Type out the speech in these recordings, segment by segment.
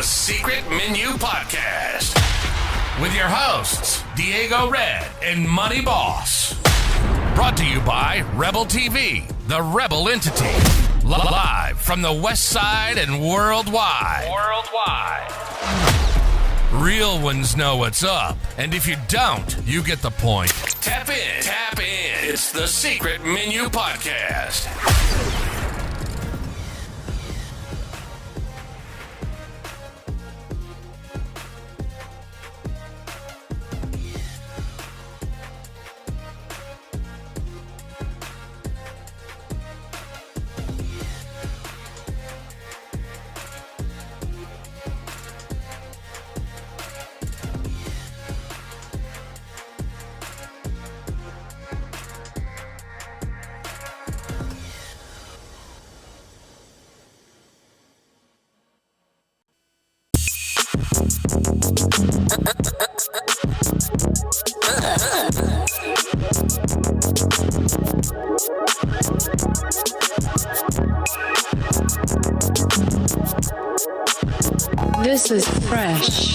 Secret Menu Podcast with your hosts, Diego Red and Money Boss. Brought to you by Rebel TV, the Rebel entity. Live from the West Side and worldwide. Real ones know what's up, and if you don't, you get the point. Tap in. It's the Secret Menu Podcast. This is fresh.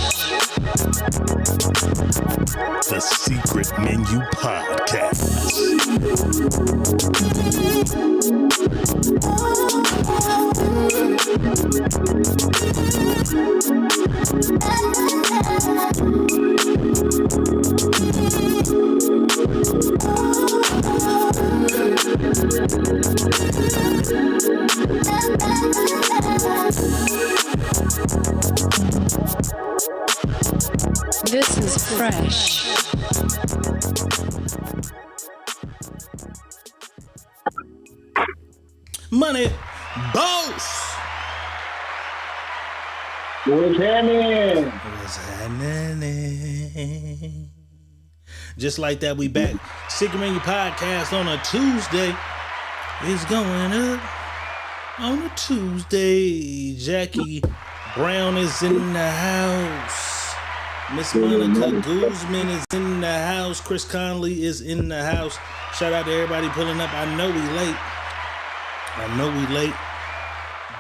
The Secret Menu Podcast. This is fresh. Money Boss. What's happening? Just like that, we back. Secret Menu Podcast on a Tuesday. It's going up on a Tuesday. Jackie Brown is in the house. Miss Monica Guzman is in the house. Chris Conley is in the house. Shout out to everybody pulling up. I know we late,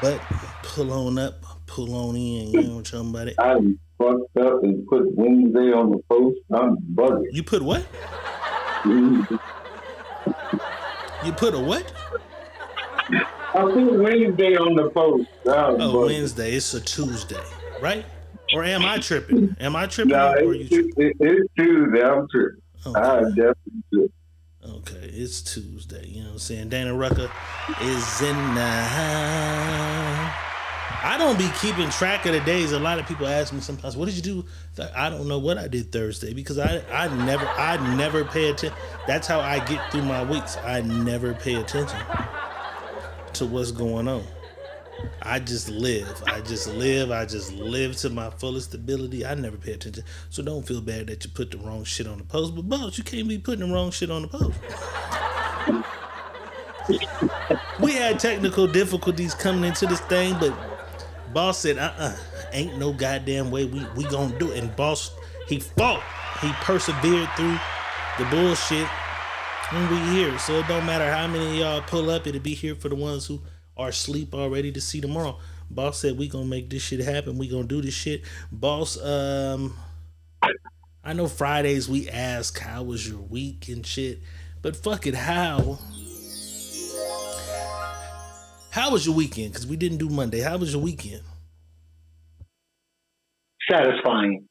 but pull on up, pull on in. You know what I'm talking about? I fucked up and put Wednesday on the post. I'm bugging. You put what? You put a what? I put Wednesday on the post. Oh, Wednesday. It's a Tuesday, right? Or am I tripping? Or are you tripping? It's Tuesday. I'm tripping. Okay. I definitely tripping. Okay, it's Tuesday. You know what I'm saying? Dana Rucker is in the house. I don't be keeping track of the days. A lot of people ask me sometimes, what did you do? I don't know what I did Thursday because I never pay attention. That's how I get through my weeks. I never pay attention to what's going on. I just live to my fullest ability. I never pay attention. So don't feel bad that you put the wrong shit on the post. But boss, you can't be putting the wrong shit on the post. We had technical difficulties coming into this thing, but boss said, ain't no goddamn way we gonna do it. And boss, he fought. He persevered through the bullshit when we here. So it don't matter how many of y'all pull up, it'll be here for the ones who are asleep already to see tomorrow. Boss said we gonna make this shit happen. We gonna do this shit. Boss, I know Fridays we ask how was your week and shit, but fuck it, how was your weekend? Because we didn't do Monday. How was your weekend? Satisfying.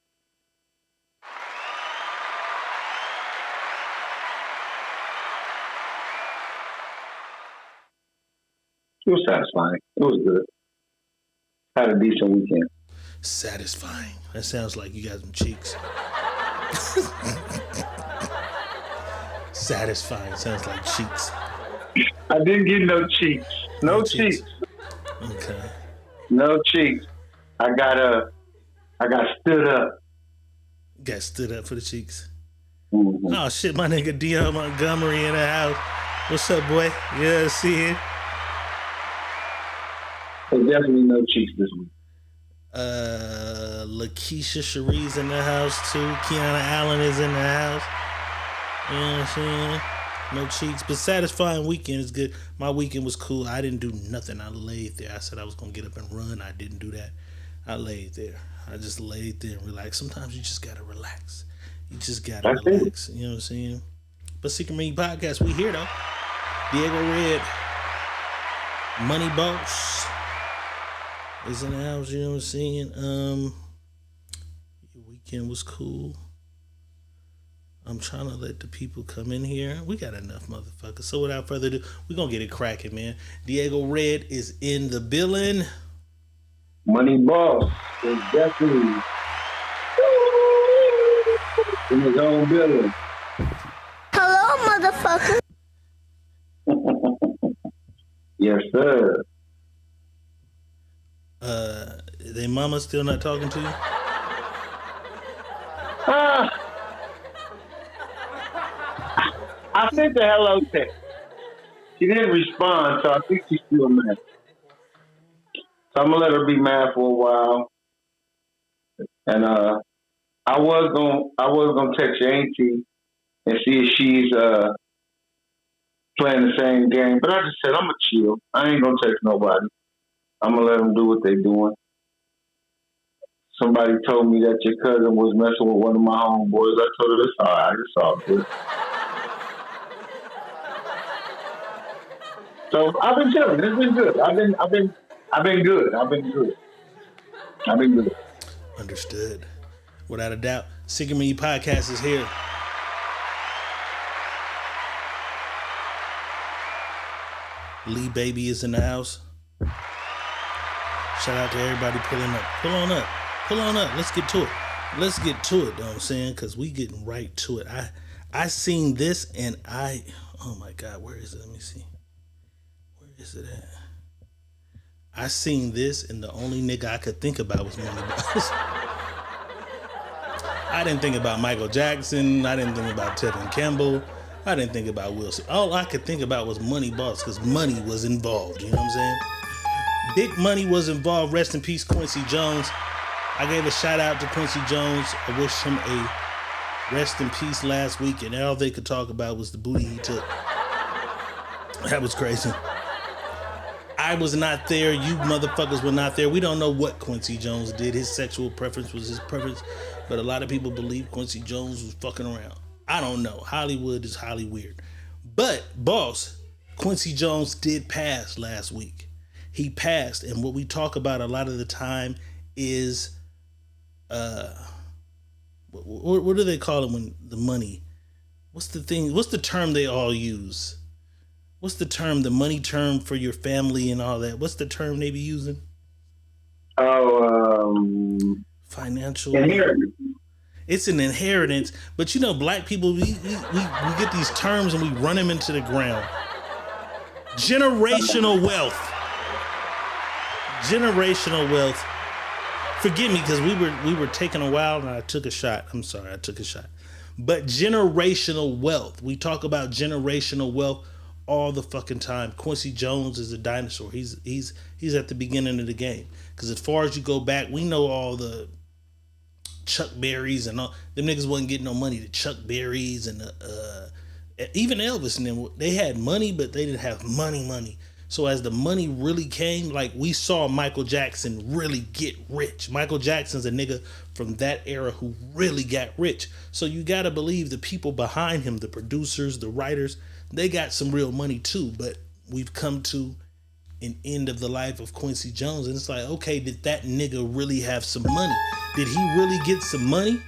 It was satisfying. It was good. Had a decent weekend. Satisfying. That sounds like you got some cheeks. Satisfying sounds like cheeks. I didn't get no cheeks. No cheeks. Okay. No cheeks. I got stood up. Got stood up for the cheeks. Mm-hmm. Oh shit, my nigga Dion Montgomery in the house. What's up, boy? Yeah, see it. There's definitely no cheeks this week. Lakeisha Cherie's in the house too. Kiana Allen is in the house. You know what I'm saying? No cheeks, but satisfying weekend is good. My weekend was cool. I didn't do nothing. I laid there. I said I was gonna get up and run. I didn't do that. I laid there. I just laid there and relaxed. Sometimes you just gotta relax. You just gotta That's it. relax. You know what I'm saying? But Secret Meeting Podcast, we here though. Diego Red, Money Boss is in the house. You know what I'm saying? Your weekend was cool. I'm trying to let the people come in here. We got enough motherfuckers. So without further ado, we're gonna get it cracking, man. Diego Red is in the building. Money Boss is definitely in his own building. Hello, motherfucker. Yes, sir. They mama still not talking to you? I sent the hello text. She didn't respond, so I think she's still mad. So I'm gonna let her be mad for a while. And I was gonna text your auntie and see if she's playing the same game, but I just said I'm gonna chill. I ain't gonna text nobody. I'm gonna let them do what they doing. Somebody told me that your cousin was messing with one of my homeboys. I told her it's all right. It's all good. So I've been chilling. It's been good. I've been good. I've been good. Understood. Without a doubt. Secret Meeting Podcast is here. Lee Baby is in the house. Shout out to everybody pulling up. Pull on up. Pull on up. Let's get to it. Let's get to it, know what I'm saying? Because we getting right to it. I seen this and oh my God, where is it? Let me see. Where is it at? I seen this and the only nigga I could think about was Money Boss. I didn't think about Michael Jackson. I didn't think about Tevin Campbell. I didn't think about Wilson. All I could think about was Money Boss because money was involved. You know what I'm saying? Big money was involved. Rest in peace, Quincy Jones. I gave a shout out to Quincy Jones. I wish him a rest in peace last week, and all they could talk about was the booty he took. That was crazy. I was not there. You motherfuckers were not there. We don't know what Quincy Jones did. His sexual preference was his preference, but a lot of people believe Quincy Jones was fucking around. I don't know. Hollywood is highly weird. But, boss, Quincy Jones did pass last week. He passed, and what we talk about a lot of the time is, what do they call it when the money? What's the thing? What's the term they all use? What's the term, the money term for your family and all that? What's the term they be using? Financial. Inheritance. It's an inheritance, but you know, black people, we get these terms and we run them into the ground. Generational wealth. Generational wealth. Forgive me, because we were taking a while and I took a shot. I'm sorry, I took a shot. But generational wealth. We talk about generational wealth all the fucking time. Quincy Jones is a dinosaur. He's at the beginning of the game. Because as far as you go back, we know all the Chuck Berrys and all them niggas wasn't getting no money. The Chuck Berrys and even Elvis and them, they had money, but they didn't have money. So as the money really came, like we saw Michael Jackson really get rich. Michael Jackson's a nigga from that era who really got rich. So you gotta believe the people behind him, the producers, the writers, they got some real money too. But we've come to an end of the life of Quincy Jones, and it's like, okay, did that nigga really have some money? Did he really get some money?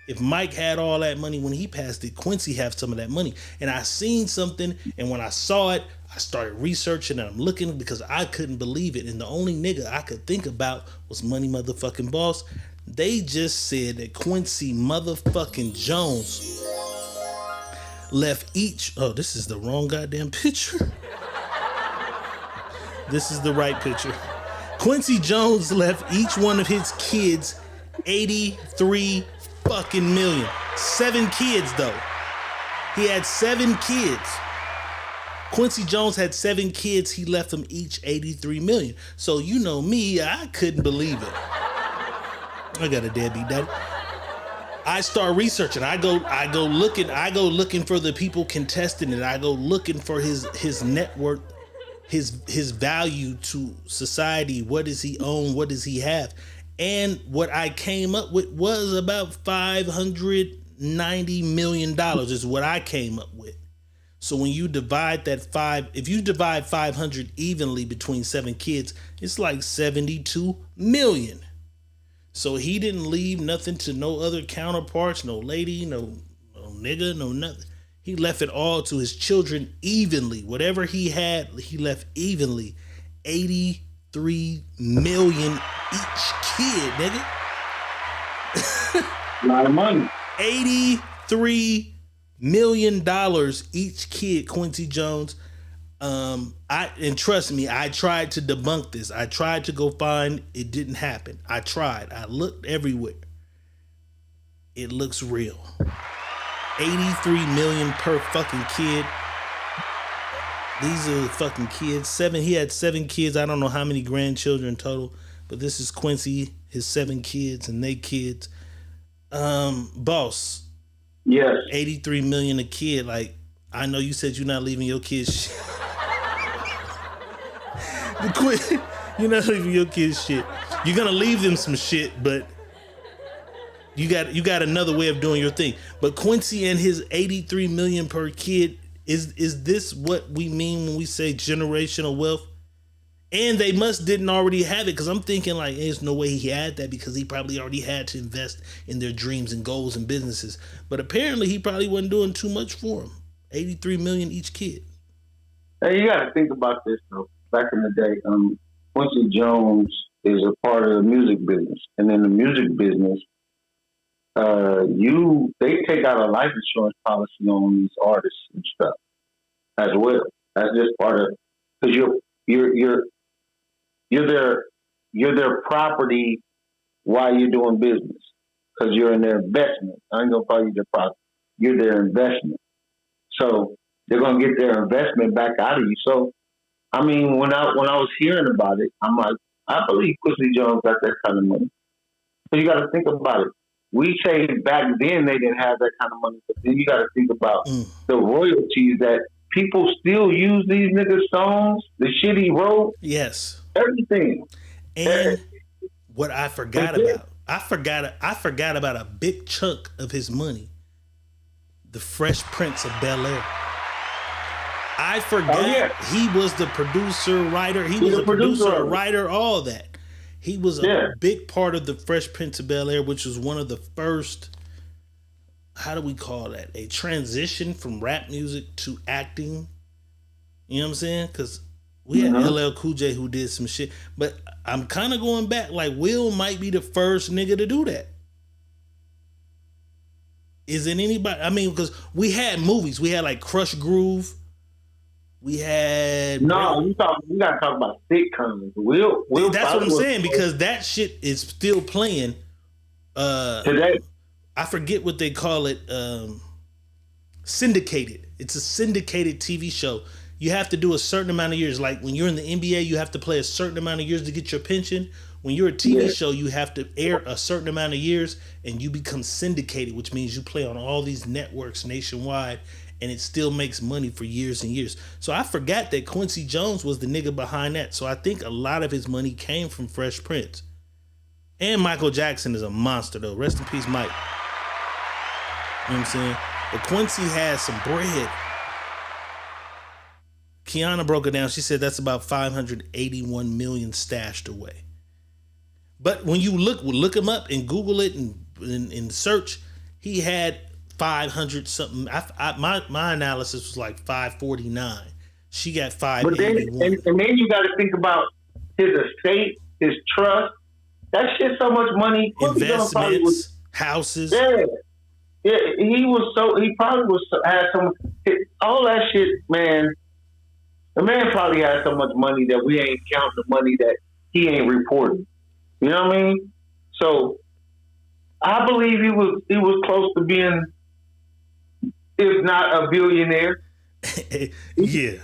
If Mike had all that money when he passed, did Quincy have some of that money? And I seen something, and when I saw it, I started researching and I'm looking because I couldn't believe it. And the only nigga I could think about was Money motherfucking Boss. They just said that Quincy motherfucking Jones left each... Oh, this is the wrong goddamn picture. This is the right picture. Quincy Jones left each one of his kids 83 fucking million. 7 kids though. He had 7 kids. Quincy Jones had 7 kids. He left them each 83 million. So you know me, I couldn't believe it. I got a deadbeat daddy. I start researching. I go looking for the people contesting it. I go looking for his net worth, his value to society. What does he own? What does he have? And what I came up with was about $590 million is what I came up with. So when you divide if you divide 500 evenly between 7 kids, it's like 72 million. So he didn't leave nothing to no other counterparts, no lady, no nigga, no nothing. He left it all to his children evenly. Whatever he had, he left evenly. 83 million each kid, nigga. A lot of money. $83 million each kid, Quincy Jones. And trust me, I tried to debunk this. I tried to go find, it didn't happen. I tried. I looked everywhere. It looks real. 83 million per fucking kid. These are the fucking kids. He had 7 kids. I don't know how many grandchildren total, but this is Quincy, his 7 kids and they kids. Boss. Yes. 83 million a kid. Like, I know you said you're not leaving your kids shit. You're not leaving your kids shit. You're gonna leave them some shit, but you got another way of doing your thing. But Quincy and his 83 million per kid, is this what we mean when we say generational wealth? And they didn't already have it, because I'm thinking like, there's no way he had that, because he probably already had to invest in their dreams and goals and businesses. But apparently he probably wasn't doing too much for them. 83 million each kid. Hey, you got to think about this though. Back in the day, Quincy Jones is a part of the music business, and in the music business, they take out a life insurance policy on these artists and stuff as well. That's just part of, because you're their property while you're doing business, because you're in their investment. I ain't gonna call you their property. You're their investment. So they're gonna get their investment back out of you. So I mean, when I was hearing about it, I'm like, I believe Quincy Jones got that kind of money. So you got to think about it. We say back then they didn't have that kind of money, but then you got to think about the royalties that people still use these niggas' songs, the shit he wrote. Yes. Everything. And what I forgot about, I forgot about a big chunk of his money. The Fresh Prince of Bel-Air. I forgot he was the producer, writer. He was a producer, a writer, all that. He was a big part of the Fresh Prince of Bel-Air, which was one of the first, how do we call that? A transition from rap music to acting. You know what I'm saying? Because we had LL Cool J who did some shit. But I'm kind of going back, like Will might be the first nigga to do that. Is it anybody? I mean, because we had movies. We had like Crush Groove. We had we gotta talk about sitcoms. Will that's what I'm saying, because that shit is still playing today. I forget what they call it. Syndicated. It's a syndicated TV show. You have to do a certain amount of years. Like when you're in the NBA, you have to play a certain amount of years to get your pension. When you're a TV show, you have to air a certain amount of years and you become syndicated, which means you play on all these networks nationwide. And it still makes money for years and years. So I forgot that Quincy Jones was the nigga behind that. So I think a lot of his money came from Fresh Prince. And Michael Jackson is a monster, though. Rest in peace, Mike. You know what I'm saying? But Quincy has some bread. Kiana broke it down. She said that's about 581 million stashed away. But when you look him up and Google it and search, he had 500 something. My analysis was like 549. She got 581. But then you got to think about his estate, his trust. That shit, so much money. Investments, houses. Yeah, he probably had some all that shit, man. The man probably had so much money that we ain't counting the money that he ain't reporting. You know what I mean? So I believe he was close to being, if not a billionaire. Yeah.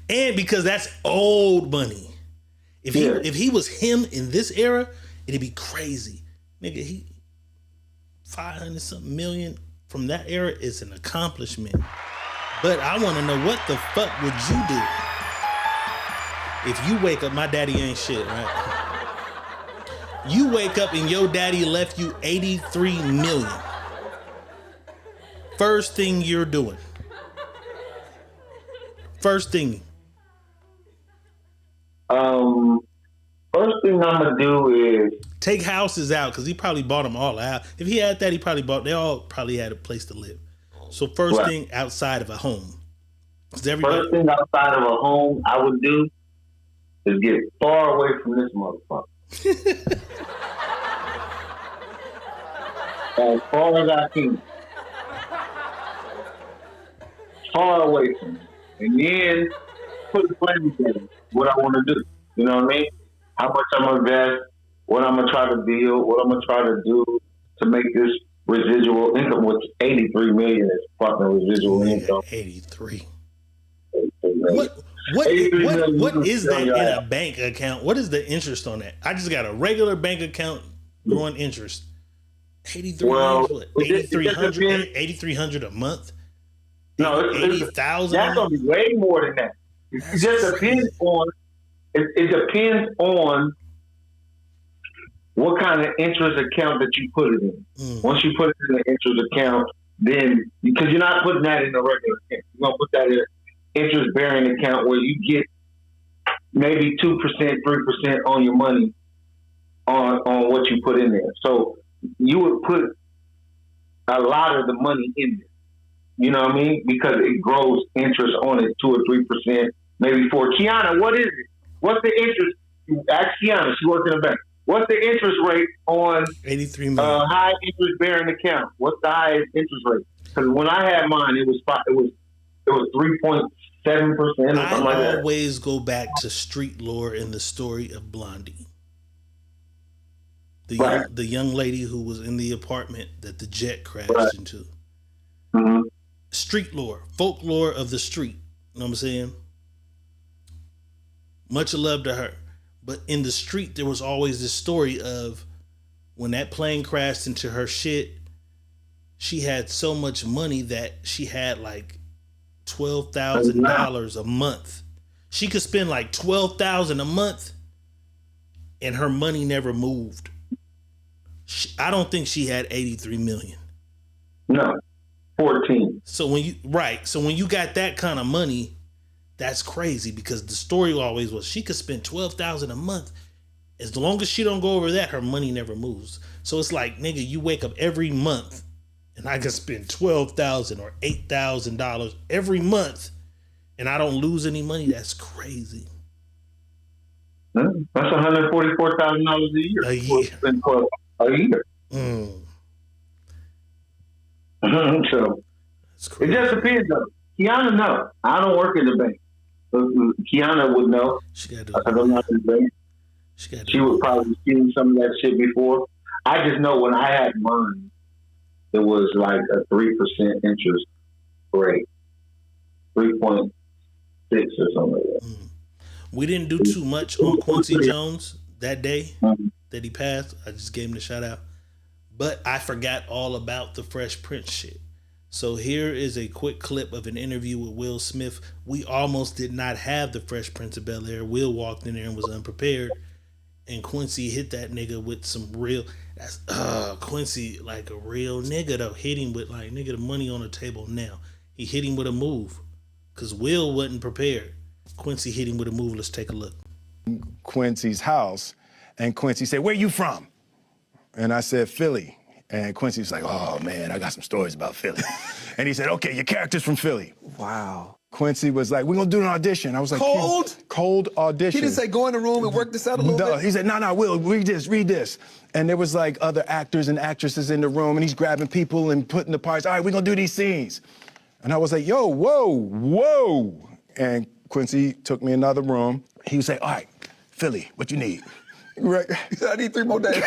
And because that's old money. If he was him in this era, it'd be crazy. Nigga, he 500 something million from that era is an accomplishment. But I want to know, what the fuck would you do if you wake up, my daddy ain't shit, right? You wake up and your daddy left you 83 million. First thing you're doing. First thing. First thing I'm gonna do is take houses out because he probably bought them all out. If he had that, they all probably had a place to live. So first thing outside of a home. First thing outside of a home I would do is get far away from this motherfucker. As far as I can. Far away from it. And then put a plan together. What I want to do. You know what I mean? How much I'm going to invest, what I'm going to try to build, what I'm going to try to do to make this residual income, which 83 million is fucking residual income. 83. What is that in a bank account? What is the interest on that? I just got a regular bank account growing interest. 8,300 a month? No, 80,000. That's going to be way more than that. It just depends on. It depends on what kind of interest account that you put it in. Once you put it in the interest account, then because you're not putting that in a regular account, you're gonna put that in an interest-bearing account where you get maybe 2%, 3% on your money on what you put in there. So you would put a lot of the money in there. You know what I mean? Because it grows interest on it, 2 or 3%, maybe 4. Kiana, what is it? What's the interest? Ask Kiana. She works in a bank. What's the interest rate on 83 million high interest bearing account? What's the highest interest rate? Because when I had mine, it was 3.7% or something like that. I always go back to street lore in the story of Blondie, the young lady who was in the apartment that the jet crashed into. Mm-hmm. Street lore, folklore of the street. You know what I'm saying? Much love to her. But in the street, there was always this story of when that plane crashed into her shit, she had so much money that she had like $12,000 a month. She could spend like $12,000 a month and her money never moved. I don't think she had 83 million. No, 14. So when you got that kind of money, that's crazy because the story always was she could spend $12,000 a month. As long as she don't go over that, her money never moves. So it's like, nigga, you wake up every month and I can spend $12,000 or $8,000 every month and I don't lose any money. That's crazy. That's $144,000 a year. A year. A year. So it just depends though. Kiana, no. I don't work in the bank. Kiana would know. I don't know the bank. She would probably seen some of that shit before. I just know when I had mine, it was like a 3% interest rate. 3.6 or something like that. We didn't do too much on Quincy Jones that day that he passed. I just gave him the shout out. But I forgot all about the Fresh Prince shit. So here is a quick clip of an interview with Will Smith. We almost did not have the Fresh Prince of Bel-Air. Will walked in there and was unprepared. And Quincy hit that nigga with some real, Quincy like a real nigga though. Hit him with like, nigga, the money on the table now. He hit him with a move. Because Will wasn't prepared. Quincy hit him with a move. Let's take a look. Quincy's house. And Quincy said, where you from? And I said, Philly. And Quincy was like, oh, man, I got some stories about Philly. And he said, okay, your character's from Philly. Wow. Quincy was like, we're going to do an audition. I was like, cold audition. He didn't say go in the room and work this out a little bit? He said, no, Will, read this. And there was like other actors and actresses in the room, and he's grabbing people and putting the parts. All right, we're going to do these scenes. And I was like, yo, whoa. And Quincy took me in another room. He would say, all right, Philly, what you need? Right. He said, I need 3 more days.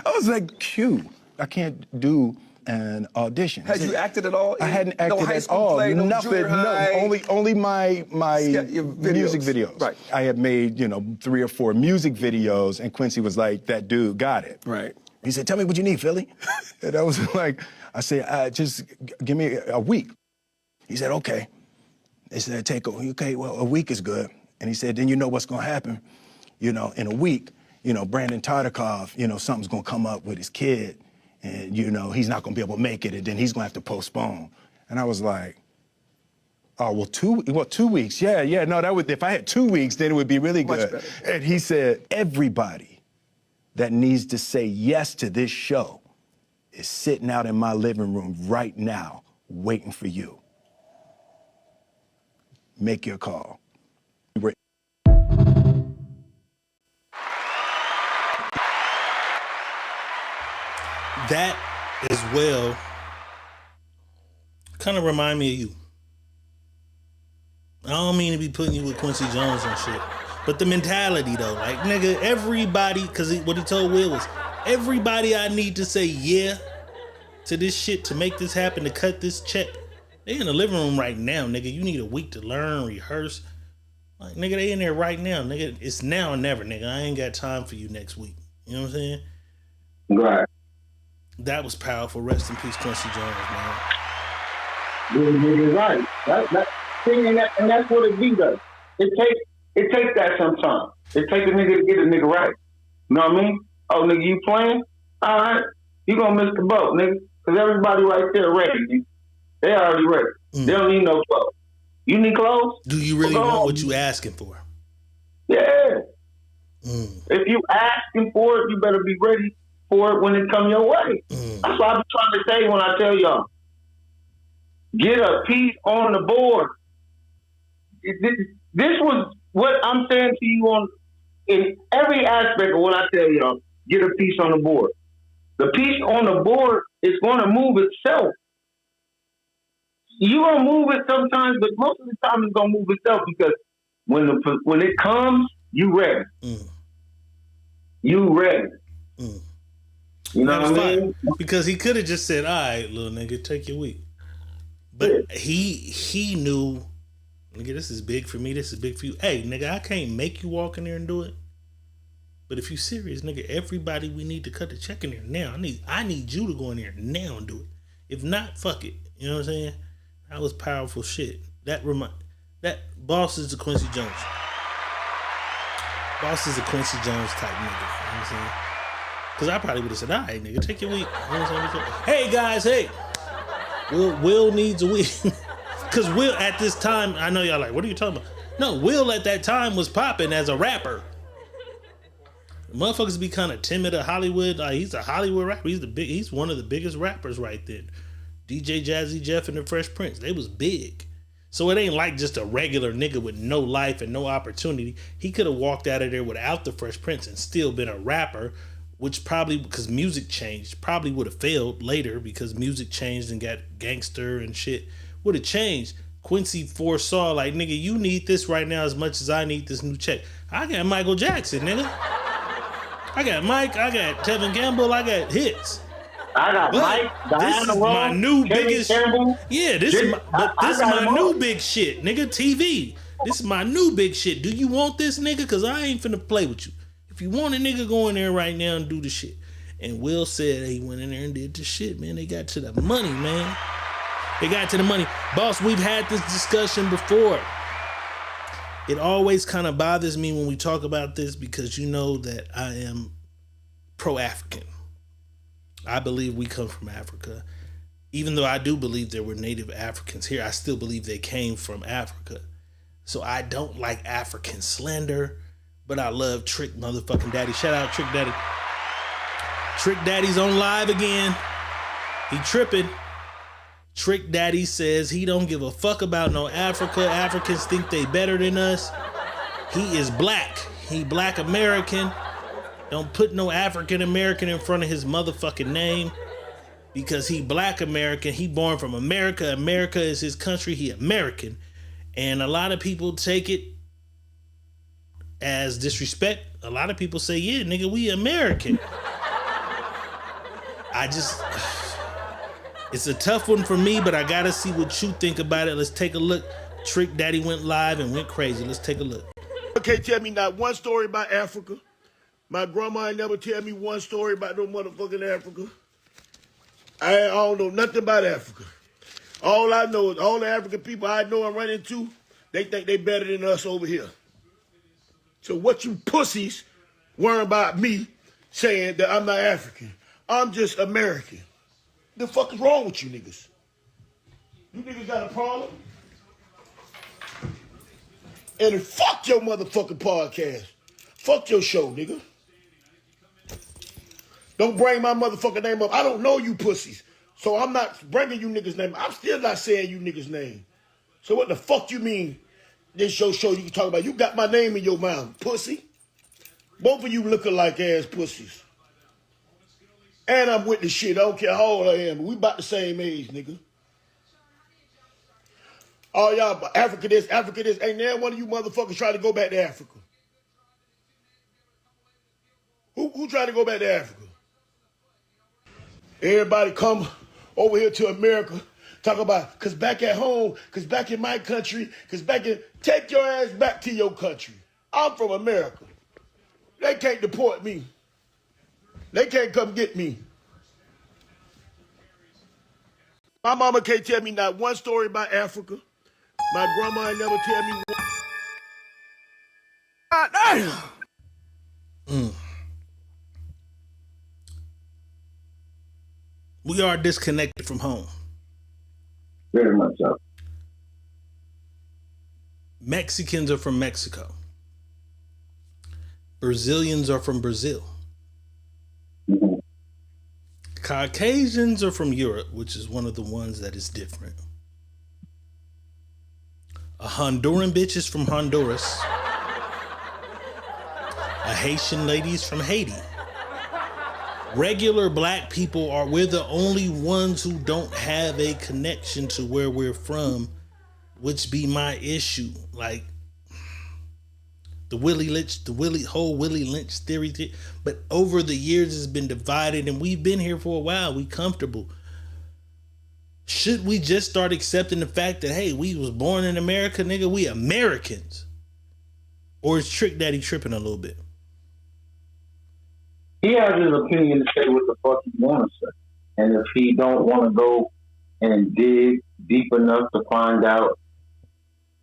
I was like, Q, I can't do an audition. Had you acted at all? I hadn't acted high at school all. play, Nothing. Only my music videos. Right. I had made 3 or 4 music videos, and Quincy was like, that dude got it. Right. He said, tell me what you need, Philly. And I was like, I said, just give me a week. He said, okay. They said, okay, well, a week is good. And he said, then you know what's gonna happen. In a week, Brandon Tartikoff, something's gonna come up with his kid and, he's not gonna be able to make it and then he's gonna have to postpone. And I was like, oh, well, 2 weeks? Yeah, no, if I had 2 weeks, then it would be really good. Much better. And he said, everybody that needs to say yes to this show is sitting out in my living room right now, waiting for you. Make your call. That as well kind of remind me of you. I don't mean to be putting you with Quincy Jones and shit, but the mentality though, like nigga, everybody, because what he told Will was, everybody I need to say yeah to this shit to make this happen, to cut this check, they in the living room right now, nigga. You need a week to learn, rehearse. Like, nigga, they in there right now, nigga. It's now or never, nigga. I ain't got time for you next week. You know what I'm saying? Right. That was powerful. Rest in peace, Quincy Jones, man. You're right. And that's what it be, though. It takes that sometimes. It takes a nigga to get a nigga right. You know what I mean? Oh, nigga, you playing? All right. You gonna miss the boat, nigga. Because everybody right there ready, nigga. They already ready. They don't need no clothes. You need clothes? Do you really want what you asking for? Yeah. If you asking for it, you better be ready for it when it come your way. That's what I be trying to say when I tell y'all. Get a piece on the board. This was what I'm saying to you on in every aspect of what I tell y'all. Get a piece on the board. The piece on the board is going to move itself. You gonna move it sometimes, but most of the time it's gonna move itself because when it comes, you ready. You ready. You know what I mean? Because he could have just said, "All right, little nigga, take your week." But he knew, nigga, this is big for me. This is big for you. Hey, nigga, I can't make you walk in there and do it. But if you serious, nigga, everybody, we need to cut the check in there now. I need you to go in there now and do it. If not, fuck it. You know what I'm saying? That was powerful shit. That Boss is the Quincy Jones. Boss is a Quincy Jones type nigga. You know what I'm saying? Because I probably would have said, all right, nigga, take your week. You know what I'm saying? Hey, guys, hey. Will needs a week. Because Will, at this time, I know y'all like, what are you talking about? No, Will at that time was popping as a rapper. Motherfuckers be kind of timid at Hollywood. Like, he's a Hollywood rapper. He's one of the biggest rappers right then. DJ Jazzy Jeff and the Fresh Prince. They was big. So it ain't like just a regular nigga with no life and no opportunity. He could have walked out of there without the Fresh Prince and still been a rapper, which probably, because music changed, probably would have failed later because music changed and got gangster and shit. Would have changed. Quincy foresaw, like, nigga, you need this right now as much as I need this new check. I got Michael Jackson, nigga. I got Mike, I got Tevin Campbell, I got hits. I got Mike, this is my new biggest. Yeah, this is my new big shit, nigga. TV. This is my new big shit. Do you want this, nigga? Because I ain't finna play with you. If you want a nigga, go in there right now and do the shit. And Will said he went in there and did the shit, man. They got to the money, man. They got to the money. Boss, we've had this discussion before. It always kind of bothers me when we talk about this because you know that I am pro-African. I believe we come from Africa. Even though I do believe there were native Africans here, I still believe they came from Africa. So I don't like African slander, but I love Trick motherfucking Daddy. Shout out Trick Daddy. Trick Daddy's on live again. He tripping. Trick Daddy says he don't give a fuck about no Africa. Africans think they better than us. He is black. He black American. Don't put no African American in front of his motherfucking name because he black American. He born from America. America is his country. He American. And a lot of people take it as disrespect. A lot of people say, yeah, nigga, we American. It's a tough one for me, but I gotta see what you think about it. Let's take a look. Trick Daddy went live and went crazy. Let's take a look. Okay, tell me not one story about Africa. My grandma ain't never tell me one story about no motherfucking Africa. I don't know nothing about Africa. All I know is all the African people I know and run into, they think they better than us over here. So what you pussies worrying about me saying that I'm not African. I'm just American. The fuck is wrong with you niggas? You niggas got a problem? And then fuck your motherfucking podcast. Fuck your show, nigga. Don't bring my motherfucking name up. I don't know you pussies. So I'm not bringing you niggas' name. I'm still not saying you niggas' name. So what the fuck you mean this your show you can talk about? You got my name in your mouth, pussy. Both of you look-alike ass pussies. And I'm with the shit. I don't care how old I am. We about the same age, nigga. Oh, y'all, Africa this. Ain't there one of you motherfuckers trying to go back to Africa? Who tried to go back to Africa? Everybody come over here to America, talk about, cause back at home, cause back in my country, take your ass back to your country. I'm from America. They can't deport me. They can't come get me. My mama can't tell me not one story about Africa. My grandma ain't never tell me one. We are disconnected from home. Very much so. Mexicans are from Mexico. Brazilians are from Brazil. Mm-hmm. Caucasians are from Europe, which is one of the ones that is different. A Honduran bitch is from Honduras. A Haitian lady is from Haiti. Regular black people we're the only ones who don't have a connection to where we're from, which be my issue. Like the whole Willie Lynch theory. But over the years it's been divided and we've been here for a while. We comfortable. Should we just start accepting the fact that, hey, we was born in America, nigga, we Americans? Or is Trick Daddy tripping a little bit? He has his opinion to say what the fuck he want to say. And if he don't want to go and dig deep enough to find out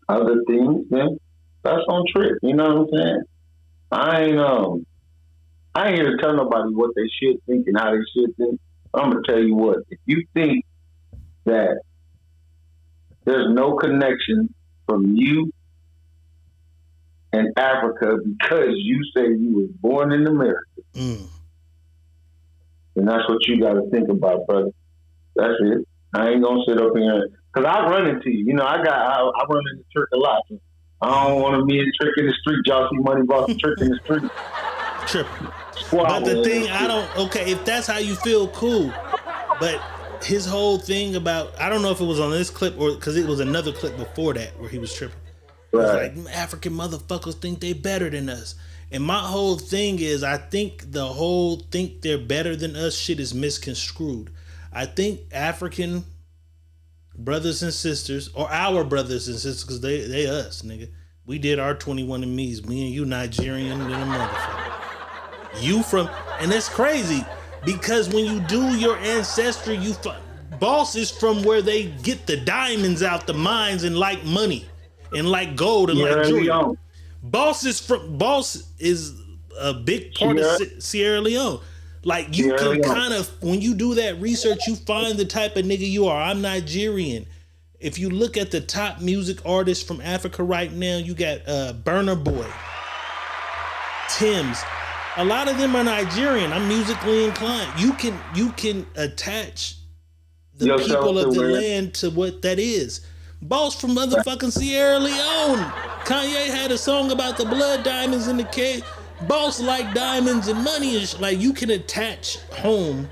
other things, then that's on Trick. You know what I'm saying? I ain't here to tell nobody what they should think and how they should think. But I'm going to tell you what. If you think that there's no connection from you and Africa because you say you was born in America, then that's what you got to think about, brother. That's it. I ain't gonna sit up here because I run into you. You know, I run into Trick a lot. So I don't want to be in Trick in the street. Y'all see Money Boss Trick in the street. Tripping. Wow. But the thing, okay, if that's how you feel, cool. But his whole thing about, I don't know if it was on this clip or because it was another clip before that where he was tripping. Right. It was like, African motherfuckers think they better than us. And my whole thing is, I think the whole think they're better than us shit is misconstrued. I think African brothers and sisters, or our brothers and sisters, because they us, nigga. We did our 21andMe's. Me and you Nigerian than a motherfucker. You from, and that's crazy, because when you do your ancestry, Boss is from where they get the diamonds out the mines and like money and like gold and like jewelry. Boss is a big part of Sierra Leone. Like you can kind of, when you do that research, you find the type of nigga you are. I'm Nigerian. If you look at the top music artists from Africa right now, you got Burna Boy, Tim's. A lot of them are Nigerian. I'm musically inclined. You can attach the people of the land to what that is. Boss from motherfucking Sierra Leone. Kanye had a song about the blood diamonds in the cave. Boss like diamonds and money and like you can attach home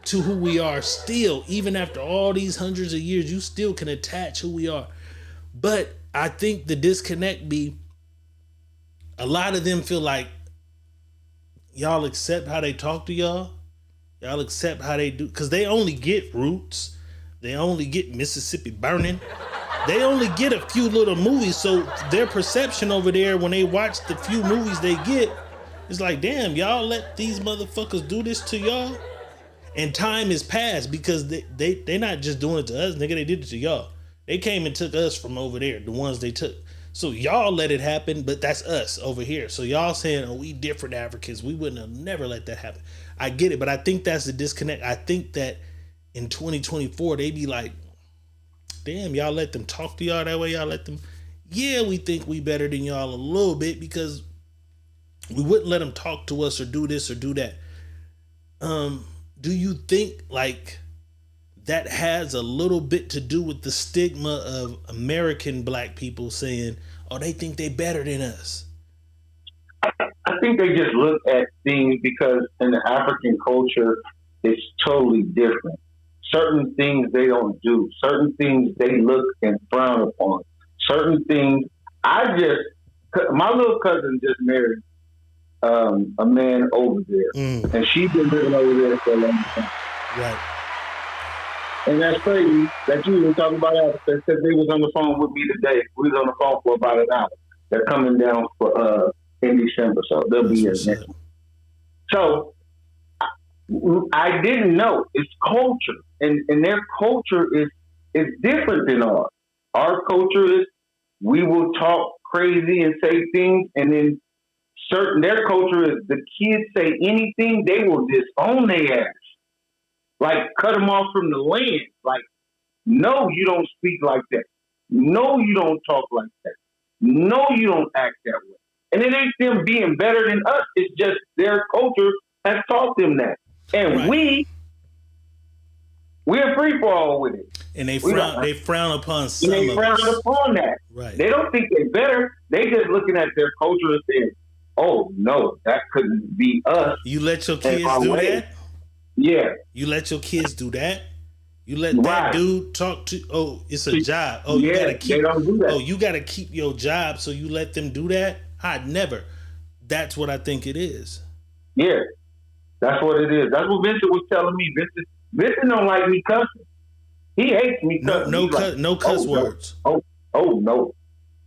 to who we are still, even after all these hundreds of years, you still can attach who we are. But I think the disconnect be a lot of them feel like y'all accept how they talk to y'all. Y'all accept how they do, because they only get Roots. They only get Mississippi Burning. They only get a few little movies, so their perception over there when they watch the few movies they get is like, damn, y'all let these motherfuckers do this to y'all? And time has passed because they not just doing it to us, nigga, they did it to y'all. They came and took us from over there, the ones they took. So y'all let it happen, but that's us over here. So y'all saying, oh, we different Africans. We wouldn't have never let that happen. I get it, but I think that's the disconnect. I think that in 2024, they be like, damn, y'all let them talk to y'all that way. Y'all let them, yeah, we think we better than y'all a little bit because we wouldn't let them talk to us or do this or do that. Do you think like that has a little bit to do with the stigma of American black people saying, oh, they think they better than us? I think they just look at things because in the African culture, it's totally different. Certain things they don't do. Certain things they look and frown upon. Certain things, my little cousin just married a man over there. And she's been living over there for a long time. Right. And that's crazy that you even talking about Africa because they was on the phone with me today. We was on the phone for about an hour. They're coming down for in December, so they'll be here next week. So I didn't know it's culture, and their culture is different than ours. Our culture is we will talk crazy and say things, and then their culture is the kids say anything, they will disown their ass. Like, cut them off from the land. Like, no, you don't speak like that. No, you don't talk like that. No, you don't act that way. And it ain't them being better than us. It's just their culture has taught them that. And right. we're free for all with it. And they frown upon some and they frown upon that. Right. They don't think they're better. They just looking at their culture and saying, oh, no, that couldn't be us. You let your kids do that? Yeah. You let your kids do that? You let that dude talk to, oh, it's a job. Oh, you gotta keep, they don't do that. Oh, you gotta keep your job, so you let them do that? I'd never. That's what I think it is. Yeah. That's what it is. That's what Vincent was telling me. Vincent don't like me cussing. He hates me cussing. No cuss words. No. Oh, no.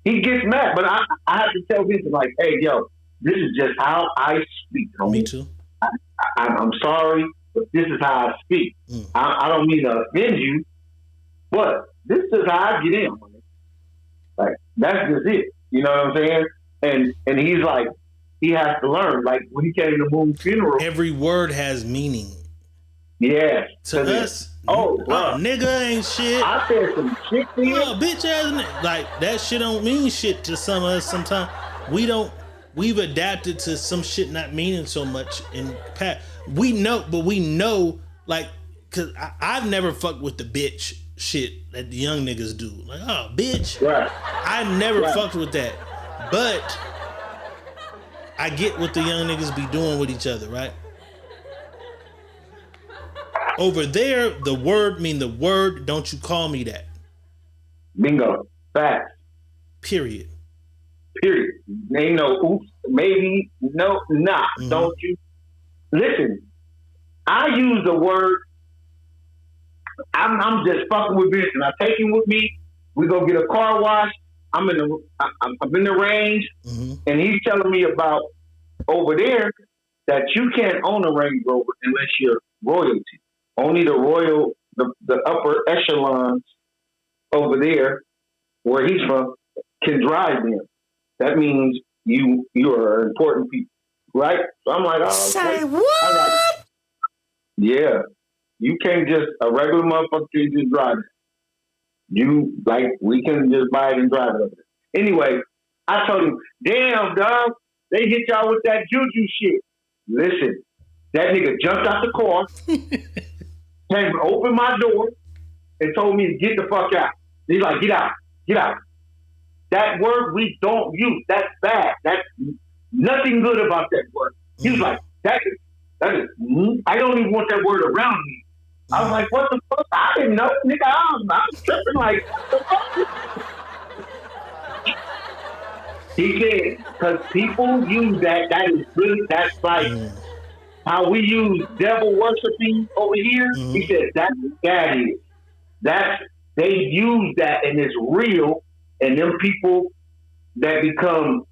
He gets mad, but I have to tell Vincent, like, hey, yo, this is just how I speak. Homie. Me too. I'm sorry, but this is how I speak. I don't mean to offend you, but this is how I get in. Like, that's just it. You know what I'm saying? And he's like, he has to learn. Like, when he came to Moon's funeral. Every word has meaning. Yeah. To us, nigga ain't shit. I said some shit to you. Bitch ass, like, that shit don't mean shit to some of us sometimes. We've adapted to some shit not meaning so much in past. We know, like, cause I've never fucked with the bitch shit that the young niggas do. Like, oh, bitch. Right. I never fucked with that. But I get what the young niggas be doing with each other, right? Over there, the word, don't you call me that. Bingo. Facts. Period. Ain't no oops, maybe, no, nah. Don't you? Listen, I use the word, I'm just fucking with Vincent. I take him with me. We go get a car wash. I'm in the range, and he's telling me about over there that you can't own a Range Rover unless you're royalty. Only the upper echelons over there, where he's from, can drive them. That means you are important people, right? So I'm like, oh, say what? Like, yeah, you can't just a regular motherfucker can just drive it. You like we can just buy it and drive it. Anyway, I told him, damn dog, they hit y'all with that juju shit. Listen, that nigga jumped out the car, came opened my door, and told me to get the fuck out. He's like, get out. That word we don't use. That's bad. That's nothing good about that word. He was like, that is. I don't even want that word around me. I was like, what the fuck? I didn't know, nigga. I'm tripping. Like, what the fuck? He said, because people use that. That's like how we use devil worshiping over here. He said that's what that is. They use that and it's real. And them people that become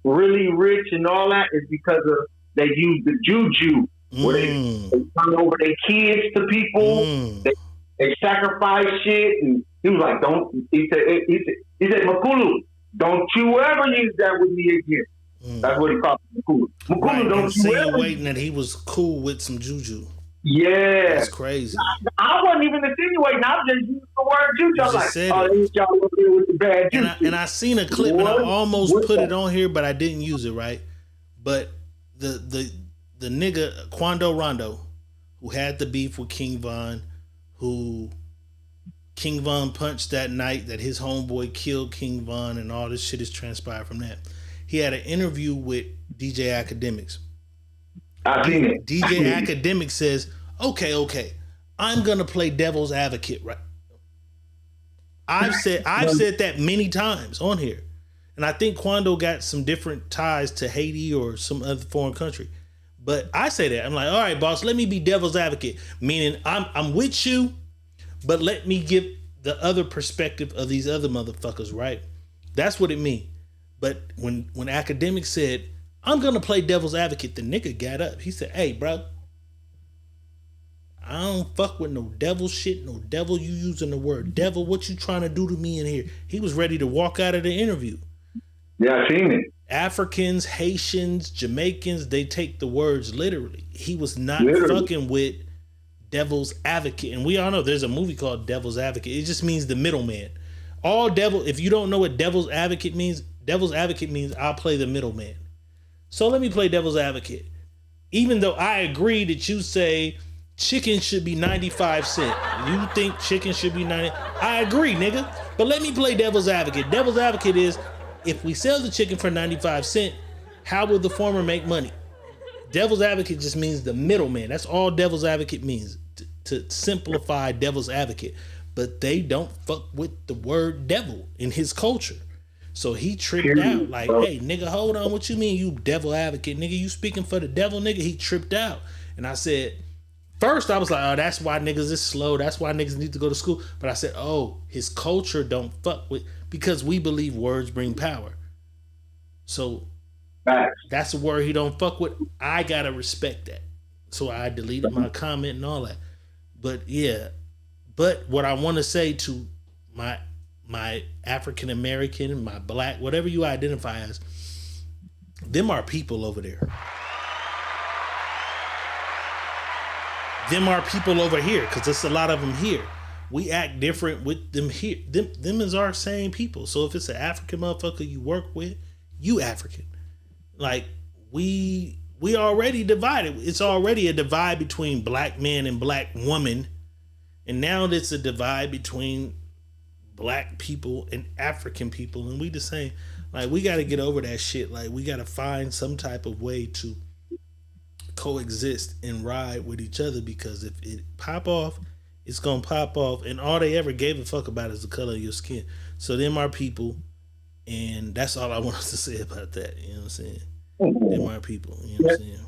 really rich and all that is because of they use the juju, where they turn over their kids to people. They sacrifice shit and He was like, "Don't." He said, "Makulu, don't you ever use that with me again." That's what he called Makulu. Makulu, Right, don't you ever. insinuating that he was cool with some juju. Yeah, That's crazy. I wasn't even insinuating. I just used the word juju. I was like, said "Oh, it. these y'all over here with the bad juju." And I seen a clip and I What? almost What put the- it on here, but I didn't use it, right? But the nigga Quando Rondo, who had the beef with King Von, who King Von punched that night that his homeboy killed King Von, and all this shit is transpired from that. He had an interview with DJ Academics. I seen it. DJ Academics says, okay, I'm gonna play devil's advocate, right? I've said that many times on here. And I think Quando got some different ties to Haiti or some other foreign country. But I say that. I'm like, all right, boss, let me be devil's advocate. Meaning I'm with you, but let me give the other perspective of these other motherfuckers, right? That's what it means. But when Academic said, I'm gonna play devil's advocate, the nigga got up. He said, hey, bro, I don't fuck with no devil shit, no devil. You using the word devil. What you trying to do to me in here? He was ready to walk out of the interview. Yeah, I seen it. Africans, Haitians, Jamaicans, they take the words literally. He was not fucking with devil's advocate. And we all know there's a movie called Devil's Advocate. It just means the middleman. If you don't know what devil's advocate means I'll play the middleman. So let me play devil's advocate. Even though I agree that you say chicken should be 95 cents. You think chicken should be 90. I agree, nigga. But let me play devil's advocate. Devil's advocate is, if we sell the chicken for 95 cents, how will the farmer make money? Devil's advocate just means the middleman. That's all devil's advocate means, to simplify devil's advocate. But they don't fuck with the word devil in his culture. So he tripped out like, hey, nigga, hold on. What you mean you devil advocate? Nigga, you speaking for the devil, nigga? He tripped out. And I said, first I was like, oh, that's why niggas is slow. That's why niggas need to go to school. But I said, oh, his culture don't fuck with, because we believe words bring power. So that's a word he don't fuck with. I gotta respect that. So I deleted my comment and all that. But yeah, but what I want to say to my African American, my black, whatever you identify as, them are people over there. Them are people over here, because there's a lot of them here. We act different with them here. Them is our same people. So if it's an African motherfucker you work with, you African. Like, we already divided. It's already a divide between black men and black women. And now it's a divide between black people and African people. And we the same. Like, we got to get over that shit. Like, we got to find some type of way to coexist and ride with each other, because if it pop off, it's gonna pop off, and all they ever gave a fuck about is the color of your skin. So them are people, and that's all I wanted to say about that. You know what I'm saying? Them are people. You know what I'm saying?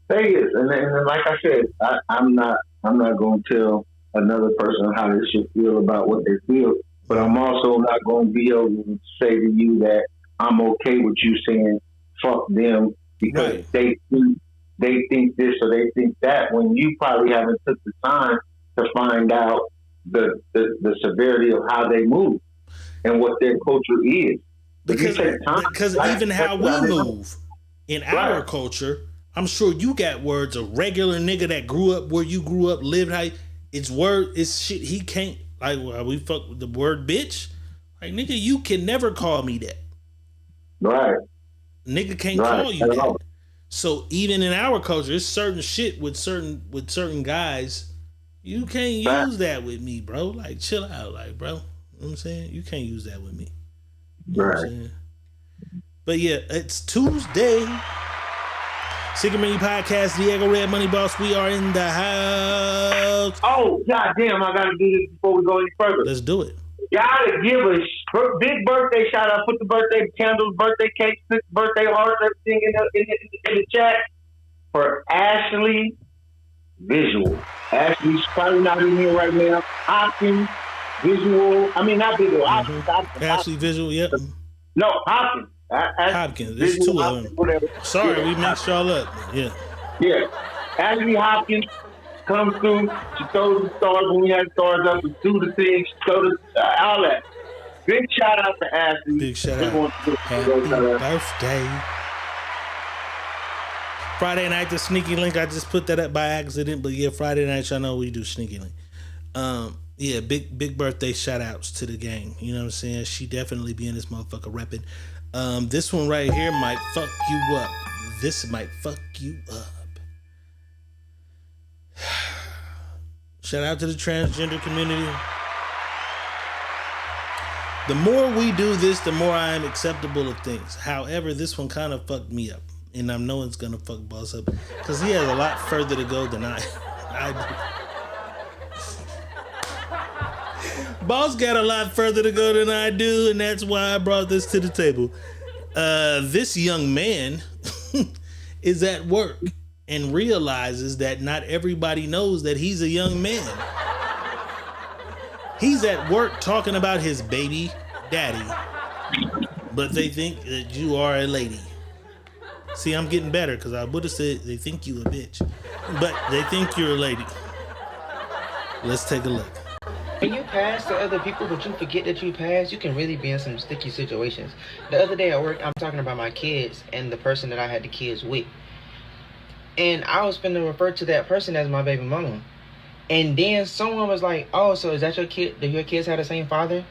They is, and like I said, I'm not going to tell another person how they should feel about what they feel, but I'm also not going to be able to say to you that I'm okay with you saying fuck them because they think this or they think that, when you probably haven't took the time to find out the severity of how they move and what their culture is. Because even how we move in our culture, I'm sure you got words. A regular nigga that grew up where you grew up, lived how it's shit he can't, like, we fuck with the word bitch. Like, nigga, you can never call me that. Right. Nigga can't call you that. So even in our culture, it's certain shit with certain guys, you can't use that with me, bro. Like, chill out, like, bro. You know what I'm saying? You can't use that with me. You know what I'm saying? But yeah, it's Tuesday. Secret Menu Podcast, Diego Red, Money Boss. We are in the house. Oh, goddamn, I gotta do this before we go any further. Let's do it. Gotta give a big birthday shout out. Put the birthday candles, birthday cakes, birthday hearts, everything in the chat for Ashley Visual. Ashley's probably not in here right now. Hopkins Visual. I mean, not Visual. Mm-hmm. Ashley Visual. Yep. No, Hopkins. Hopkins. There's two of them. Whatever. Sorry, we mixed y'all up. Yeah. Yeah. Ashley Hopkins. comes through. She throws the stars when we had stars up. We do the thing. She throws all that. Big shout out to Ashley. Big shout Just out. want to Happy birthday. Friday night, the sneaky link. I just put that up by accident, but yeah, Friday night, y'all know we do sneaky link. Yeah, big birthday shout outs to the gang. You know what I'm saying? She definitely be in this motherfucker repping. This one right here might fuck you up. This might fuck you up. Shout out to the transgender community. The more we do this, the more I am acceptable of things. However, this one kind of fucked me up. And I know it's going to fuck Boss up. Because he has a lot further to go than I do. Boss got a lot further to go than I do. And that's why I brought this to the table. This young man is at work and realizes that not everybody knows that he's a young man. He's at work talking about his baby daddy, but they think that you are a lady. See, I'm getting better because I would have said they think you a bitch, but they think you're a lady. Let's take a look. When you pass to other people but you forget that you passed, you can really be in some sticky situations. The other day at work, I'm talking about my kids and the person that I had the kids with. And I was finna refer to that person as my baby mama. And then someone was like, oh, so is that your kid? Do your kids have the same father?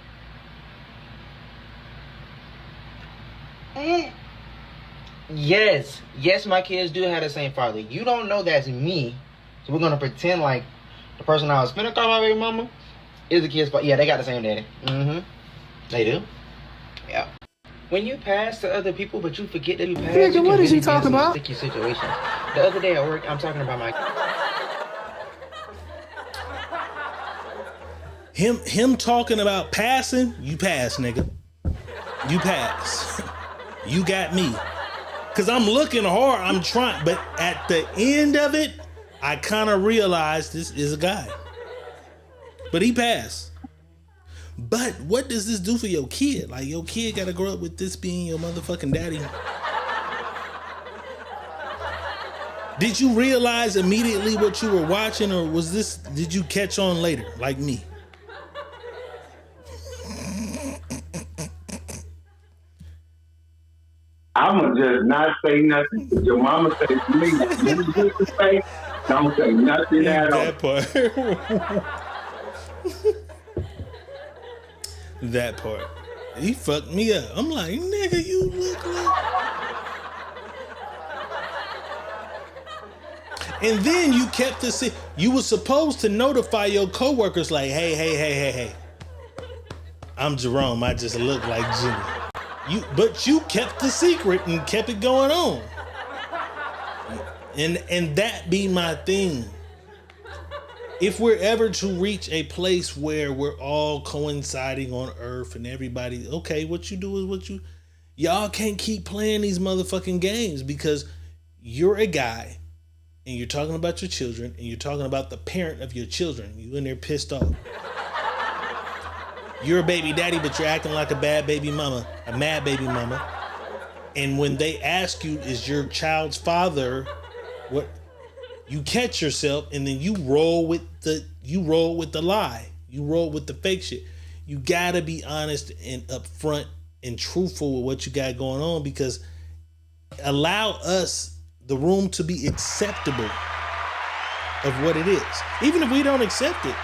Yes, my kids do have the same father. You don't know that's me. So we're gonna pretend like the person I was finna call my baby mama is the kid's father. Yeah, they got the same daddy. They do. Yeah. When you pass to other people but you forget that you passed, you can really be in some sticky situations. The other day at work, I'm talking about my... Him talking about passing, you pass, nigga. You pass. You got me. Cause I'm looking hard, I'm trying, but at the end of it, I kind of realized this is a guy. But he passed. But what does this do for your kid? Like, your kid gotta grow up with this being your motherfucking daddy. Did you realize immediately what you were watching, or did you catch on later, like me? I'ma just not say nothing. Cause your mama said to me, you need to say, don't say nothing at all. That part. That part. He fucked me up. I'm like, nigga, you look like... And then you kept the... You were supposed to notify your coworkers like, hey. I'm Jerome. I just look like Jimmy. But you kept the secret and kept it going on. And that be my thing. If we're ever to reach a place where we're all coinciding on Earth and everybody, okay, what you do is what you... Y'all can't keep playing these motherfucking games because you're a guy and you're talking about your children and you're talking about the parent of your children. You in there pissed off. You're a baby daddy, but you're acting like a bad baby mama, a mad baby mama. And when they ask you, is your child's father, what, you catch yourself and then you roll with the lie. You roll with the fake shit. You gotta be honest and upfront and truthful with what you got going on, because allow us the room to be acceptable of what it is. Even if we don't accept it.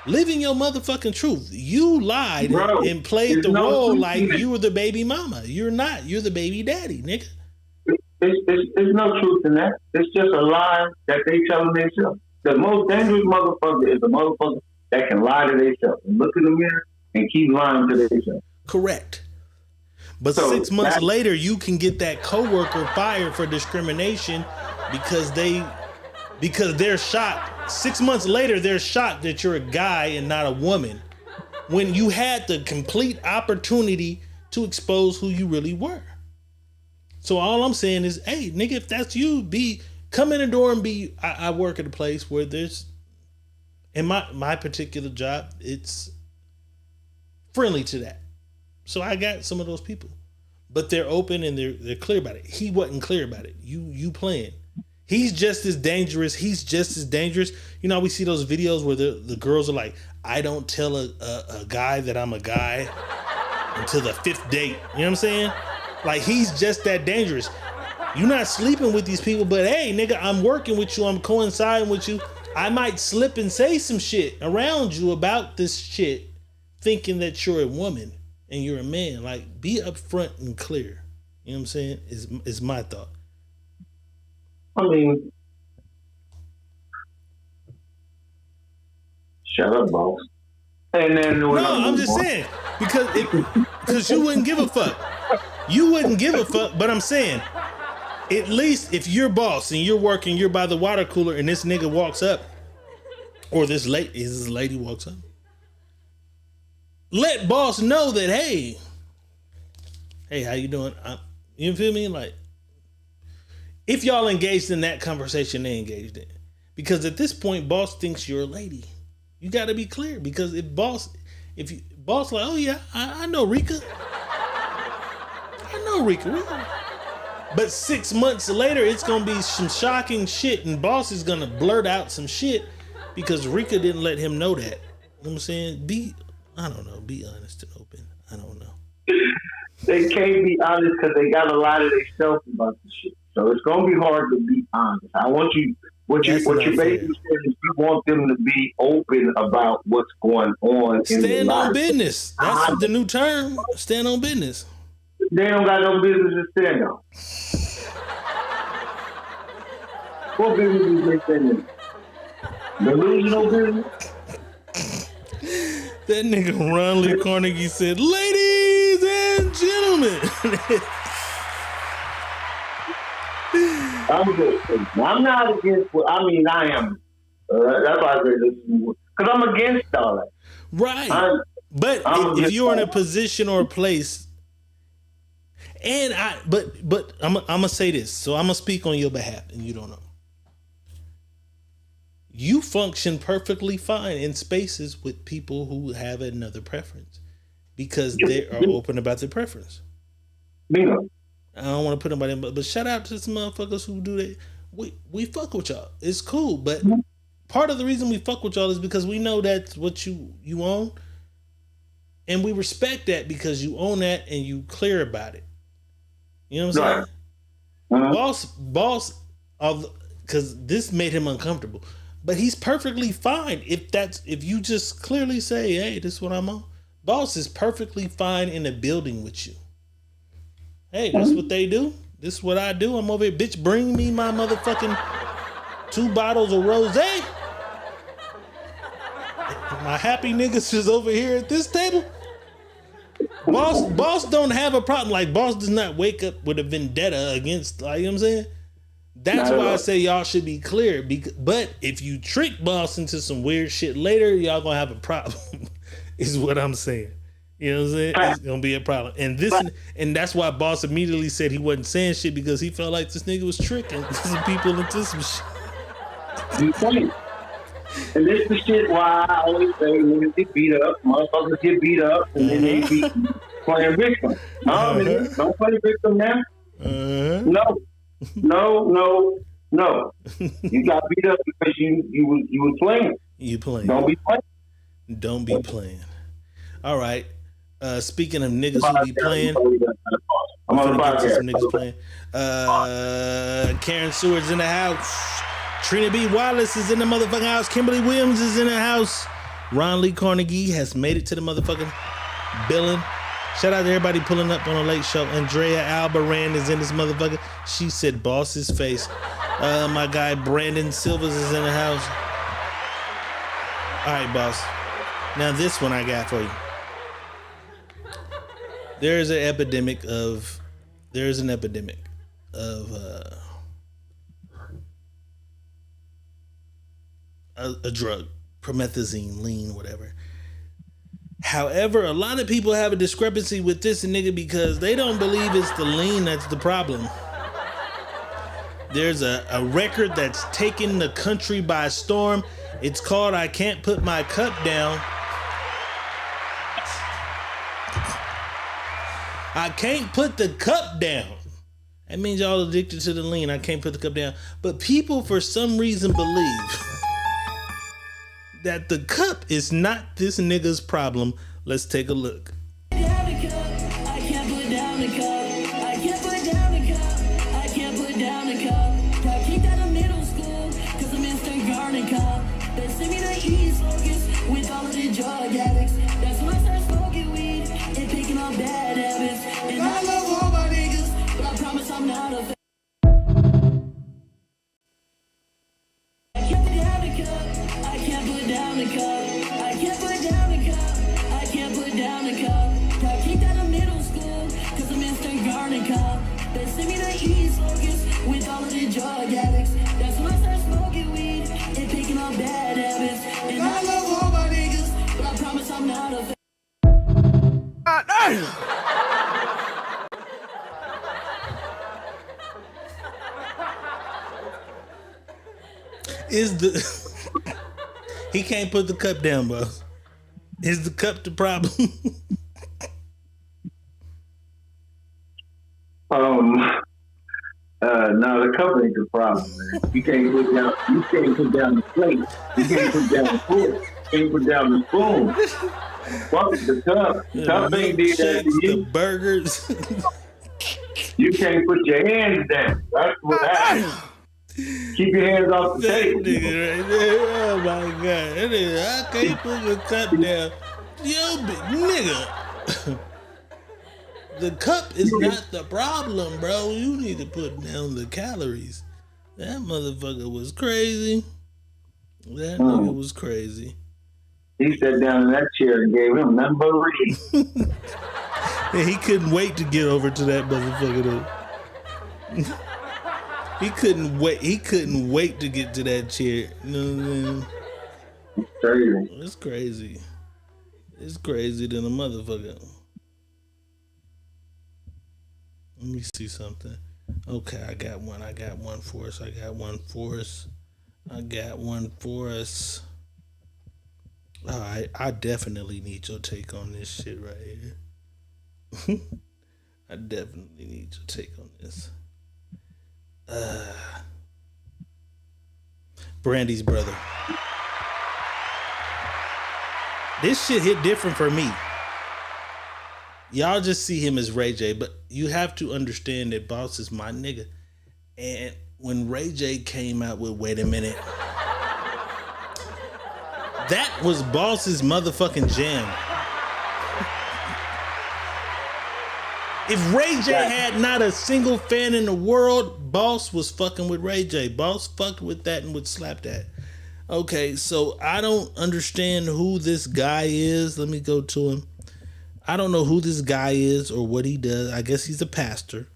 Living your motherfucking truth. You lied and played the role like you were the baby mama. You're not. You're the baby daddy, nigga. There's no truth in that. It's just a lie that they telling themselves. The most dangerous motherfucker is the motherfucker that can lie to themselves and look in the mirror and keep lying to themselves. Correct. But so 6 months later, you can get that coworker fired for discrimination because they're shocked. 6 months later, they're shocked that you're a guy and not a woman, when you had the complete opportunity to expose who you really were. So all I'm saying is, hey, nigga, if that's you, come in the door and be. I work at a place where there's, in my particular job, it's friendly to that. So I got some of those people, but they're open and they're clear about it. He wasn't clear about it. You playing. He's just as dangerous. He's just as dangerous. You know, we see those videos where the girls are like, I don't tell a guy that I'm a guy until the 5th date. You know what I'm saying? Like, he's just that dangerous. You're not sleeping with these people, but hey, nigga, I'm working with you. I'm coinciding with you. I might slip and say some shit around you about this shit, thinking that you're a woman and you're a man. Like, be upfront and clear. You know what I'm saying? Is my thought. I mean, shut up, boss. And then no, I'm just saying because you wouldn't give a fuck. You wouldn't give a fuck, but I'm saying, at least if you're boss and you're working, you're by the water cooler, and this nigga walks up, or this lady walks up, let boss know that, hey, how you doing? You feel me? Like, if y'all engaged in that conversation, they engaged in it. Because at this point, boss thinks you're a lady. You got to be clear, because if boss like, oh yeah, I know Rika. I know Rika. But 6 months later, it's going to be some shocking shit, and boss is going to blurt out some shit because Rika didn't let him know that. You know what I'm saying? Be honest and open. I don't know. They can't be honest because they got a lot of themselves about the shit. So it's going to be hard to be honest. I want you, what you basically said is you want them to be open about what's going on. Stand on business. That's the new term. Stand on business. They don't got no business to stand on. What business is they standing on? Delusional business? That nigga Ron Lee Carnegie said, ladies and gentlemen. I'm not against I am. That's why I say this. Because I'm against all that. Right. But if you're in a position or a place, and but I'm gonna say this, so I'm gonna speak on your behalf, and you don't know. You function perfectly fine in spaces with people who have another preference because they are open about their preference. Bingo. I don't want to put nobody in, but shout out to some motherfuckers who do that. We fuck with y'all. It's cool, but part of the reason we fuck with y'all is because we know that's what you own, and we respect that because you own that and you clear about it. You know what I'm saying? Boss, because this made him uncomfortable, but he's perfectly fine if you just clearly say, hey, this is what I'm on. Boss is perfectly fine in a building with you. Hey, that's what they do. This is what I do. I'm over here. Bitch, bring me my motherfucking 2 bottles of rosé. My happy niggas is over here at this table. Boss don't have a problem. Like, boss does not wake up with a vendetta against, like, you know what I'm saying? That's why I say y'all should be clear. But if you trick boss into some weird shit later, y'all gonna have a problem, is what I'm saying. You know what I'm saying? It's gonna be a problem. And that's why boss immediately said he wasn't saying shit, because he felt like this nigga was tricking some people into some shit. You funny. And this is the shit why I always say niggas get beat up, motherfuckers get beat up, and then they be playing victim. Nigga, don't play victim now. No. You got beat up because you were playing. You playing. Don't be playing. All right. Speaking of niggas who be playing, I'm gonna get to some niggas playing. Karen Seward's in the house. Trina B. Wallace is in the motherfucking house. Kimberly Williams is in the house. Ron Lee Carnegie has made it to the motherfucking billing. Shout out to everybody pulling up on a late show. Andrea Albaran is in this motherfucker. She said boss's face. My guy Brandon Silvers is in the house. All right, boss. Now this one I got for you. There's an epidemic of a drug, promethazine, lean, whatever. However, a lot of people have a discrepancy with this nigga because they don't believe it's the lean that's the problem. There's a record that's taken the country by storm. It's called I Can't Put My Cup Down. I can't put the cup down. That means y'all addicted to the lean. I can't put the cup down. But people, for some reason, believe that the cup is not this nigga's problem. Let's take a look. With all of the drug addicts, that's when I start smoking weed and picking up bad habits. And I love all my niggas, but I promise I'm not a. I can't put down the cup. I can't put down the cup. I can't put down the cup. I can't put down the cup. I kicked out of middle school, cause I'm Mr. Garden Cup. They send me to East Locust with all of the drug addicts. That's when I start smoking weed and picking up bad habits. And I love all my niggas, but I promise I'm not a. Is the he can't put the cup down, bro? Is the cup the problem? No, the cup ain't the problem, man. You can't put down the plate. You can't put down the fork. You can't put down the spoon. Fuck the cup. The cup ain't did that to you. The burgers. You can't put your hands down. That's what happens. Keep your hands off the That table. nigga right there. Oh my god. That nigga, I can't put the cup down. Yo, big nigga. The cup is not the problem, bro. You need to put down the calories. That motherfucker was crazy. That nigga was crazy. He sat down in that chair and gave him nothing but read. Yeah, he couldn't wait to get over to that motherfucker though. He couldn't wait. He couldn't wait to get to that chair. You know what I mean? Crazy. It's crazy. It's crazy than a motherfucker. Let me see something. Okay, I got one for us. All right, I definitely need your take on this shit right here. I definitely need your take on this. Brandy's brother. This shit hit different for me. Y'all just see him as Ray J, but you have to understand that Boss is my nigga. And when Ray J came out with Wait a Minute, that was Boss's motherfucking jam. If Ray J had not a single fan in the world, Boss was fucking with Ray J. Boss fucked with that and would slap that. Okay, so I don't understand who this guy is. Let me go to him. I don't know who this guy is or what he does. I guess he's a pastor.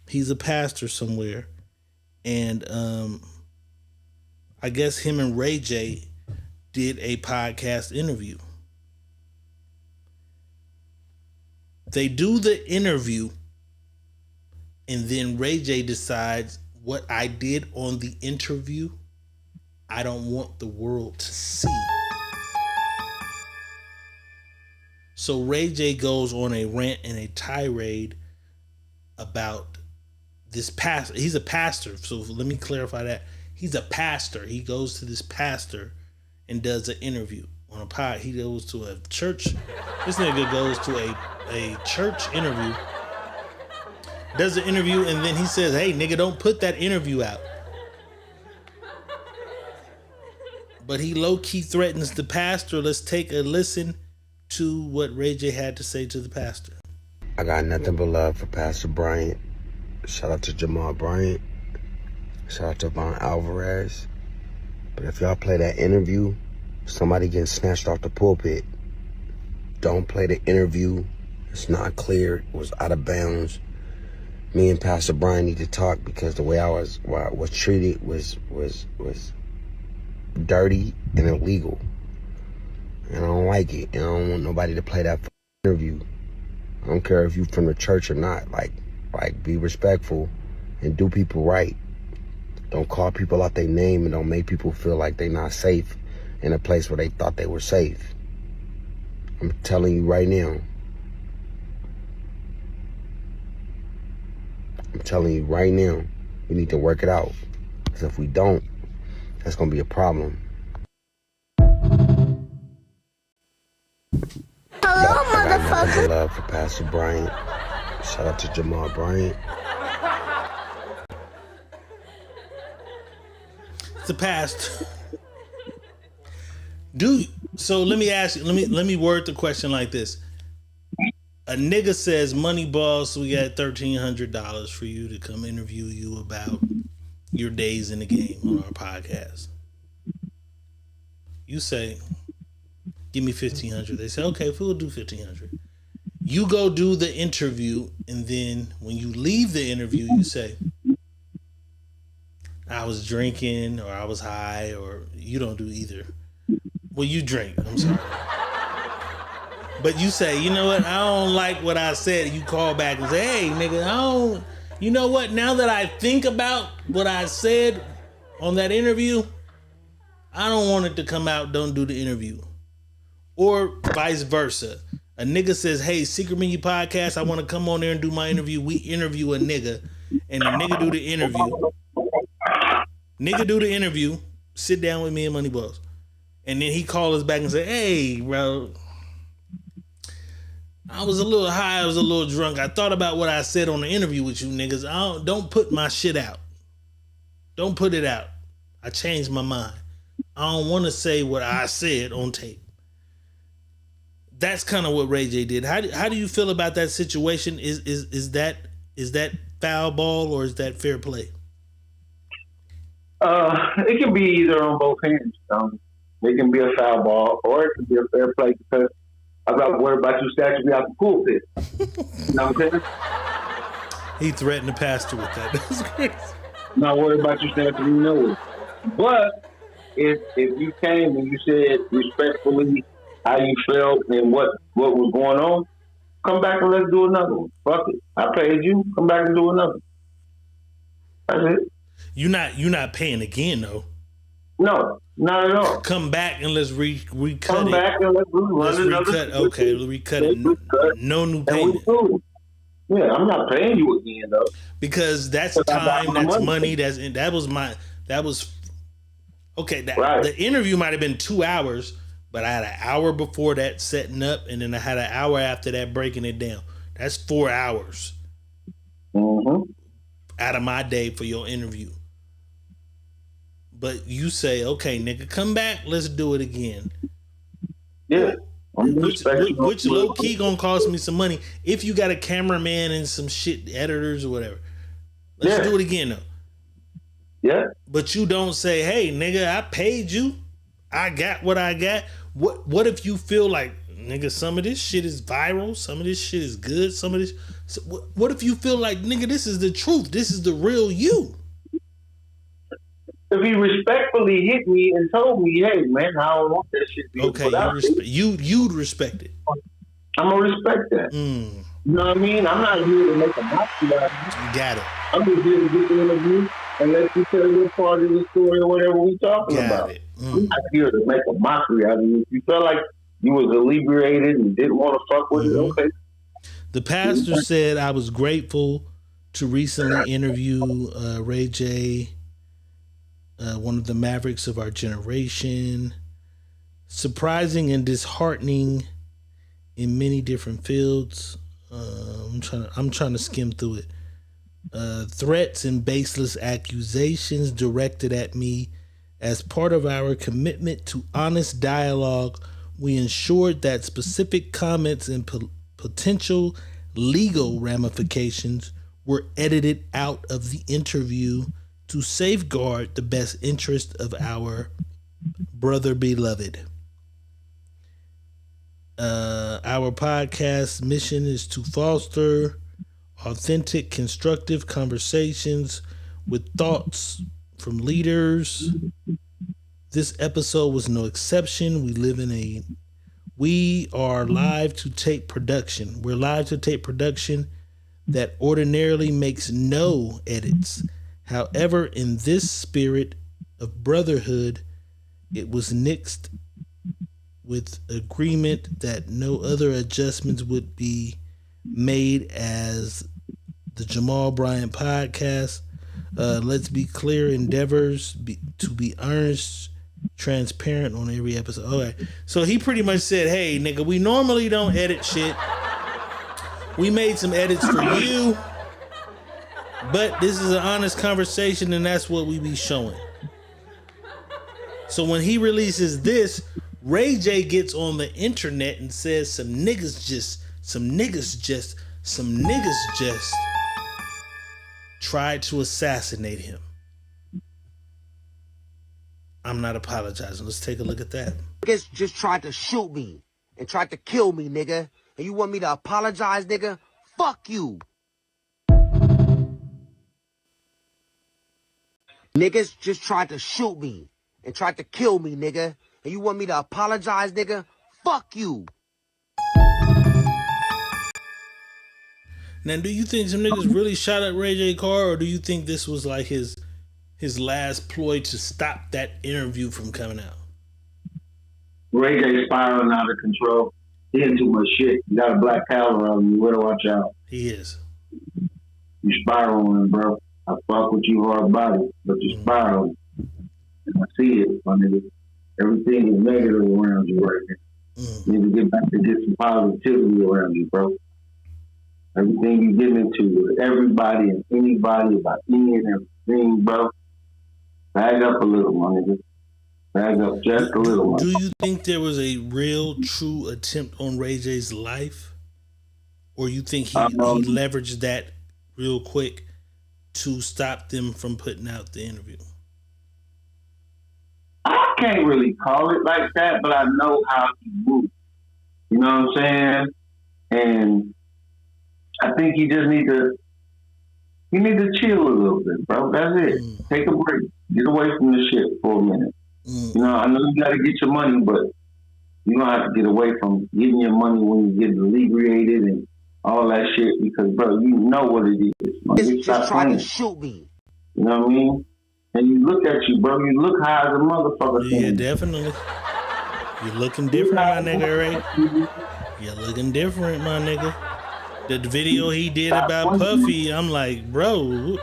He's a pastor somewhere. And I guess him and Ray J did a podcast interview. They do the interview, and then Ray J decides what I did on the interview, I don't want the world to see. So Ray J goes on a rant and a tirade about this pastor. He's a pastor, so let me clarify that. He's a pastor. He goes to this pastor and does an interview on a pod. He goes to a church. This nigga goes to a church interview, does an interview, and then he says, hey, nigga, don't put that interview out. But he low-key threatens the pastor. Let's take a listen to what Ray J had to say to the pastor. I got nothing but love for Pastor Bryant. Shout out to Jamal Bryant. Shout out to Von Alvarez. But if y'all play that interview, somebody getting snatched off the pulpit. Don't play the interview. It's not clear. It was out of bounds. Me and Pastor Bryant need to talk because the way I was treated was dirty and illegal. And I don't like it. And I don't want nobody to play that interview. I don't care if you from the church or not. Like be respectful and do people right. Don't call people out their name and don't make people feel like they're not safe in a place where they thought they were safe. I'm telling you right now. I'm telling you right now, we need to work it out. Because if we don't, that's going to be a problem. Hello, I got nothing motherfucker. but love for Pastor Bryant. Shout out to Jamal Bryant. The past. Dude, so let me ask you, let me word the question like this. A nigga says, "Money boss, we got $1,300 for you to come interview you about your days in the game on our podcast." You say, "Give me $1,500." They say, "Okay, we'll do $1,500." You go do the interview, and then when you leave the interview, you say, "I was drinking," or "I was high," or you don't do either. Well, you drink. I'm sorry. But you say, "You know what? I don't like what I said." You call back and say, "Hey, nigga, I don't. You know what? Now that I think about what I said on that interview, I don't want it to come out. Don't do the interview." Or vice versa. A nigga says, "Hey, Secret Menu Podcast, I want to come on there and do my interview." We interview a nigga, and the nigga do the interview. Nigga do the interview. Sit down with me and Money Balls. And then he call us back and say, "Hey, bro, I was a little high, I was a little drunk. I thought about what I said on the interview with you niggas. Don't put my shit out. Don't put it out. I changed my mind. I don't want to say what I said on tape." That's kind of what Ray J did. How do you feel about that situation? Is that foul ball or is that fair play? It can be either on both hands. It can be a foul ball or it can be a fair play because I'm not worried about you snatching me out the pulpit. You know what I'm saying? He threatened the pastor with that. That's crazy. I'm not worried about you snatching me nowhere. But if you came and you said respectfully how you felt and what was going on, come back and let's do another one. Fuck it. I paid you. Come back and do another. That's it. You're not paying again though. No, not at all. Come back and let's recut it. Come back and let's recut. Okay, let's recut it. No new payment. Yeah, I'm not paying you again though. Because that's time, that's money, that was okay. Right. The interview might have been 2 hours, but I had an hour before that setting up, and then I had an hour after that breaking it down. That's 4 hours out of my day for your interview. But you say, "Okay, nigga, come back, let's do it again." Yeah. Which low key gonna cost me some money if you got a cameraman and some shit editors or whatever. Let's do it again though. Yeah. But you don't say, "Hey, nigga, I paid you. I got what I got." What if you feel like, nigga, some of this shit is viral, some of this shit is good, some of this. What if you feel like, nigga, this is the truth, this is the real you? If he respectfully hit me and told me, "Hey, man, I don't want that shit." Okay, you'd respect it. I'm gonna respect that. You know what I mean? I'm not here to make a mockery out of you. You got it. I'm just here to get the interview and let you tell your part of the story or whatever we talking about. I'm not here to make a mockery out of you. If you felt like you was inebriated and didn't want to fuck with it, okay. The pastor said, "I was grateful to recently interview Ray J, one of the mavericks of our generation. Surprising and disheartening in many different fields." I'm trying to skim through it. Threats and baseless accusations directed at me. As part of our commitment to honest dialogue, we ensured that specific comments and potential legal ramifications were edited out of the interview to safeguard the best interest of our brother beloved. Our podcast mission is to foster authentic, constructive conversations with thoughts from leaders. This episode was no exception. We are live to tape production. We're live to tape production that ordinarily makes no edits. However, in this spirit of brotherhood, it was nixed with agreement that no other adjustments would be made as the Jamal Bryant podcast. Let's be clear, endeavors to be earnest, transparent on every episode. Okay, so he pretty much said, "Hey, nigga, we normally don't edit shit. We made some edits for you, but this is an honest conversation, and that's what we be showing." So when he releases this, Ray J gets on the internet and says some niggas just tried to assassinate him. I'm not apologizing. Let's take a look at that. Niggas just tried to shoot me and tried to kill me, nigga. And you want me to apologize, nigga? Fuck you. Niggas just tried to shoot me and tried to kill me, nigga. And you want me to apologize, nigga? Fuck you. Now, do you think some niggas really shot at Ray J car, or do you think this was like his last ploy to stop that interview from coming out? Ray J spiraling out of control. He in too much shit. You got a black cow around you. Better watch out. He is. You spiraling, bro. I fuck with you hard body, but you spiraling. And I see it, my nigga. Everything is negative around you right now. You need to get back to get some positivity around you, bro. Everything you get into with everybody and anybody about any and everything, bro. Bag up a little, my nigga. Bag up just a little. Do you think there was a real, true attempt on Ray J's life? Or you think he leveraged that real quick to stop them from putting out the interview? I can't really call it like that, but I know how he moves. You know what I'm saying? And I think you just need to chill a little bit, bro. That's it. Take a break. Get away from the shit for a minute. You know, I know you got to get your money, but you don't have to get away from getting your money when you get inebriated and all that shit because, bro, you know what it is. Niggas just trying to shoot me. You know what I mean? And you look at you, bro. You look high as a motherfucker. Yeah, definitely. You're looking different, my nigga, Ray. You're looking different, my nigga. The video he did about Puffy, I'm like, bro,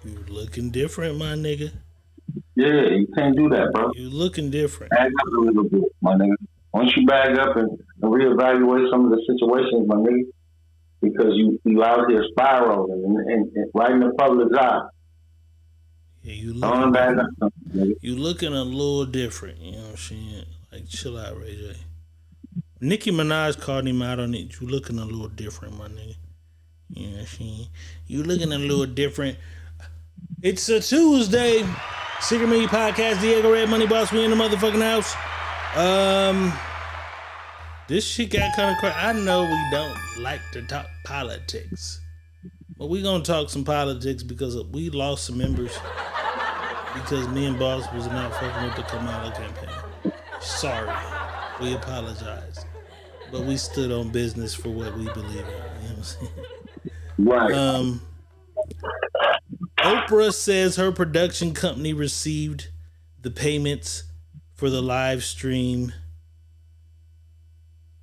you looking different, my nigga. Yeah, you can't do that, bro. You looking different. Bag up a little bit, my nigga. Once you bag up and reevaluate some of the situations, my nigga, because you out here spiraling and right in the public's eye. Yeah, you looking a little different, you know what I'm saying? Like, chill out, Ray J. Nicki Minaj called him out on it. You looking a little different, my nigga. You know what I'm saying? You looking a little different. It's a Tuesday. Secret Media Podcast, Diego Red, Money Boss. We in the motherfucking house. This shit got kind of crazy. I know we don't like to talk politics, but we gonna talk some politics because we lost some members because me and Boss was not fucking with the Kamala campaign. Sorry. We apologize. But we stood on business for what we believe in. You know what I'm saying? Right. Oprah says her production company received the payments for the live stream.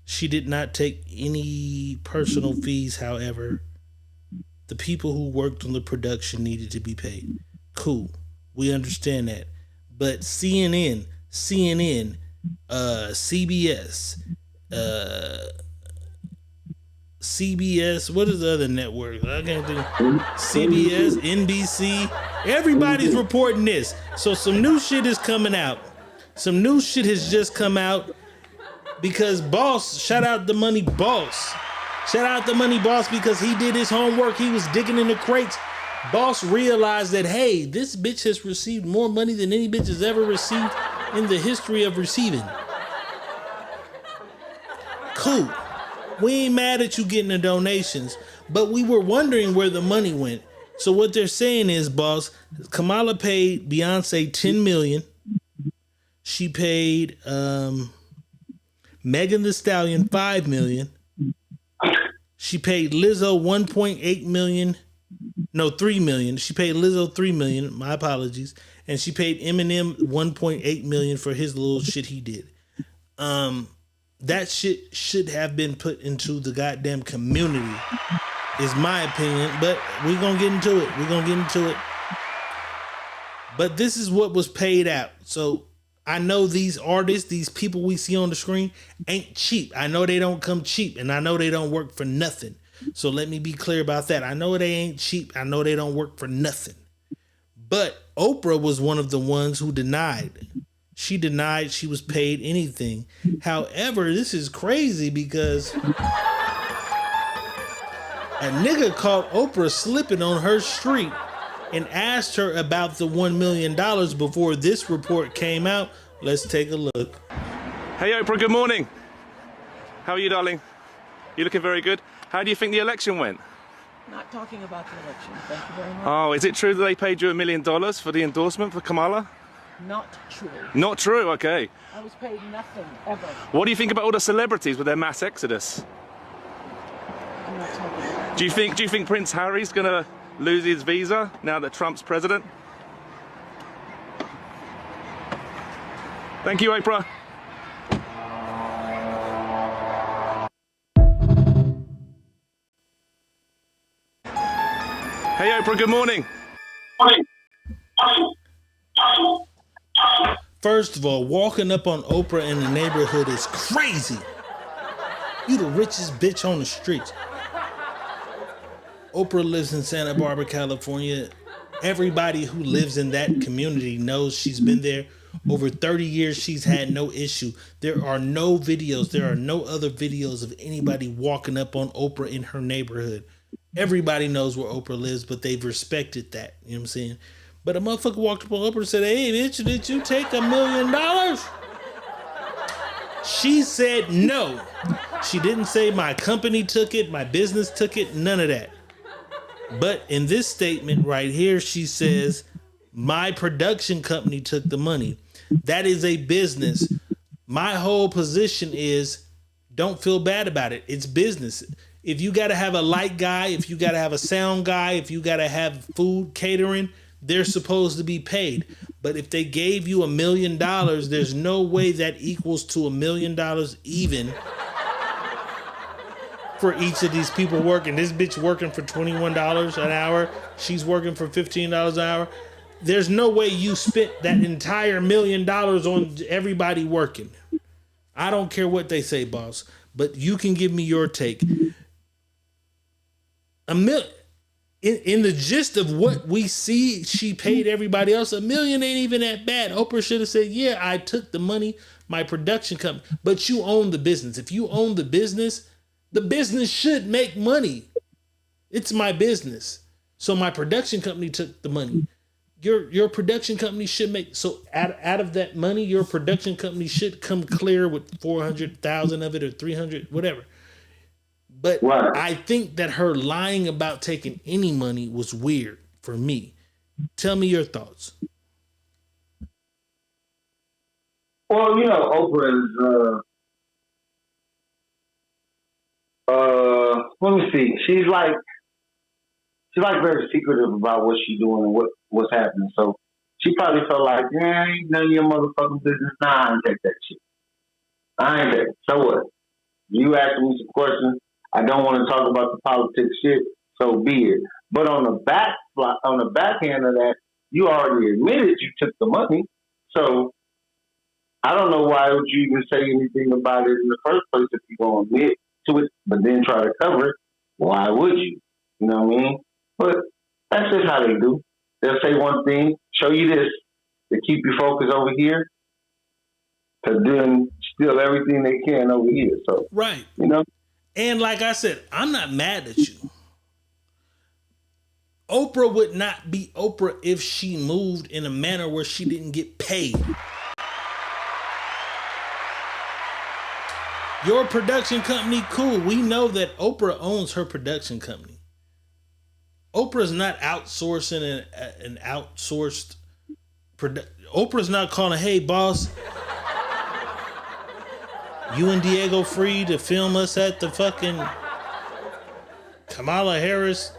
She did not take any personal fees, however. The people who worked on the production needed to be paid. Cool. We understand that. But CNN, CBS, what is the other network? I can't think. CBS, NBC, everybody's reporting this. So some new shit is coming out. Some new shit has just come out because Boss, shout out the Money Boss. Shout out the Money Boss because he did his homework. He was digging in the crates. Boss realized that, hey, this bitch has received more money than any bitch has ever received in the history of receiving. Cool. We ain't mad at you getting the donations, but we were wondering where the money went. So what they're saying is, Boss, Kamala paid Beyonce $10 million. She paid Megan Thee Stallion $5 million. She paid Lizzo $1.8 million. No, $3 million. She paid Lizzo $3 million. My apologies. And she paid Eminem $1.8 million for his little shit he did. That shit should have been put into the goddamn community is my opinion, but we're going to get into it. But this is what was paid out. So I know these artists, these people we see on the screen ain't cheap. I know they don't come cheap, and I know they don't work for nothing. So let me be clear about that. I know they ain't cheap. I know they don't work for nothing. But Oprah was one of the ones who denied. She denied she was paid anything. However, this is crazy because a nigga caught Oprah slipping on her street and asked her about the $1 million before this report came out. Let's take a look. Hey Oprah, good morning. How are you, darling? You looking very good. How do you think the election went? Not talking about the election, thank you very much. Oh, is it true that they paid you $1 million for the endorsement for Kamala? Not true. Not true, okay. I was paid nothing, ever. What do you think about all the celebrities with their mass exodus? I'm not talking about that. Do you think Prince Harry's gonna lose his visa now that Trump's president? Thank you, Oprah. Hey Oprah, good morning. First of all, walking up on Oprah in the neighborhood is crazy. You the richest bitch on the streets. Oprah lives in Santa Barbara, California. Everybody who lives in that community knows she's been there. Over 30 years, she's had no issue. There are no videos. There are no other videos of anybody walking up on Oprah in her neighborhood. Everybody knows where Oprah lives, but they've respected that. You know what I'm saying? But a motherfucker walked up on Oprah and said, hey, bitch, did you take $1 million? She said no. She didn't say my company took it, my business took it, none of that. But in this statement right here, she says, my production company took the money. That is a business. My whole position is don't feel bad about it. It's business. If you got to have a light guy, if you got to have a sound guy, if you got to have food catering, they're supposed to be paid. But if they gave you $1 million, there's no way that equals to $1 million even for each of these people working. This bitch working for $21 an hour. She's working for $15 an hour. There's no way you spent that entire $1 million on everybody working. I don't care what they say, boss, but you can give me your take. In the gist of what we see, she paid everybody else. $1 million ain't even that bad. Oprah should have said, yeah, I took the money, my production company, but you own the business. If you own the business should make money. It's my business. So my production company took the money. Your production company should make, so out of that money, your production company should come clear with 400,000 of it or 300, whatever. But right. I think that her lying about taking any money was weird for me. Tell me your thoughts. Well, you know, Oprah is, let me see. She's like very secretive about what she's doing and what's happening. So she probably felt like, ain't none of your motherfucking business. Nah, I ain't take that shit. I ain't take it. So what? You asked me some questions. I don't want to talk about the politics shit, so be it. But on the back end of that, you already admitted you took the money. So I don't know why would you even say anything about it in the first place if you're going to admit to it, but then try to cover it. Why would you? You know what I mean? But that's just how they do. They'll say one thing, show you this, to keep you focused over here, to then steal everything they can over here. So, right. You know? And like I said, I'm not mad at you. Oprah would not be Oprah if she moved in a manner where she didn't get paid. Your production company, cool. We know that Oprah owns her production company. Oprah's not outsourcing an outsourced Oprah's not calling, hey, boss, you and Diego free to film us at the fucking Kamala Harris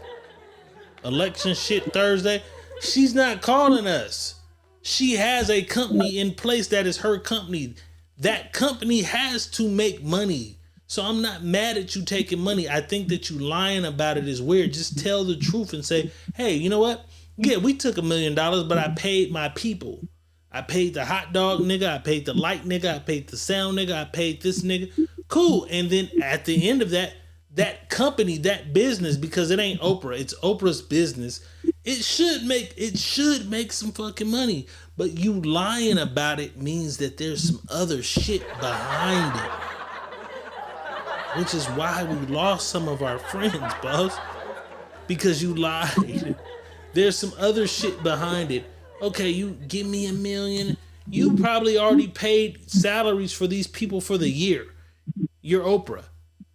election shit Thursday. She's not calling us. She has a company in place that is her company. That company has to make money. So I'm not mad at you taking money. I think that you lying about it is weird. Just tell the truth and say, hey, you know what? Yeah, we took $1 million, but I paid my people. I paid the hot dog nigga. I paid the light nigga. I paid the sound nigga. I paid this nigga. Cool. And then at the end of that, that company, that business, because it ain't Oprah, it's Oprah's business. It should make some fucking money. But you lying about it means that there's some other shit behind it. Which is why we lost some of our friends, boss. Because you lied. There's some other shit behind it. Okay, you give me $1 million. You probably already paid salaries for these people for the year. You're Oprah.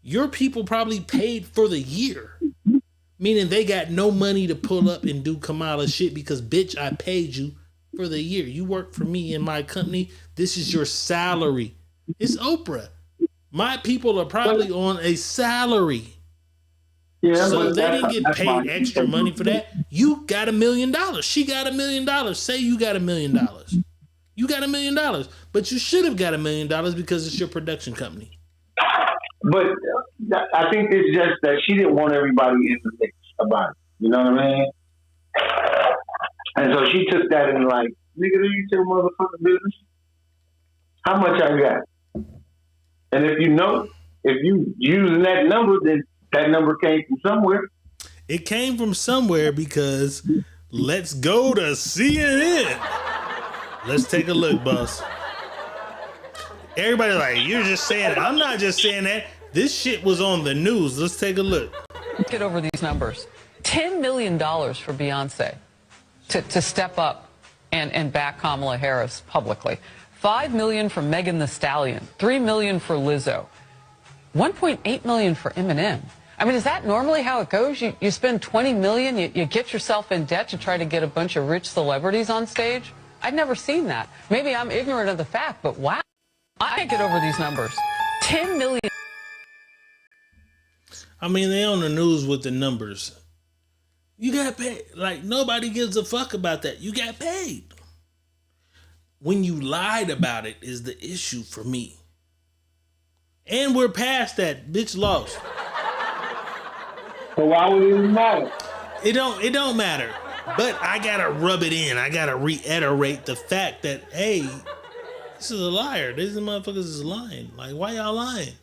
Your people probably paid for the year. Meaning they got no money to pull up and do Kamala shit because, bitch, I paid you for the year. You work for me in my company. This is your salary. It's Oprah. My people are probably on a salary. Yeah, so but they didn't get paid extra money for that. You got $1 million. She got $1 million. Say you got $1 million. You got $1 million. But you should have got $1 million because it's your production company. But I think it's just that she didn't want everybody in the mix about it. You know what I mean? And so she took that and like, nigga, do you tell motherfucking business? How much I got? And if you using that number, then that number came from somewhere. It came from somewhere because let's go to CNN. Let's take a look, boss. Everybody like, you're just saying it. I'm not just saying that. This shit was on the news. Let's take a look. Get over these numbers. $10 million for Beyonce to step up and back Kamala Harris publicly. $5 million for Megan Thee Stallion. $3 million for Lizzo. $1.8 million for Eminem. I mean, is that normally how it goes? You spend $20 million, you get yourself in debt to try to get a bunch of rich celebrities on stage? I've never seen that. Maybe I'm ignorant of the fact, but wow. I can't get over these numbers. $10 million. I mean, they on the news with the numbers. You got paid. Like, nobody gives a fuck about that. You got paid. When you lied about it is the issue for me. And we're past that. Bitch lost. So why would it even matter? It don't matter. But I gotta rub it in. I gotta reiterate the fact that, hey, this is a liar. These motherfuckers is lying. Like, why y'all lying?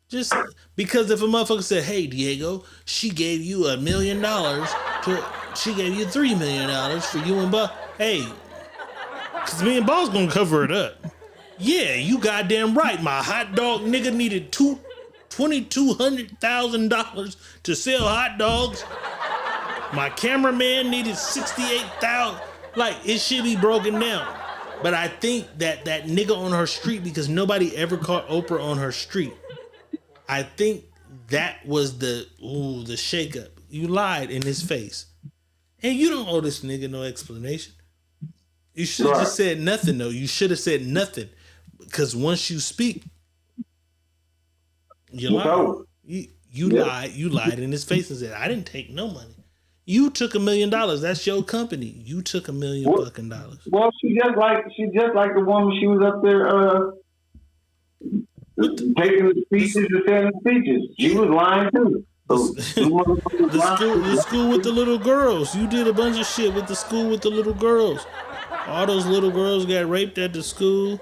Just because if a motherfucker said, hey, Diego, she gave you $1 million she gave you $3 million for you and Boss. Hey, because me and Boss gonna cover it up. Yeah, you goddamn right. My hot dog nigga needed $2,200,000 to sell hot dogs. My cameraman needed $68,000. Like, it should be broken down. But I think that nigga on her street, because nobody ever caught Oprah on her street, I think that was the shakeup. You lied in his face. And you don't owe this nigga no explanation. You should have just said nothing, though. You should have said nothing. Because once you speak, you lied. You lied in his face and said, I didn't take no money. You took $1 million. That's your company. You took $1 million fucking dollars. Well, she just like the woman. She was up there taking the speeches and saying the speeches. She was lying too. The school with the little girls. You did a bunch of shit with the school with the little girls. All those little girls got raped at the school,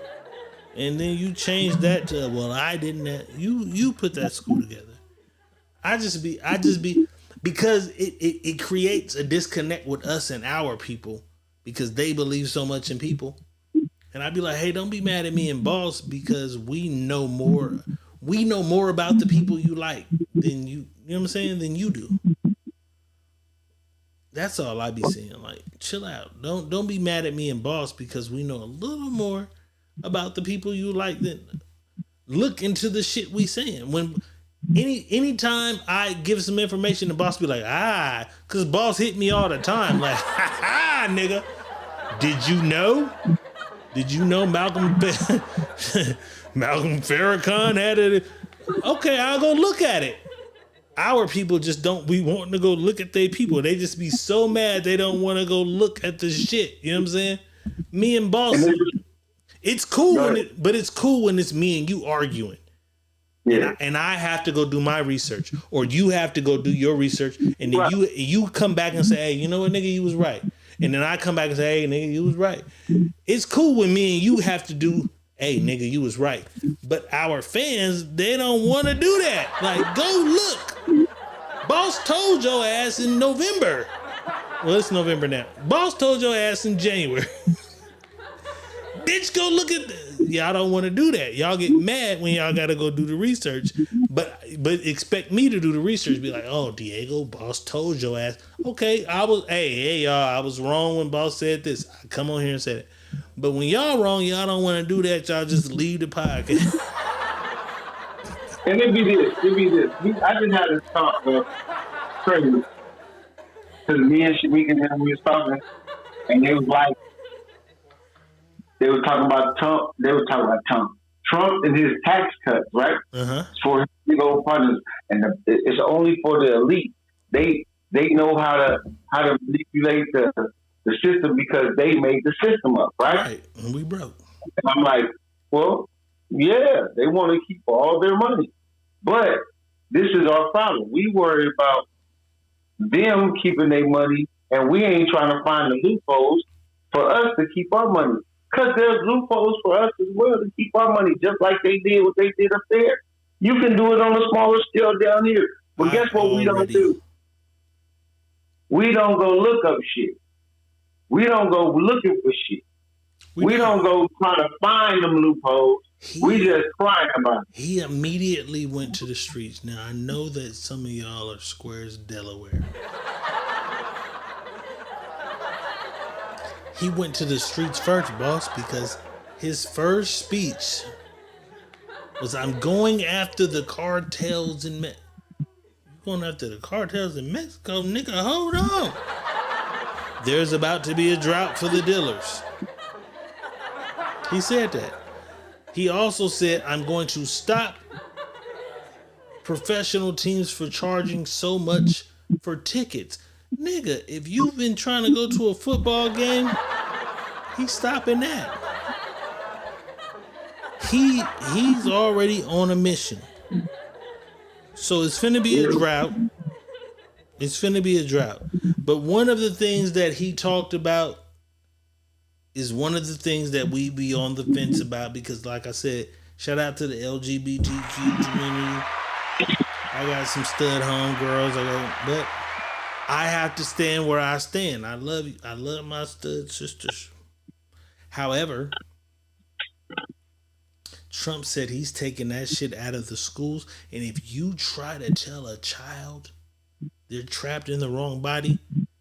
and then you changed that to, well, I didn't. You put that school together. I just be because it creates a disconnect with us and our people because they believe so much in people. And I'd be like, hey, don't be mad at me and Boss because we know more. We know more about the people you like than you know what I'm saying, than you do. That's all I be saying. Like, chill out. Don't be mad at me and Boss because we know a little more about the people you like than look into the shit we saying. When anytime I give some information, the Boss be like, cause Boss hit me all the time. Like, nigga, did you know? Did you know Malcolm Farrakhan had it? Okay, I'll go look at it. Our people just don't be wanting to go look at their people. They just be so mad they don't want to go look at the shit. You know what I'm saying? Me and Boss, it's cool but it's cool when it's me and you arguing. Yeah. And I have to go do my research, or you have to go do your research, and then you come back and say, hey, you know what, nigga, you was right. And then I come back and say, hey, nigga, you was right. It's cool when me and you have to do, hey, nigga, you was right. But our fans, they don't want to do that. Like, go look. Boss told your ass in November. Well, it's November now. Boss told your ass in January. Bitch, go look at this. Y'all don't want to do that. Y'all get mad when y'all got to go do the research. But expect me to do the research. Be like, oh, Diego, Boss told your ass. Okay, hey, y'all, I was wrong when Boss said this. I come on here and said it. But when y'all wrong, y'all don't want to do that. Y'all just leave the podcast. And it'd be this. I just had this talk, crazy. Because me and Shameik and them, we was talking, and they was like, they were talking about Trump. Trump and his tax cuts, right? Uh-huh. For his big old partners, and it's only for the elite. They know how to manipulate the system because they made the system up, right? Right, and we broke. And I'm like, well, yeah, they want to keep all their money, but this is our problem. We worry about them keeping their money, and we ain't trying to find the loopholes for us to keep our money. Because there's loopholes for us as well to keep our money, just like they did what they did up there. You can do it on a smaller scale down here. But guess what we don't do? We don't go look up shit. We don't go looking for shit. We don't go trying to find them loopholes. We just crying about it. He immediately went to the streets. Now, I know that some of y'all are squares Delaware. He went to the streets first, boss, because his first speech was, I'm going after the cartels in Mexico. Going after the cartels in Mexico? Nigga, hold on. There's about to be a drought for the dealers. He said that. He also said, I'm going to stop professional teams for charging so much for tickets. Nigga, if you've been trying to go to a football game, he's stopping that. He's already on a mission. So it's finna be a drought. It's finna be a drought. But one of the things that he talked about is one of the things that we be on the fence about, because like I said, shout out to the LGBTQ community. I got some stud homegirls, but I have to stand where I stand. I love you. I love my stud sisters. However, Trump said he's taking that shit out of the schools. And if you try to tell a child they're trapped in the wrong body,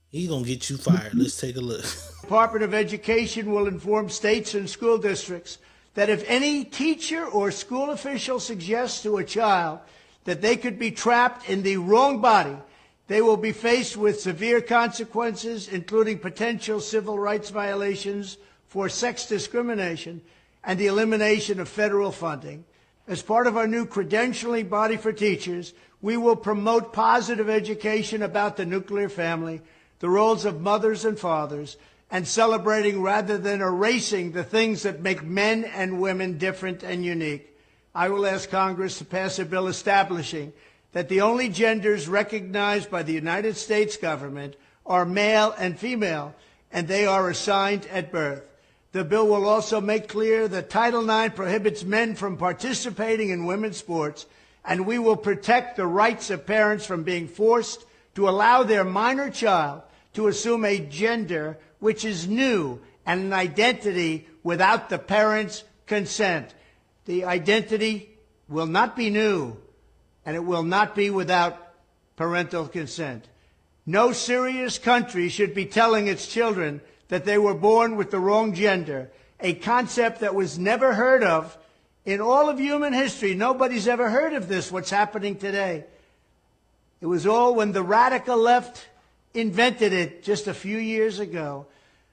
he's going to get you fired. Let's take a look. Department of Education will inform states and school districts that if any teacher or school official suggests to a child that they could be trapped in the wrong body, they will be faced with severe consequences, including potential civil rights violations for sex discrimination and the elimination of federal funding. As part of our new credentialing body for teachers, we will promote positive education about the nuclear family, the roles of mothers and fathers, and celebrating rather than erasing the things that make men and women different and unique. I will ask Congress to pass a bill establishing that the only genders recognized by the United States government are male and female, and they are assigned at birth. The bill will also make clear that Title IX prohibits men from participating in women's sports, and we will protect the rights of parents from being forced to allow their minor child to assume a gender which is new and an identity without the parents' consent. The identity will not be new, and it will not be without parental consent. No serious country should be telling its children that they were born with the wrong gender, a concept that was never heard of in all of human history. Nobody's ever heard of this, what's happening today. It was all when the radical left invented it just a few years ago.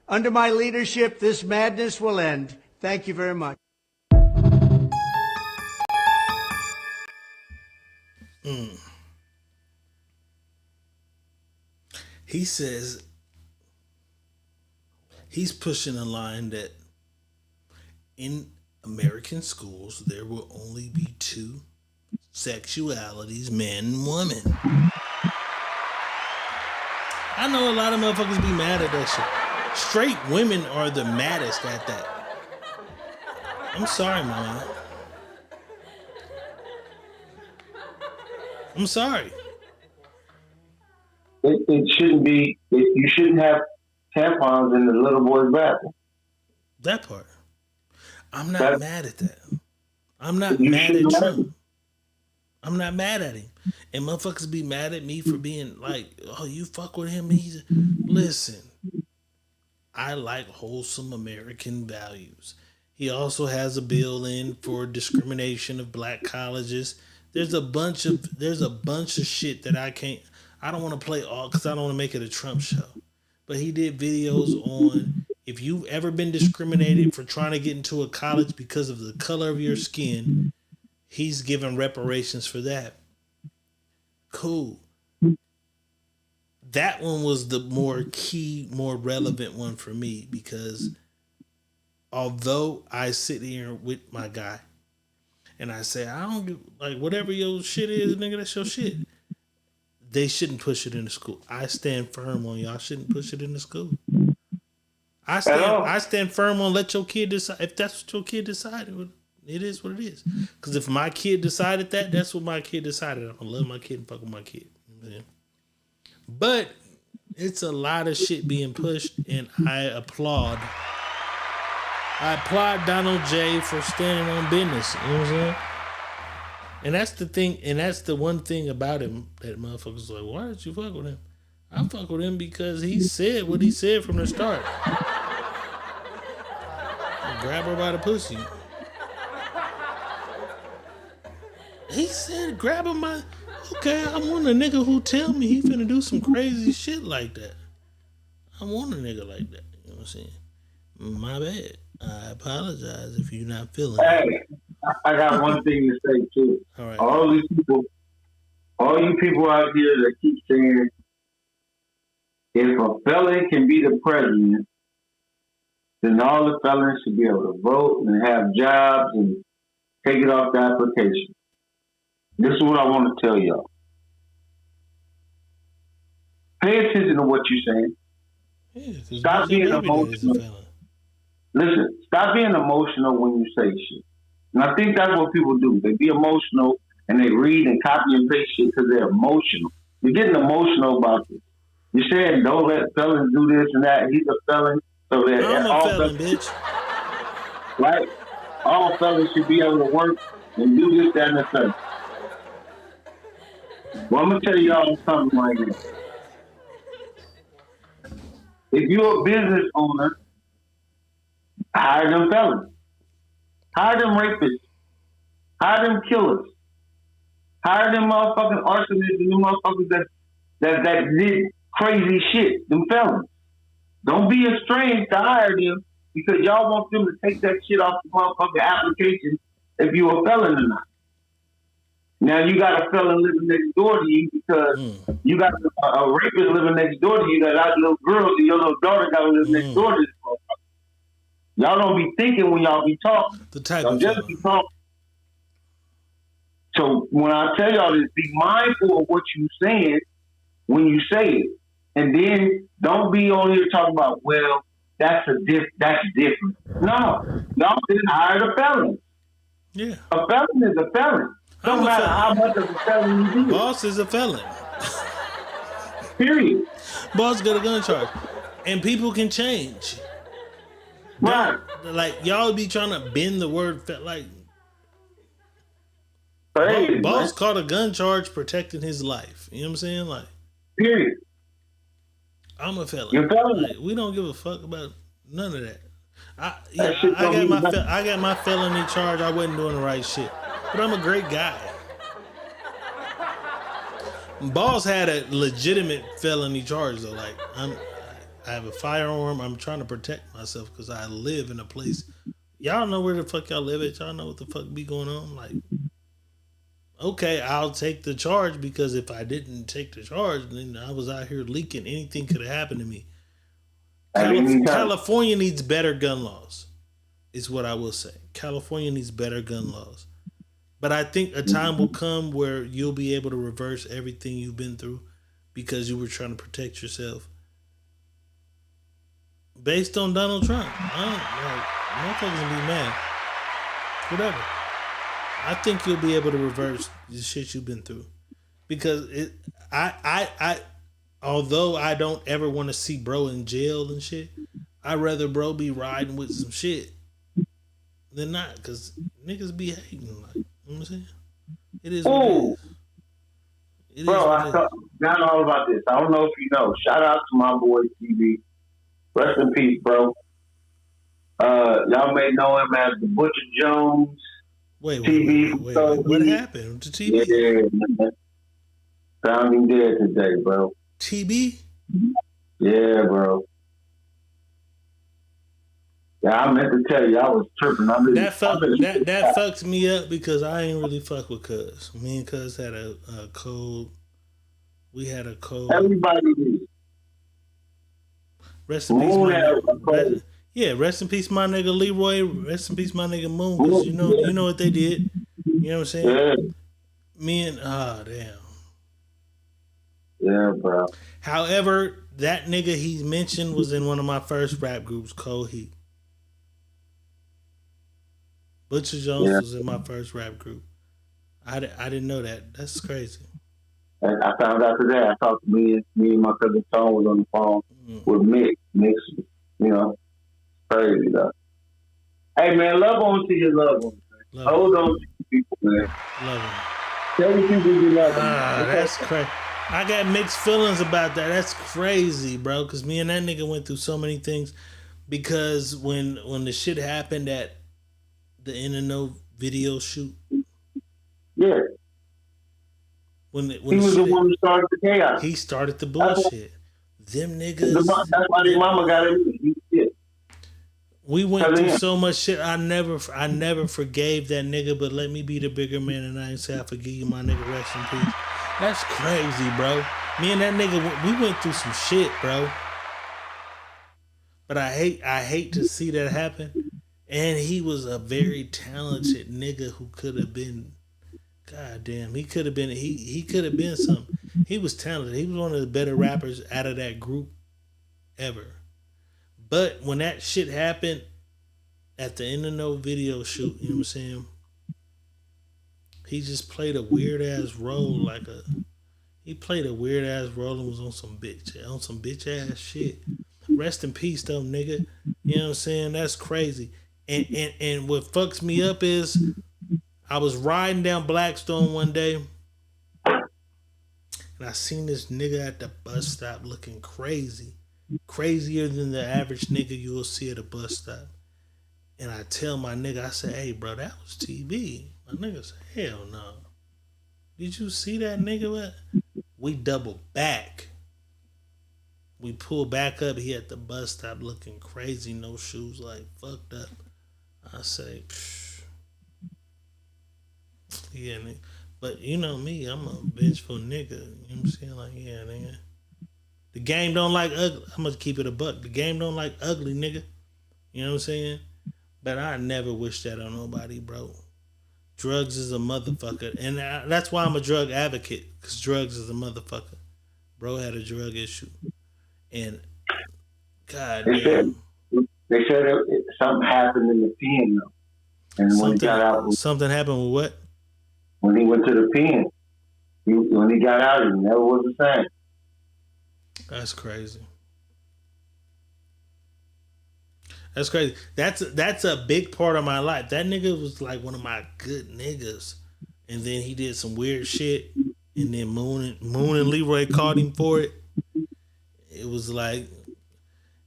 Under my leadership, this madness will end. Thank you very much. He says he's pushing a line that in American schools there will only be two sexualities, man and woman. I know a lot of motherfuckers be mad at that shit. Straight women are the maddest at that. I'm sorry, mama. I'm sorry. It shouldn't be. You shouldn't have tampons in the little boy's bathroom. That part. I'm not mad at that. I'm not mad at Trump. I'm not mad at him. And motherfuckers be mad at me for being like, oh, you fuck with him. Listen, I like wholesome American values. He also has a bill in for discrimination of black colleges. There's a bunch of shit that I don't want to play all because I don't want to make it a Trump show. But he did videos on if you've ever been discriminated for trying to get into a college because of the color of your skin, he's giving reparations for that. Cool. That one was the more key, more relevant one for me because although I sit here with my guy and I say, I don't give, like, whatever your shit is, nigga, that's your shit. They shouldn't push it into school. I stand firm on y'all shouldn't push it into school. I stand firm on let your kid decide. If that's what your kid decided, it is what it is. Because if my kid decided that, that's what my kid decided. I'm going to love my kid and fuck with my kid. But it's a lot of shit being pushed, and I applaud Donald J for standing on business. You know what I'm saying? And that's the thing, and that's the one thing about him that motherfuckers like, why did you fuck with him? I fuck with him because he said what he said from the start. Grab her by the pussy. He said, grab her by... Okay, I want a nigga who tell me he finna do some crazy shit like that. I want a nigga like that. You know what I'm saying? My bad. I apologize if you're not feeling it. I got one thing to say too. All right. All you people out here that keep saying if a felon can be the president, then all the felons should be able to vote and have jobs and take it off the application. This is what I want to tell y'all. Pay attention to what you're saying. Yeah, stop being emotional. Listen, stop being emotional when you say shit. And I think that's what people do. They be emotional and they read and copy and paste shit because they're emotional. You're getting emotional about this. You're saying don't let felons do this and that. He's a felon. So that I'm a felon, bitch. Right? All felons should be able to work and do this, that, and the third. Well, I'm going to tell y'all something right now. If you're a business owner, hire them felons. Hire them rapists. Hire them killers. Hire them motherfucking arsonists and them motherfuckers that did crazy shit, them felons. Don't be estranged to hire them because y'all want them to take that shit off the motherfucking application if you're a felon or not. Now you got a felon living next door to you because you got a rapist living next door to you that got little girls and your little daughter got to live next door to this motherfucker. Y'all don't be thinking when y'all be talking. Y'all just be talking. So when I tell y'all this, be mindful of what you saying when you say it. And then don't be on here talking about, well, that's different. No. Y'all didn't hire the felon. Yeah. A felon is a felon. Don't matter how much of a felon you do. Boss is a felon. Period. Boss got a gun charge. And people can change. Right. Like, y'all be trying to bend the word like. Hey, boss caught a gun charge protecting his life. You know what I'm saying? Like. Period. I'm a felon. You're a felon. Like, we don't give a fuck about none of that. I got my felony charge. I wasn't doing the right shit. But I'm a great guy. Boss had a legitimate felony charge though. Like I have a firearm. I'm trying to protect myself because I live in a place. Y'all know where the fuck y'all live at. Y'all know what the fuck be going on. Like, okay, I'll take the charge because if I didn't take the charge, then I was out here leaking. Anything could have happened to me. California needs better gun laws, is what I will say. California needs better gun laws. But I think a time will come where you'll be able to reverse everything you've been through because you were trying to protect yourself. Based on Donald Trump, motherfuckers gonna be mad. Whatever. I think you'll be able to reverse the shit you've been through because although I don't ever want to see bro in jail and shit, I'd rather bro be riding with some shit than not, because niggas be hating. Like, you know what I'm saying? It is what it is. It bro, is what I it thought not all about this. I don't know if you know. Shout out to my boy TV. Rest in peace, bro. Y'all may know him as the Butcher Jones. Wait. TV. What happened to TB? Yeah, man. Found him dead today, bro. TB? Yeah, bro. Yeah, I meant to tell you, I was tripping. That fucks me up because I ain't really fuck with Cuz. Me and Cuz had a code. We had a code. Everybody did. Rest in peace, my nigga. Rest in peace, my nigga Leroy. Rest in peace, my nigga Moon. Because you know what they did. You know what I'm saying? Yeah. Me and damn. Yeah, bro. However, that nigga he mentioned was in one of my first rap groups, Cold Heat. Butcher Jones was in my first rap group. I didn't know that. That's crazy. And I found out today. I talked to me and my cousin Tone was on the phone with Mick. Mick's, crazy though. Hey man, love on to your loved ones. Hold on to your people, man. Love them. Tell the people you love them. That's crazy. I got mixed feelings about that. That's crazy, bro. Because me and that nigga went through so many things. Because when the shit happened at the In-N-No video shoot. Yeah. When he was the one who started the chaos. He started the bullshit. Them niggas. That's why their mama got him. We went through so much shit. I never forgave that nigga, but let me be the bigger man and I ain't say I forgive you, my nigga. Rest in peace. That's crazy, bro. Me and that nigga, we went through some shit, bro. But I hate to see that happen. And he was a very talented nigga who could have been, goddamn, he could have been something. He was talented. He was one of the better rappers out of that group ever. But when that shit happened at the In-N-No video shoot, you know what I'm saying? He just played a weird ass role, he played a weird ass role and was on some bitch ass shit. Rest in peace though, nigga. You know what I'm saying? That's crazy. And what fucks me up is I was riding down Blackstone one day and I seen this nigga at the bus stop looking crazy. Crazier than the average nigga you will see at a bus stop. And I tell my nigga, I say, hey bro, that was TB. My nigga said, hell no. Did you see that nigga? We double back. We pull back up. He at the bus stop looking crazy, no shoes, like fucked up. I say, psh. Yeah, nigga. But you know me, I'm a vengeful nigga. You know what I'm saying? Like, yeah, nigga. The game don't like ugly. I'm gonna keep it a buck. The game don't like ugly, nigga. You know what I'm saying? But I never wish that on nobody, bro. Drugs is a motherfucker. And that's why I'm a drug advocate. Because drugs is a motherfucker. Bro had a drug issue. And, God damn. They said something happened in the pen, though. And when he got out. Something happened with what? When he went to the pen. When he got out, he never was the same. That's crazy. That's crazy. That's a big part of my life. That nigga was like one of my good niggas. And then he did some weird shit. And then Moon and Leroy caught him for it. It was like,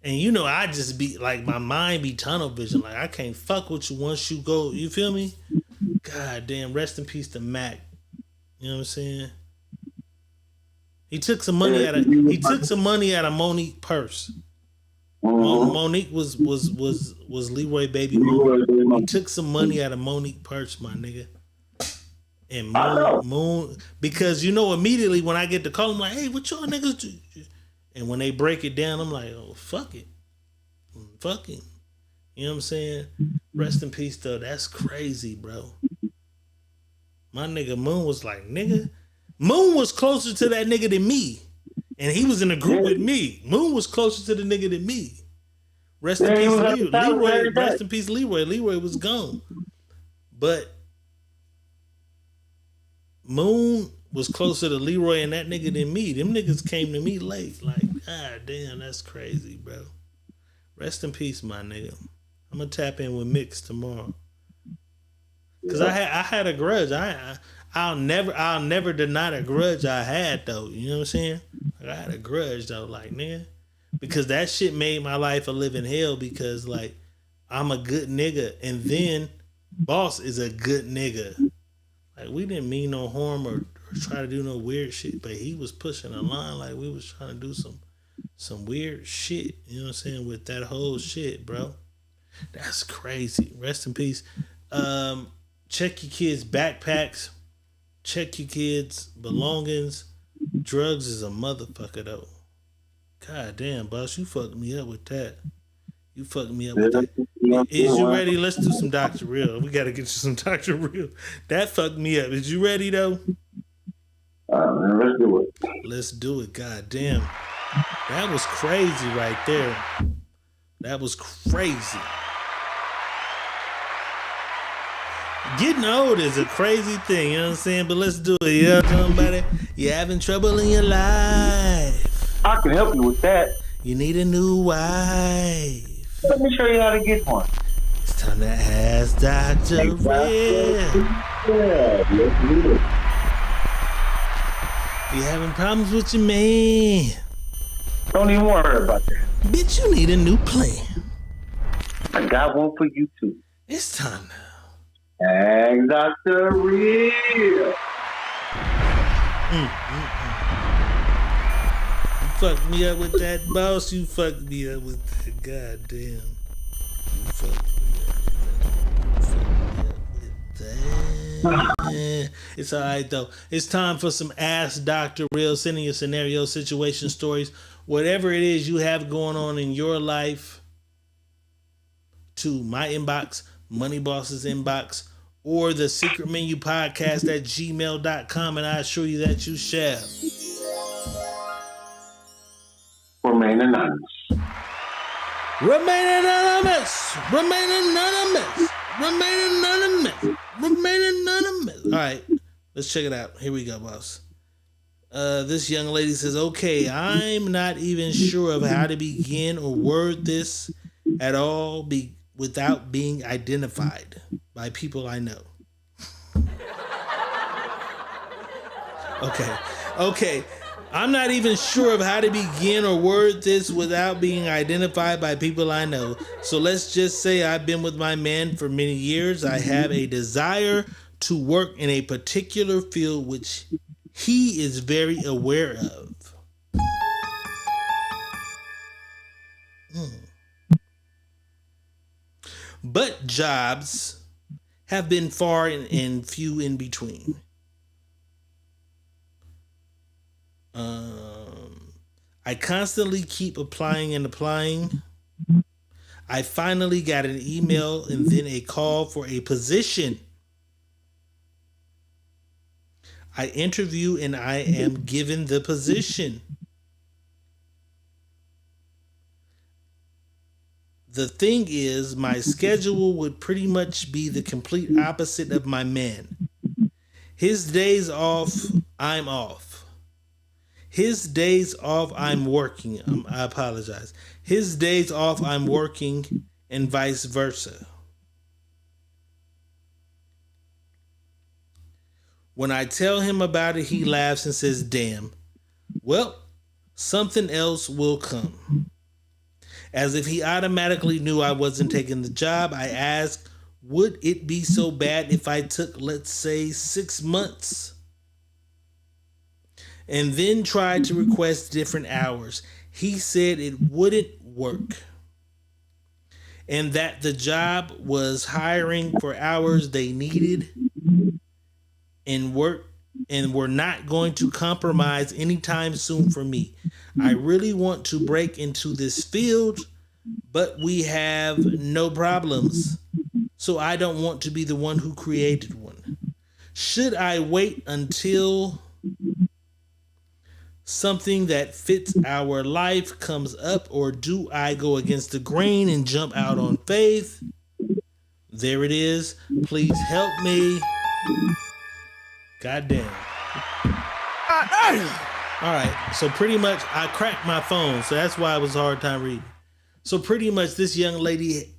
and you know, I just be like, my mind be tunnel vision. Like, I can't fuck with you once you go. You feel me? God damn, rest in peace to Mac. You know what I'm saying? He took some money out of Monique purse. Monique was Leroy baby mom. He took some money out of Monique purse, my nigga. And Moon, because you know, immediately when I get the call, I'm like, hey, what y'all niggas do? And when they break it down, I'm like, oh, fuck it. Fuck it. You know what I'm saying? Rest in peace, though. That's crazy, bro. My nigga Moon was like, nigga. Moon was closer to that nigga than me. And he was in a group with me. Moon was closer to the nigga than me. Rest in peace, Leroy. Rest in peace, Leroy. Leroy was gone. But Moon was closer to Leroy and that nigga than me. Them niggas came to me late. Like, god damn, that's crazy, bro. Rest in peace, my nigga. I'm gonna tap in with Mix tomorrow. Cause I had a grudge. I'll never deny the grudge I had though. You know what I'm saying? Like, I had a grudge though, like nigga. Because that shit made my life a living hell because like I'm a good nigga and then Boss is a good nigga. Like we didn't mean no harm or try to do no weird shit, but he was pushing a line like we was trying to do some weird shit. You know what I'm saying? With that whole shit, bro. That's crazy. Rest in peace. Check your kids' backpacks. Check your kids' belongings. Drugs is a motherfucker though. God damn, boss, you fucked me up with that. You fucked me up with that. Is you ready? Let's do some Dr. Real. We gotta get you some Dr. Real. That fucked me up. Is you ready though? Man, let's do it. Let's do it. God damn. That was crazy right there. That was crazy. Getting old is a crazy thing, you know what I'm saying? But let's do it. You know what I'm talking about? You having trouble in your life. I can help you with that. You need a new wife. Let me show you how to get one. It's time to ask Dr. Red. Yeah, let's do it. You having problems with your man? Don't even worry about that. Bitch, you need a new plan. I got one for you too. It's time now. And Dr. Real. You fucked me up with that, boss. You fucked me up with that. Goddamn. You fucked me up with that. It's all right though. It's time for some Ask Dr. Real. Sending your scenario, situation, stories, whatever it is you have going on in your life to my inbox, Money Boss's inbox, or the Secret Menu Podcast at gmail.com, and I assure you that you shall Remain anonymous. Remain anonymous. Remain anonymous. Remain anonymous. Remain anonymous. All right, let's check it out. Here we go, boss. This young lady says, okay, I'm not even sure of how to begin or word this at all without being identified by people I know. Okay. I'm not even sure of how to begin or word this without being identified by people I know. So let's just say I've been with my man for many years. I have a desire to work in a particular field which he is very aware of. But jobs have been far and few in between. I constantly keep applying and applying. I finally got an email and then a call for a position. I interview and I am given the position. The thing is, my schedule would pretty much be the complete opposite of my man. His days off, I'm off. His days off, I'm working. I apologize. His days off, I'm working, and vice versa. When I tell him about it, he laughs and says, damn, well, something else will come. As if he automatically knew I wasn't taking the job, I asked, would it be so bad if I took, let's say, 6 months? And then tried to request different hours. He said it wouldn't work. And that the job was hiring for hours they needed and were not going to compromise anytime soon for me. I really want to break into this field, but we have no problems. So I don't want to be the one who created one. Should I wait until something that fits our life comes up, or do I go against the grain and jump out on faith? There it is. Please help me. God damn. All right. So pretty much I cracked my phone. So that's why it was a hard time reading. So pretty much this young lady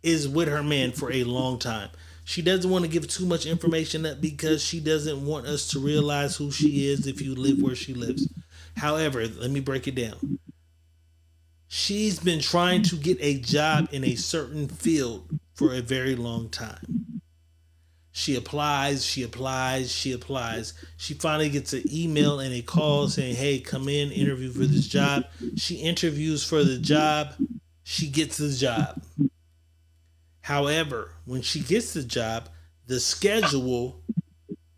is with her man for a long time. She doesn't want to give too much information up because she doesn't want us to realize who she is if you live where she lives. However, let me break it down. She's been trying to get a job in a certain field for a very long time. She applies. She finally gets an email and a call saying, hey, come in, interview for this job. She interviews for the job. She gets the job. However, when she gets the job, the schedule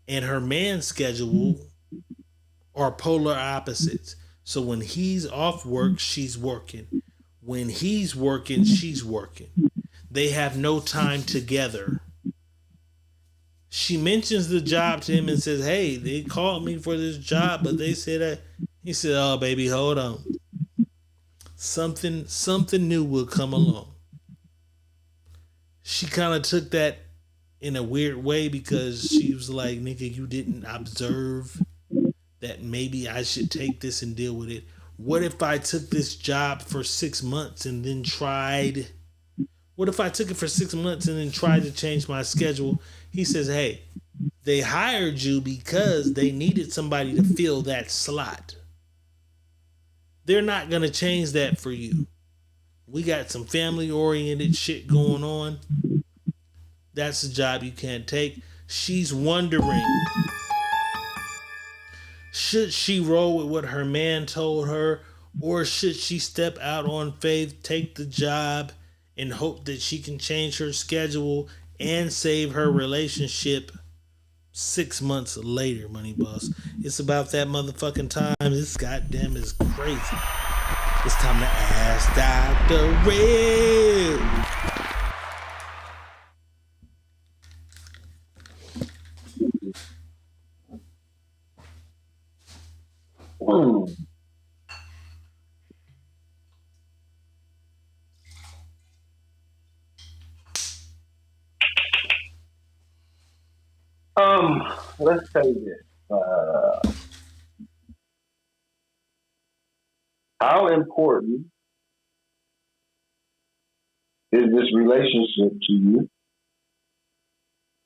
and her man's schedule are polar opposites. So when he's off work, she's working. When he's working, she's working. They have no time together. She mentions the job to him and says, hey, they called me for this job, but they said, he said, oh, baby, hold on. Something new will come along. She kind of took that in a weird way because she was like, nigga, you didn't observe that maybe I should take this and deal with it. What if I took this job for 6 months and then tried? What if I took it for 6 months and then tried to change my schedule? He says, hey, they hired you because they needed somebody to fill that slot. They're not going to change that for you. We got some family-oriented shit going on. That's a job you can't take. She's wondering, should she roll with what her man told her, or should she step out on faith, take the job, and hope that she can change her schedule and save her relationship 6 months later, Money Boss? It's about that motherfucking time. This goddamn is crazy. It's time to ask Dr. Red. Let's say this. How important is this relationship to you?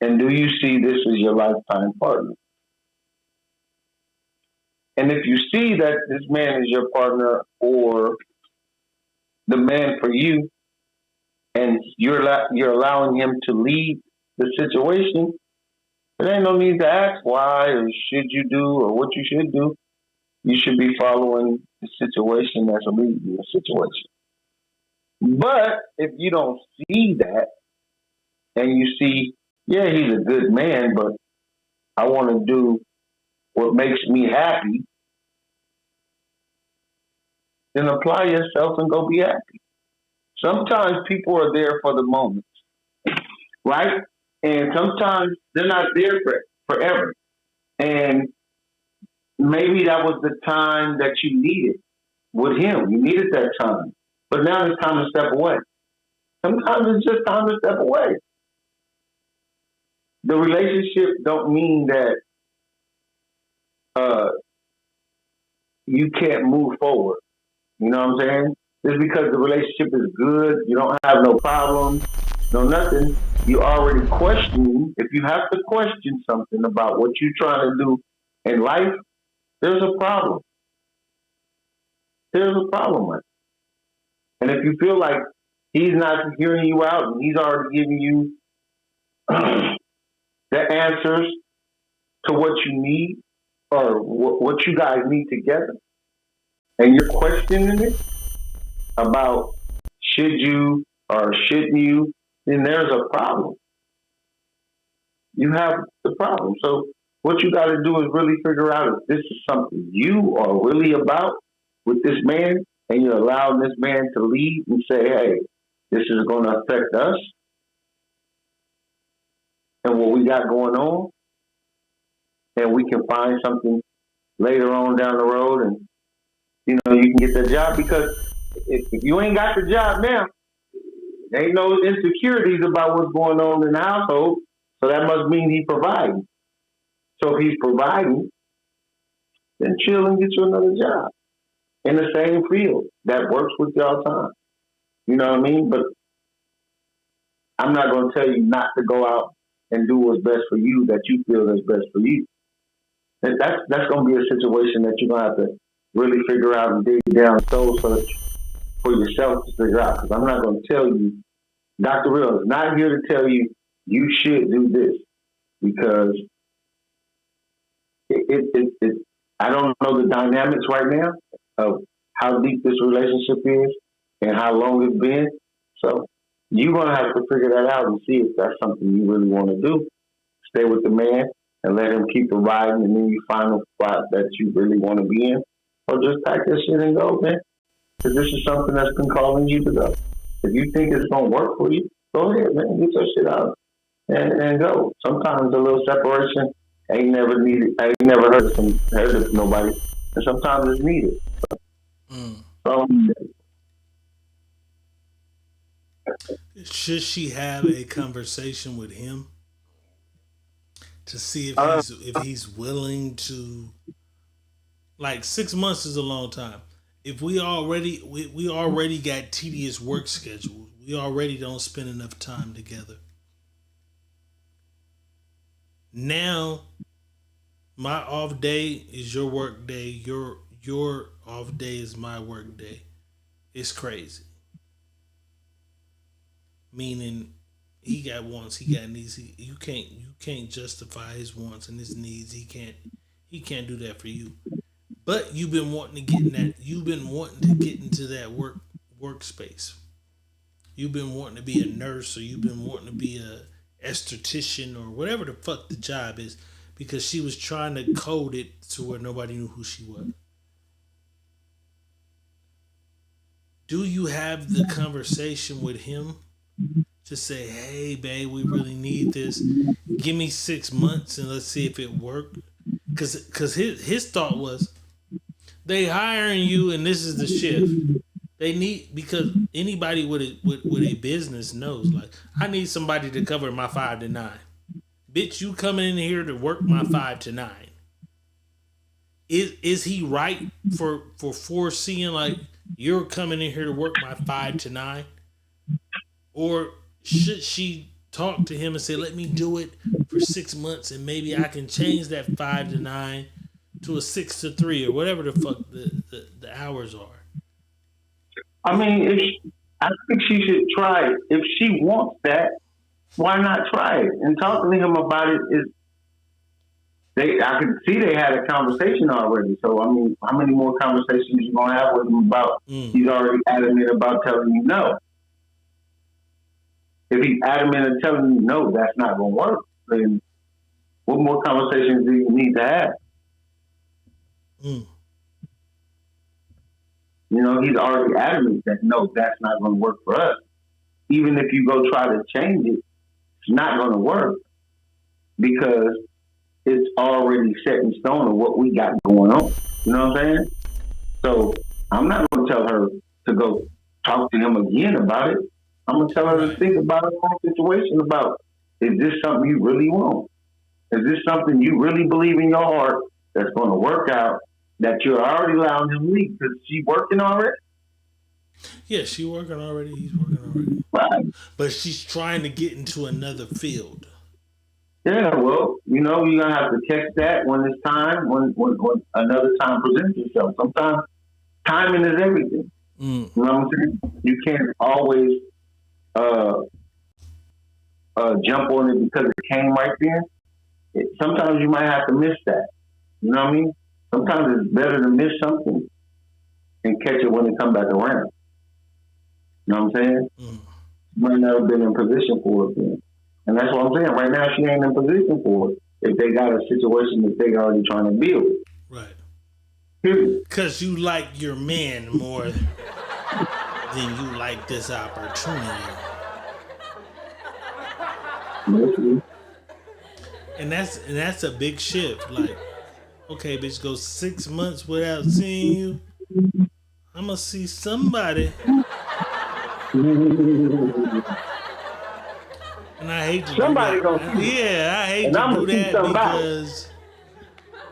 And do you see this as your lifetime partner? And if you see that this man is your partner or the man for you, and you're allowing him to lead the situation, there ain't no need to ask why or should you do or what you should do. You should be following the situation that's leading the situation. But if you don't see that, and you see, yeah, he's a good man, but I want to do what makes me happy, then apply yourself and go be happy. Sometimes people are there for the moment, right? And sometimes they're not there forever. And maybe that was the time that you needed with him. You needed that time. But now it's time to step away. Sometimes it's just time to step away. The relationship don't mean that you can't move forward. You know what I'm saying? Just because the relationship is good, you don't have no problems, no nothing, you already questioning. If you have to question something about what you're trying to do in life, there's a problem. There's a problem with it. And if you feel like he's not hearing you out and he's already giving you the answers to what you need or what you guys need together, and you're questioning it about should you or shouldn't you, then there's a problem. You have the problem. So what you got to do is really figure out if this is something you are really about with this man, and you're allowing this man to lead and say, hey, this is going to affect us and what we got going on, and we can find something later on down the road, and you know, you can get that job because if you ain't got the job now, there ain't no insecurities about what's going on in the household. So that must mean he's providing. So if he's providing, then chill and get you another job in the same field that works with y'all time. You know what I mean? But I'm not going to tell you not to go out and do what's best for you that you feel is best for you. And that's going to be a situation that you're going to have to really figure out and dig down soul search for yourself to figure out. Because I'm not going to tell you, Dr. Real is not here to tell you you should do this because I don't know the dynamics right now of how deep this relationship is and how long it's been. So you're going to have to figure that out and see if that's something you really want to do. Stay with the man and let him keep providing, and then you find a spot that you really want to be in. Or just pack that shit and go, man. Because this is something that's been calling you to go. If you think it's going to work for you, go ahead, man. Get your shit out and go. Sometimes a little separation ain't never needed. I ain't never heard of nobody. And sometimes it's needed. Should she have a conversation with him to see if he's willing to? Like 6 months is a long time. If we already got tedious work schedules, we already don't spend enough time together. Now, my off day is your work day. Your off day is my work day. It's crazy. Meaning, he got wants, he got needs. You can't justify his wants and his needs. He can't do that for you. But you've been wanting to get in that. You've been wanting to get into that workspace. You've been wanting to be a nurse, or you've been wanting to be a esthetician, or whatever the fuck the job is, because she was trying to code it to where nobody knew who she was. Do you have the conversation with him to say, "Hey, babe, we really need this. Give me 6 months and let's see if it worked." Because his thought was, they hiring you and this is the shift. They need, because anybody with a business knows, like, I need somebody to cover my 5 to 9. Bitch, you coming in here to work my 5 to 9. Is he right for foreseeing, like, you're coming in here to work my 5 to 9? Or should she talk to him and say, let me do it for 6 months and maybe I can change that 5 to 9 to a 6 to 3 or whatever the fuck the hours are? I mean, I think she should try it. If she wants that, why not try it? And talking to him about it I could see they had a conversation already. So, I mean, how many more conversations you going to have with him about he's already adamant about telling you no? If he's adamant and telling you no, that's not going to work, then what more conversations do you need to have? You know, he's already adamant that no, that's not going to work for us. Even if you go try to change it, it's not going to work because it's already set in stone of what we got going on. You know what I'm saying? So I'm not going to tell her to go talk to him again about it. I'm going to tell her to think about her own situation about, is this something you really want? Is this something you really believe in your heart that's going to work out, that you're already allowing him to leave? Because she's working already? Yeah, she's working already. He's working already. Right. But she's trying to get into another field. Yeah, well, you know, you're going to have to catch that when it's time, when another time presents itself. Sometimes timing is everything. You know what I'm saying? You can't always jump on it because it came right then. Sometimes you might have to miss that. You know what I mean? Sometimes it's better to miss something and catch it when it comes back around. You know what I'm saying? You might not have been in position for it then. And that's what I'm saying. Right now, she ain't in position for it if they got a situation that they already trying to build. Right. Period. Because you like your man more than you like this opportunity. And that's a big shift. Like, okay, bitch, go 6 months without seeing you. I'm gonna see somebody. And I hate to Somebody do gonna that. see. Yeah, I hate And to I'ma do see that somebody. because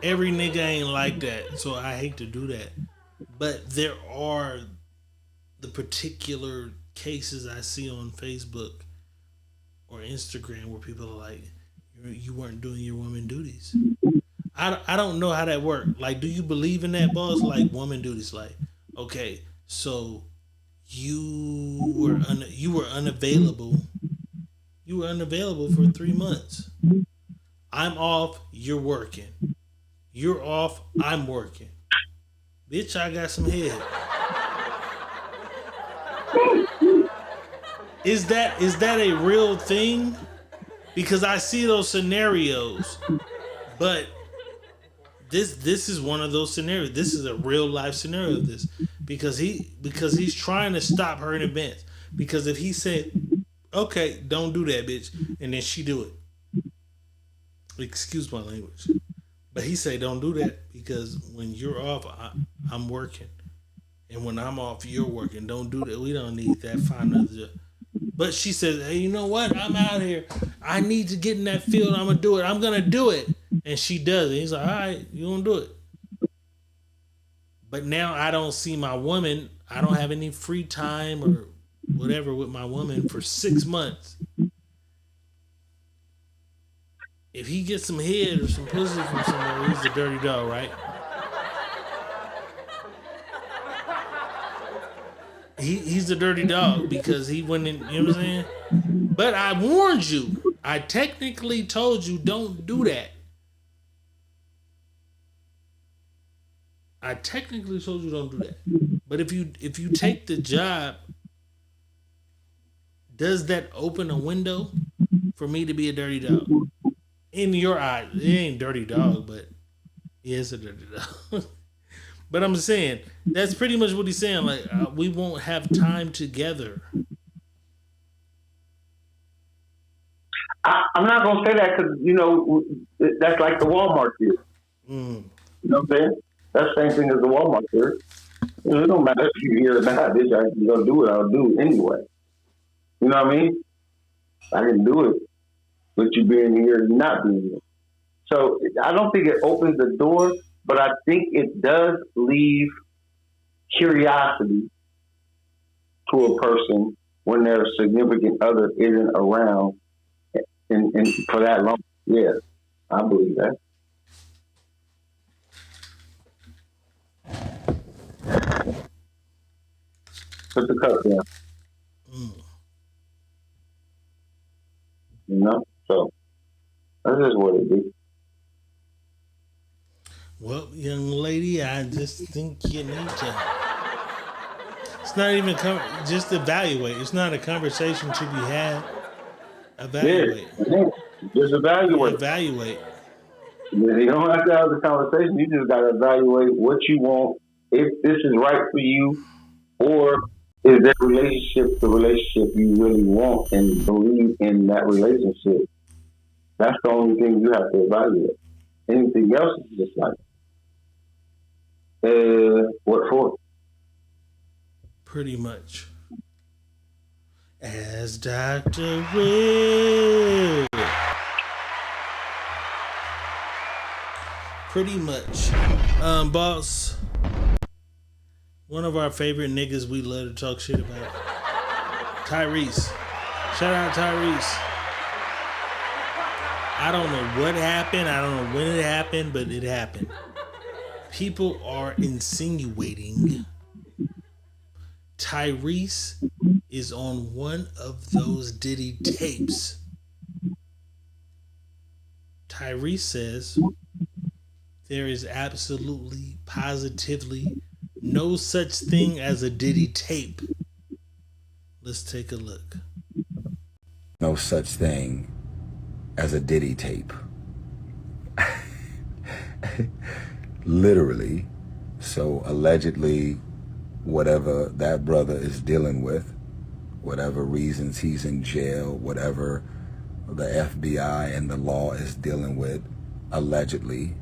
every nigga ain't like that. So I hate to do that. But there are the particular cases I see on Facebook or Instagram where people are like, you weren't doing your woman duties. I don't know how that worked. Like, do you believe in that, boss? Like, woman duties. Like, okay, so you were unavailable. You were unavailable for 3 months. I'm off. You're working. You're off. I'm working. Bitch, I got some head. Is that a real thing? Because I see those scenarios, but this is one of those scenarios. This is a real life scenario of this because he's trying to stop her in advance. Because if he said, "Okay, don't do that, bitch," and then she do it, excuse my language, but he say, "Don't do that because when you're off, I'm working, and when I'm off, you're working. Don't do that. We don't need that. Find another job." But she says, "Hey, you know what? I'm out here. I need to get in that field. I'm gonna do it. I'm gonna do it." And she does it. He's like, "All right, you gonna do it." But now I don't see my woman. I don't have any free time or whatever with my woman for 6 months. If he gets some head or some pussy from somewhere, he's a dirty dog, right? He's a dirty dog because he went in, you know what I'm saying? But I warned you. I technically told you don't do that. I technically told you don't do that. But if you take the job, does that open a window for me to be a dirty dog? In your eyes, it ain't dirty dog, but it is a dirty dog. But I'm saying that's pretty much what he's saying. Like we won't have time together. I'm not gonna say that because that's like the Walmart deal. You know what I'm saying? That's the same thing as the Walmart deal. It don't matter if you're here or not. Bitch, you're gonna do what I'll do anyway. You know what I mean? I can do it with you being here and not being here. So I don't think it opens the door, but I think it does leave curiosity to a person when their significant other isn't around and for that long. Yeah, I believe that. Put the cup down. You know? So that's just what it is. Well, young lady, I just think you need to. It's not even just evaluate. It's not a conversation to be had. Evaluate. Yeah. Just evaluate. Evaluate. You don't have to have the conversation. You just got to evaluate what you want, if this is right for you, or is that relationship the relationship you really want and believe in that relationship. That's the only thing you have to evaluate. Anything else is just like, what for? Pretty much. As Dr. Red. Pretty much. Boss. One of our favorite niggas we love to talk shit about. Tyrese. Shout out Tyrese. I don't know what happened. I don't know when it happened, but it happened. People are insinuating Tyrese is on one of those Diddy tapes. Tyrese says there is absolutely, positively no such thing as a Diddy tape. Let's take a look. No such thing as a Diddy tape. Literally. So allegedly, whatever that brother is dealing with, whatever reasons he's in jail, whatever the FBI and the law is dealing with allegedly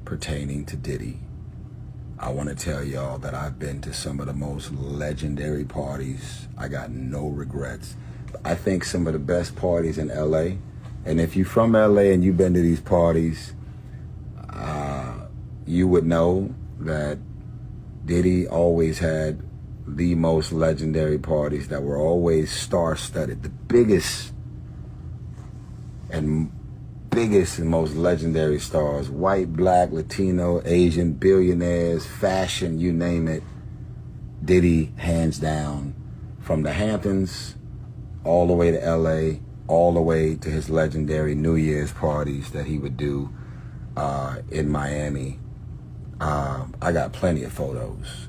pertaining to Diddy. I want to tell y'all that I've been to some of the most legendary parties. I got no regrets. I think some of the best parties in LA, and if you're from LA and you've been to these parties, you would know that Diddy always had the most legendary parties that were always star-studded. The biggest and most legendary stars, white, black, Latino, Asian, billionaires, fashion, you name it. Diddy, hands down, from the Hamptons all the way to LA, all the way to his legendary New Year's parties that he would do in Miami. I got plenty of photos,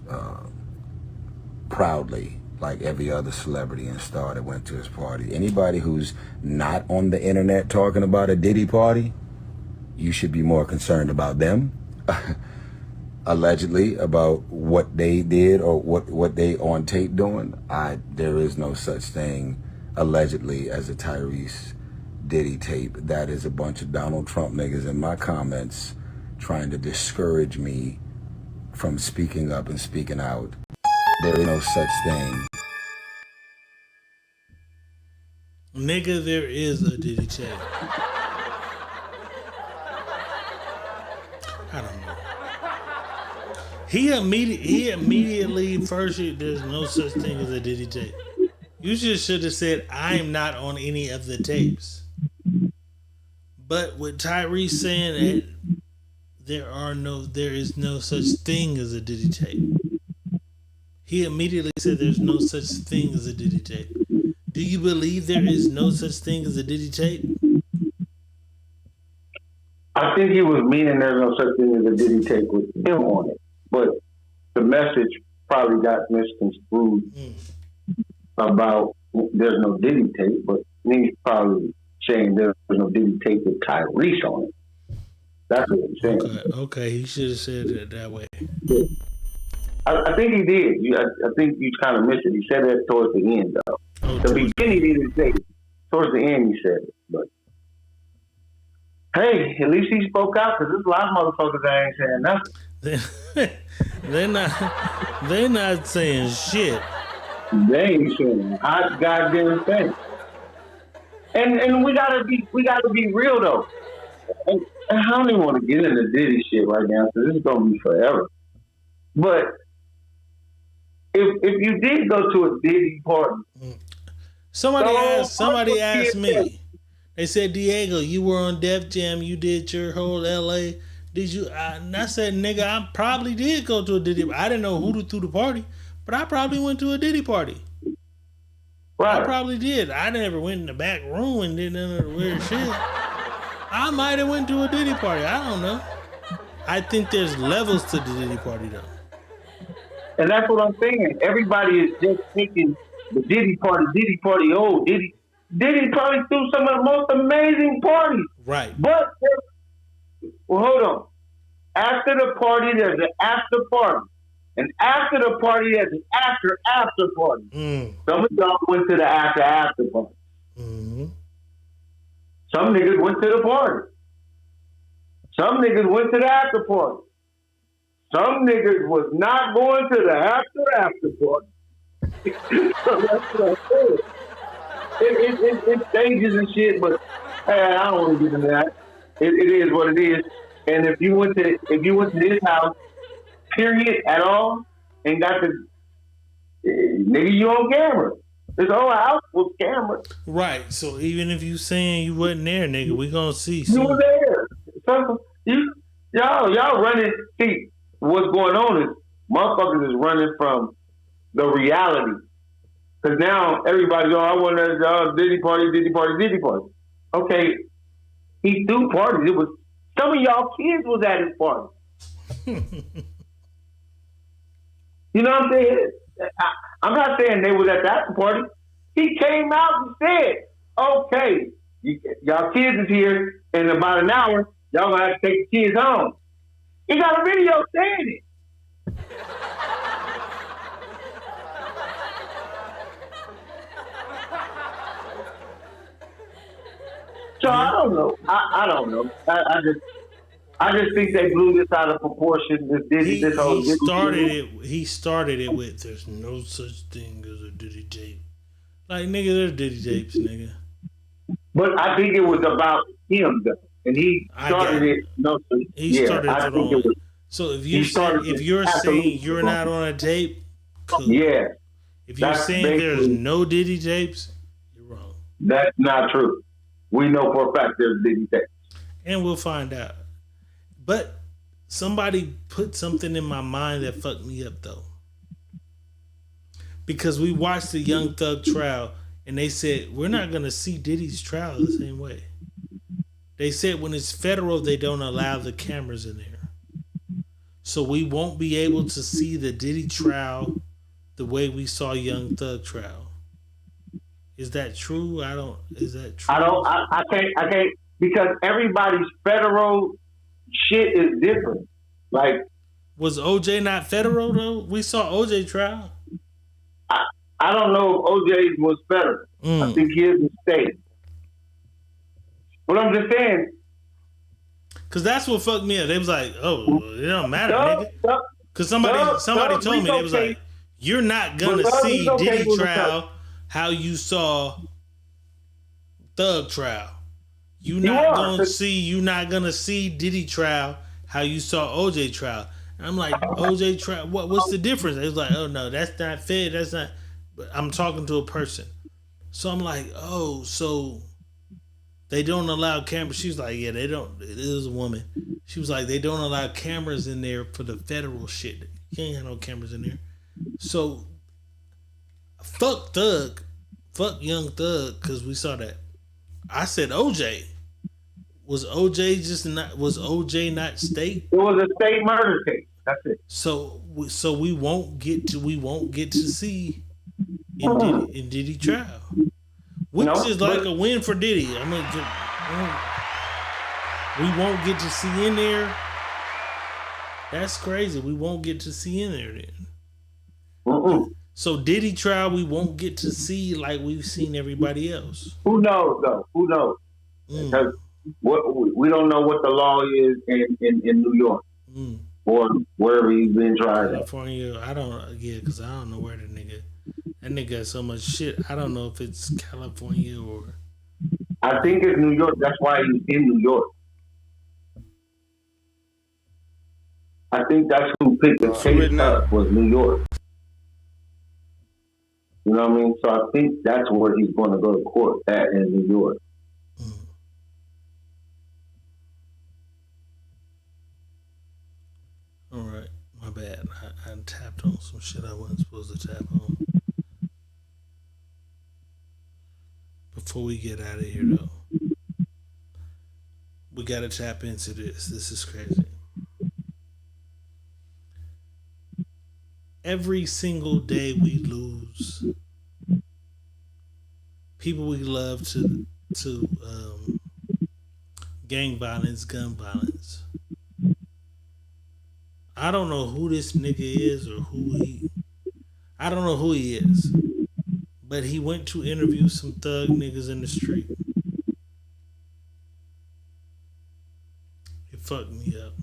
proudly, like every other celebrity and star that went to his party. Anybody who's not on the internet talking about a Diddy party, you should be more concerned about them, allegedly, about what they did or what they on tape doing. There is no such thing, allegedly, as a Tyrese Diddy tape. That is a bunch of Donald Trump niggas in my comments trying to discourage me from speaking up and speaking out. There is no such thing. Nigga, there is a Diddy tape. I don't know. He immediately first, there's no such thing as a Diddy tape. You just should have said, I'm not on any of the tapes. But with Tyrese saying that there is no such thing as a Diddy tape, he immediately said there's no such thing as a Diddy tape. Do you believe there is no such thing as a Diddy tape? I think he was meaning there's no such thing as a Diddy tape with him on it. But the message probably got misconstrued about there's no Diddy tape, but he's probably saying there's no Diddy tape with Tyrese on it. That's what he's saying. Okay, he should have said it that way. I think he did. I think you kind of missed it. He said that towards the end, though. The beginning he didn't say it. Towards the end he said it. But hey, at least he spoke out, because there's a lot of motherfuckers that ain't saying nothing. They're not saying shit. They ain't saying a hot goddamn thing. And we gotta be real though. And I don't even want to get into Diddy shit right now, because this is gonna be forever. But if you did go to a Diddy party, somebody asked me. They said, Diego, you were on Def Jam, you did your whole LA. Did you? And I said, nigga, I probably did go to a Diddy. I didn't know who threw the party, but I probably went to a Diddy party. Right. I probably did. I never went in the back room and did none of the weird shit. I might have went to a Diddy party. I don't know. I think there's levels to the Diddy party though. And that's what I'm saying. Everybody is just thinking the Diddy party, oh, Diddy probably threw some of the most amazing parties. Right. But, well, hold on. After the party, there's an after party. And after the party, there's an after party. Some of y'all went to the after party. Mm-hmm. Some niggas went to the party. Some niggas went to the after party. Some niggas was not going to the after party. So that's what I said. It's stages and shit, but hey, I don't want to get into that. It is what it is. And if you went to this house, period, at all, and got the nigga, you on camera. This whole house was camera. Right. So even if you saying you wasn't there, nigga, we gonna see. You were there. So y'all running. See, what's going on is motherfuckers is running from the reality. Because now everybody's I want to Diddy party. Okay, he threw parties. It was some of y'all kids was at his party. You know what I'm saying? I'm not saying they was at that party. He came out and said, "Okay, y'all kids is here in about an hour. Y'all gonna have to take the kids home." He got a video saying it. So I don't know. I don't know. I just think they blew this out of proportion. This whole He started it with "There's no such thing as a Diddy tape." Like nigga, there's Diddy tapes, nigga. But I think it was about him, though, and he started it. No, he started it all. So if you're saying you're not on a tape, cool. Yeah. If you're saying there's no Diddy tapes, you're wrong. That's not true. We know for a fact there's Diddy tapes, and we'll find out. But somebody put something in my mind that fucked me up though. Because we watched the Young Thug trial and they said, we're not going to see Diddy's trial the same way. They said when it's federal, they don't allow the cameras in there. So we won't be able to see the Diddy trial the way we saw Young Thug trial. Is that true? Is that true? I can't, because everybody's federal shit is different. Like, was OJ not federal though? We saw OJ trial. I don't know if OJ was federal. I think he is a state. But I'm just saying, because that's what fucked me up. They was like, "Oh, it don't matter, nigga." Because somebody told me they was like, "You're not gonna see Diddy trial how you saw Thug trial. You're not gonna see Diddy trial how you saw OJ trial." And I'm like, OJ trial. What's the difference? It was like, oh no, that's not fair. That's not. But I'm talking to a person, so I'm like, oh, so they don't allow cameras. She was like, yeah, they don't. It is a woman. She was like, they don't allow cameras in there for the federal shit. You ain't have no cameras in there. So fuck Thug, fuck Young Thug, because we saw that. I said OJ. Was OJ not state? It was a state murder case. That's it. So we won't get to see in Diddy trial, which is like a win for Diddy. We won't get to see in there. That's crazy. We won't get to see in there then. So Diddy trial, we won't get to see like we've seen everybody else. Who knows though? Who knows? Because we don't know what the law is in New York or wherever he's been tried. California, because I don't know where that nigga got so much shit. I don't know if it's California or. I think it's New York. That's why he's in New York. I think that's who picked the case up was New York. You know what I mean? So I think that's where he's going to go to court at in New York. All right, my bad. I tapped on some shit I wasn't supposed to tap on. Before we get out of here, though, we gotta tap into this. This is crazy. Every single day we lose people we love to gang violence, gun violence. I don't know who this nigga is or I don't know who he is. But he went to interview some thug niggas in the street. It fucked me up.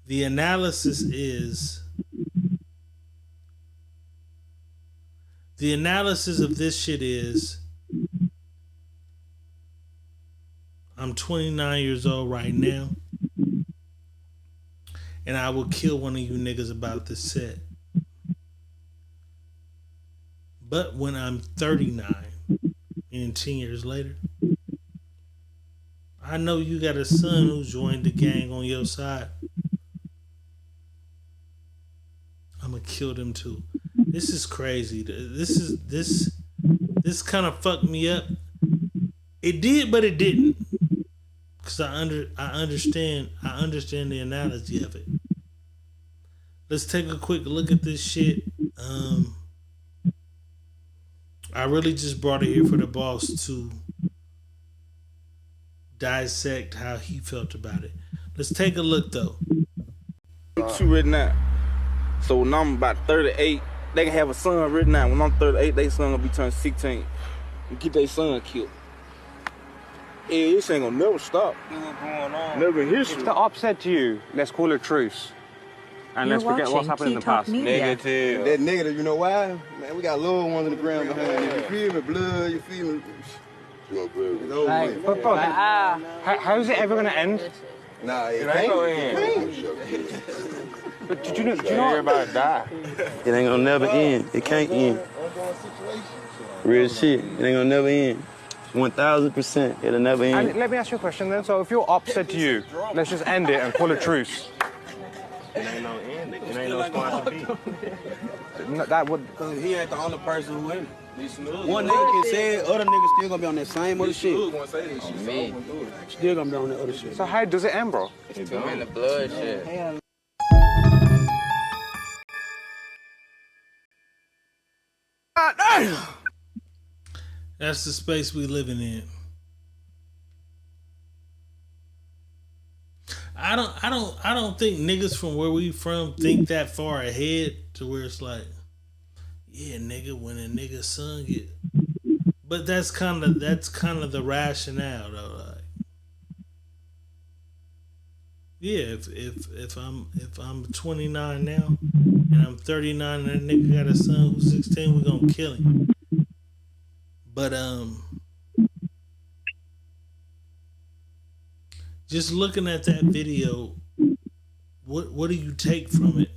The analysis of this shit is I'm 29 years old right now, and I will kill one of you niggas about this set. But when I'm 39, and 10 years later, I know you got a son who joined the gang on your side. I'm gonna kill them too. This is crazy. This kind of fucked me up. It did, but it didn't. Cause I understand the analogy of it. Let's take a quick look at this shit. I really just brought it here for the boss to dissect how he felt about it. Let's take a look though. I'm right now. So now I'm about 38, they can have a son written out. When I'm 38, they son gonna be turned 16. And get their son killed. Yeah, this ain't gonna never stop. Never in history. If they're upset to you, let's call it truce. And let's forget what's happened in the past. Negative. That negative, you know why? Man, we got little ones in the ground behind you. You feel me? Blood, you feel me? Like, but how's it ever going to end? Nah, it ain't gonna end. But did you know everybody die? It ain't gonna never end. It can't end. Real shit. It ain't gonna never end. 1000%. It'll never end. And let me ask you a question then. So if you're upset to you, let's just end it and call it truce. It ain't no end. It ain't no sponsor B. That would. Cause he ain't the only person who in it. One nigga can say it, other niggas still gonna be on that same other shit. Still gonna be on that other shit. So how does it end, bro? It's in the blood shit. That's the space we living in. I don't think niggas from where we from think that far ahead to where it's like, yeah, nigga, when a nigga's son get, but that's kind of the rationale though. Like, yeah, if I'm 29 now and I'm 39 and that nigga got a son who's 16, we gonna kill him. But just looking at that video, what do you take from it?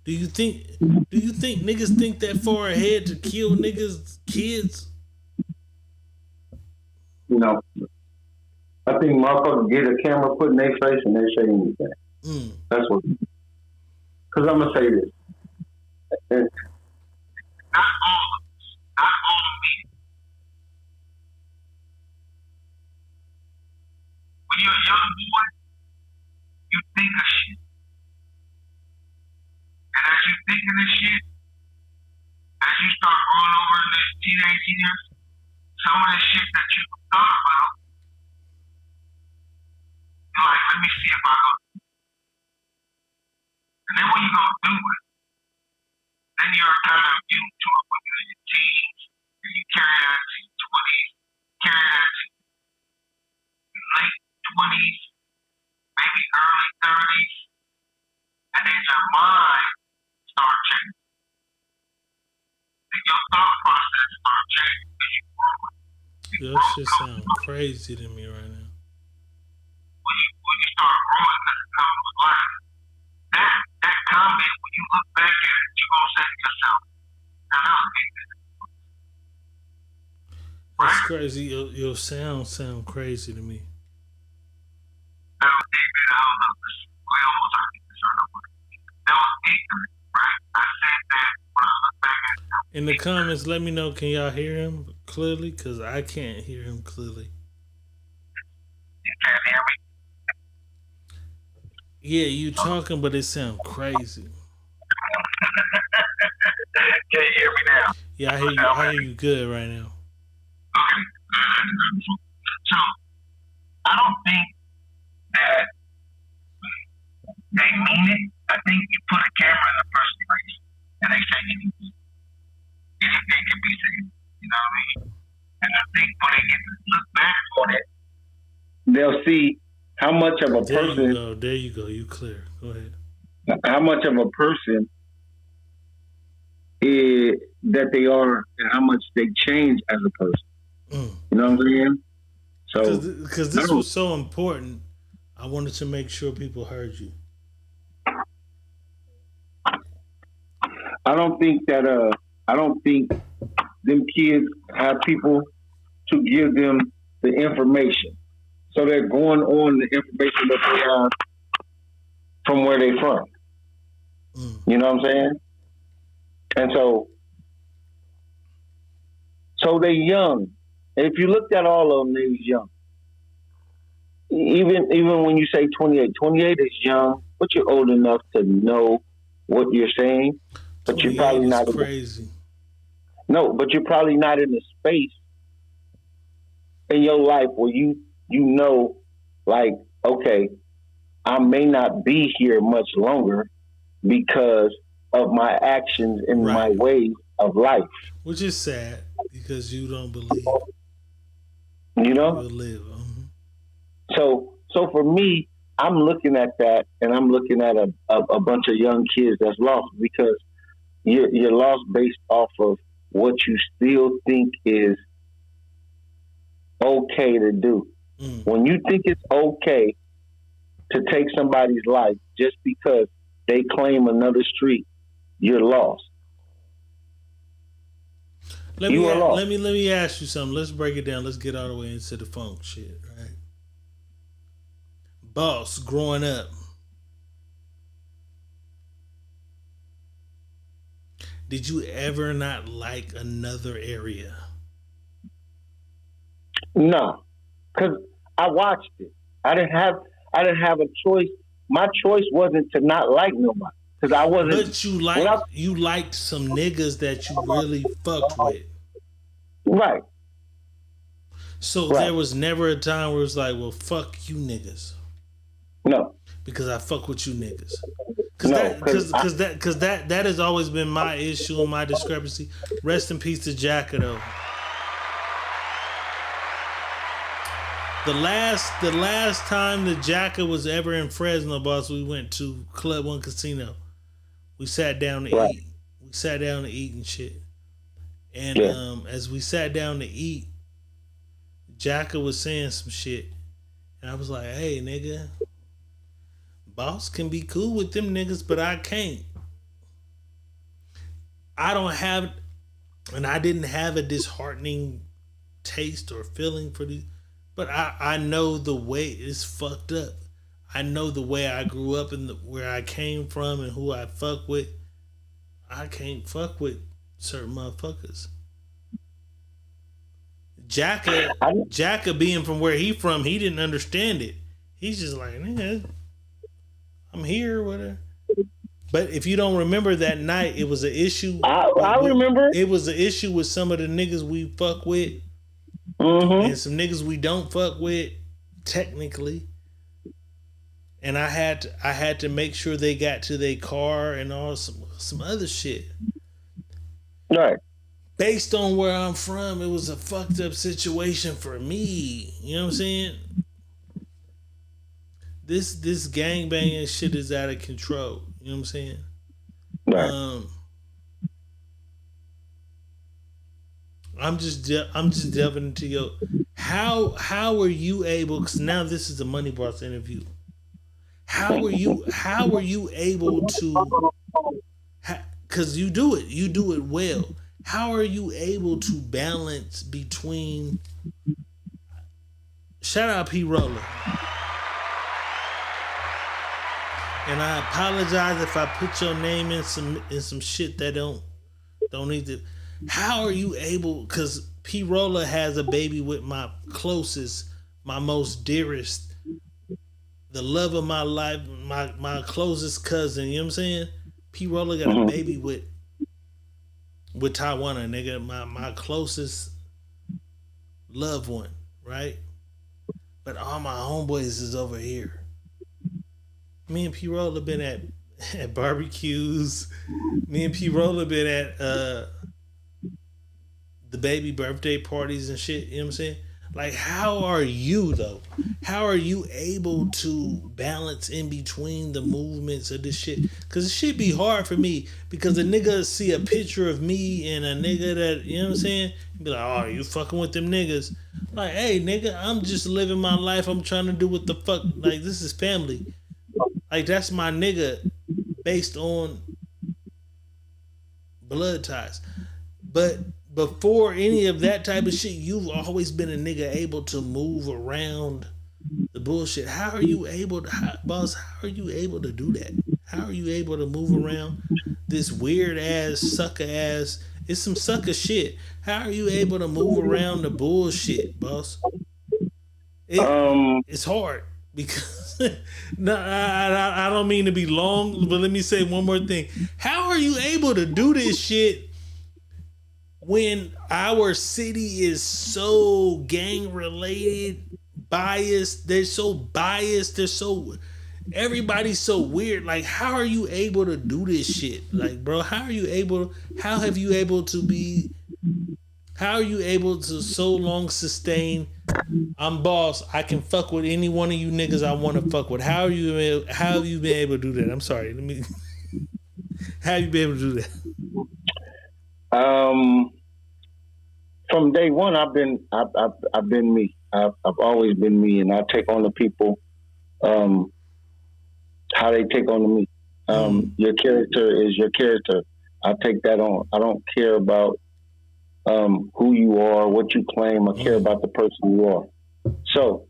Do you think niggas think that far ahead to kill niggas' kids? You know, I think motherfuckers get a camera put in their face and they say anything. That's what. Because I'm gonna say this. Not all me. When you're a young boy, you think of shit. And as you think of this shit, as you start growing over in this teenage years, some of the shit that you thought about, you're like, let me see if I go. And then when you go do it, then you're kind of immune to it when you're in your teens, and you carry that to your 20s, carry that to your late 20s, maybe early 30s, and then your mind starts changing. And your thought process starts changing as you grow. That shit sound crazy to me right now. When you start growing, because it comes with life, that comment, when you look back at it, you're going to say to yourself, now that was me. That's crazy. Your sound crazy to me. That was ignorant. I don't know. We almost heard this or no. That was ignorant, right? I said that when I look back at it. In the comments, let me know, can y'all hear him clearly? Because I can't hear him clearly. You can't hear me? Yeah, you talking, but it sounds crazy. Can you hear me now? Yeah, I hear you good right now. Okay. So, I don't think that they mean it. I think you put a camera in a person's face and they say anything. Anything can be said. You know what I mean? And I think when they get to look back on it, they'll see how much of a person. There you go. You clear. Go ahead. How much of a person that they are, and how much they change as a person. You know what I'm saying? So, because this was so important, I wanted to make sure people heard you. I don't think them kids have people to give them the information. So they're going on the information that they have from where they're from. You know what I'm saying? And so they young. And if you looked at all of them, they was young. Even when you say 28 is young, but you're old enough to know what you're saying. But you're probably not crazy. No, but you're probably not in the space in your life where you know, like, okay, I may not be here much longer because of my actions and my ways of life. Which is sad because you don't believe You know? you'll live. So for me, I'm looking at that, and I'm looking at a bunch of young kids that's lost because you're lost based off of what you still think is okay to do. When you think it's okay to take somebody's life just because they claim another street, you're lost. Let me ask you something. Let's break it down. Let's get all the way into the funk shit, right? Boss, growing up, did you ever not like another area? No, because I watched it. I didn't have a choice. My choice wasn't to not like nobody because I wasn't. But you liked some niggas that you really fucked with, right? So there was never a time where it was like, well, fuck you niggas. No, because I fuck with you niggas. Because that has always been my issue and my discrepancy. Rest in peace to Jacka though. The last time that Jacka was ever in Fresno, boss, we went to Club One Casino. We sat down to eat. We sat down to eat and shit. And as we sat down to eat, Jacka was saying some shit. And I was like, hey, nigga, boss can be cool with them niggas, but I can't. I don't have, and I didn't have a disheartening taste or feeling for these. But I know the way it's fucked up. I know the way I grew up and where I came from and who I fuck with. I can't fuck with certain motherfuckers. Jacka being from where he from, he didn't understand it. He's just like, nigga, I'm here, whatever. But if you don't remember that night, it was an issue. I remember. It was an issue with some of the niggas we fuck with. And some niggas we don't fuck with, technically. And I had to make sure they got to their car and all some other shit. Right. Based on where I'm from, it was a fucked up situation for me. You know what I'm saying? This gangbanging shit is out of control. You know what I'm saying? Right. I'm just delving into your how are you able, because now this is a Money Boss interview. How are you able to, because you do it well. How are you able to balance between, shout out P Roller. And I apologize if I put your name in some shit that don't need to. How are you able? Because P Roller has a baby with my closest, my most dearest, the love of my life, my closest cousin. You know what I'm saying? P Roller got a baby with Taiwan, nigga, my closest loved one, right? But all my homeboys is over here. Me and P Roller been at barbecues. Me and P Roller been at the baby birthday parties and shit. You know what I'm saying? Like, how are you though? How are you able to balance in between the movements of this shit? Cause it should be hard for me because a nigga see a picture of me and a nigga that, you know what I'm saying? Be like, oh, you fucking with them niggas. Like, hey nigga, I'm just living my life. I'm trying to do what the fuck. Like, this is family. Like, that's my nigga based on blood ties. But before any of that type of shit, you've always been a nigga able to move around the bullshit. How are you able to, boss, how are you able to do that? How are you able to move around this weird ass, sucker ass, it's some sucker shit. How are you able to move around the bullshit, boss? It's hard because, no, I don't mean to be long, but let me say one more thing. How are you able to do this shit when our city is so gang related, biased? They're so biased. everybody's so weird. Like, how are you able to do this shit? Like, bro, how are you able to so long sustain? I'm boss. I can fuck with any one of you niggas I want to fuck with. How have you been able to do that? I'm sorry. How have you been able to do that? From day one, I've been me. I've always been me, and I take on the people how they take on me. Your character is your character. I take that on. I don't care about who you are, what you claim. I care about the person you are. So,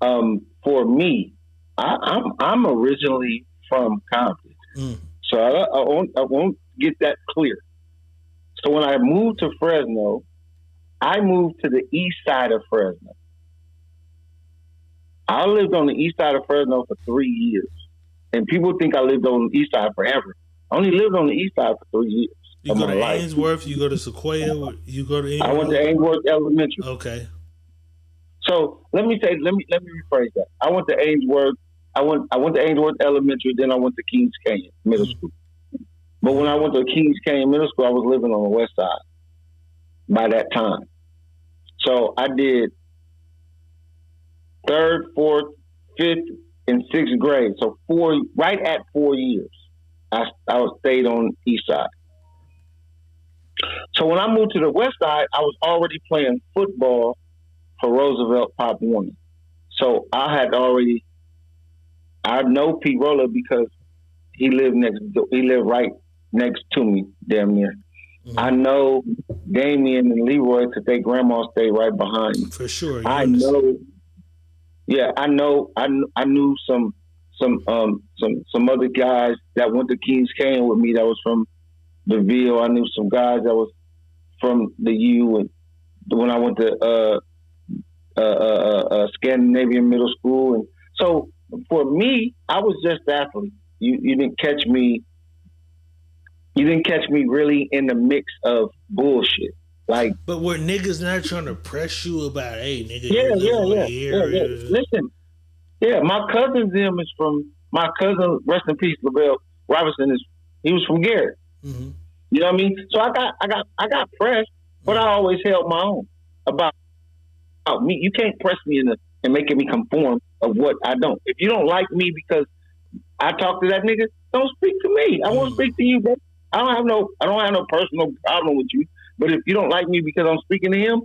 for me, I'm originally from Compton, so I won't get that clear. So when I moved to Fresno, I moved to the east side of Fresno. I lived on the east side of Fresno for 3 years, and people think I lived on the east side forever. I only lived on the east side for 3 years. You go to Ainsworth, you go to Sequoia, you go to. I went to Ainsworth Elementary. Okay. So let me rephrase that. I went to Ainsworth. I went to Ainsworth Elementary. Then I went to Kings Canyon Middle School. But when I went to Kings Canyon Middle School, I was living on the west side by that time. So I did 3rd, 4th, 5th, and 6th grade. So right at 4 years, I stayed on the east side. So when I moved to the west side, I was already playing football for Roosevelt Pop Warner. So I know Pete Roller because he lived right next to me, damn near. I know Damien and Leroy because their grandma stayed right behind me. For sure. I knew some other guys that went to Kings Canyon with me that was from DeVille. I knew some guys that was from the U, and when I went to Scandinavian Middle School, and so for me, I was just an athlete. You didn't catch me. You didn't catch me really in the mix of bullshit. Like, but were niggas not trying to press you about, hey, nigga? Yeah. Listen, my cousin them is from my cousin. Rest in peace, Lavelle Robinson he was from Garrett. Mm-hmm. You know what I mean? So I got pressed, but I always held my own about me. You can't press me and making me conform of what I don't. If you don't like me because I talk to that nigga, don't speak to me. I won't speak to you, bro. I don't have no personal problem with you. But if you don't like me because I'm speaking to him,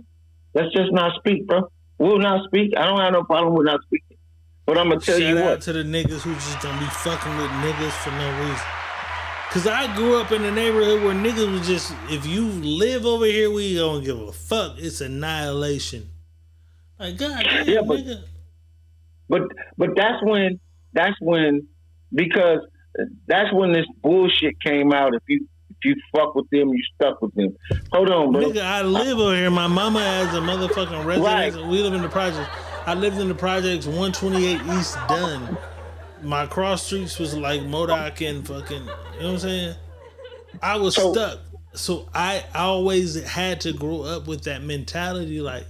let's just not speak, bro. We'll not speak. I don't have no problem with not speaking. But I'm gonna tell you what. Shout out to the niggas who just don't be fucking with niggas for no reason. Cause I grew up in a neighborhood where niggas was just, if you live over here, we don't give a fuck. It's annihilation. Like, God damn, yeah, nigga. But that's when because that's when this bullshit came out. If you fuck with them, you stuck with them. Hold on, bro. Nigga, I live over here. My mama has a motherfucking residence. Right. We live in the projects. I lived in the projects 128 East Dunn. My cross streets was like Modoc and fucking, you know what I'm saying? I was stuck. So I always had to grow up with that mentality, like,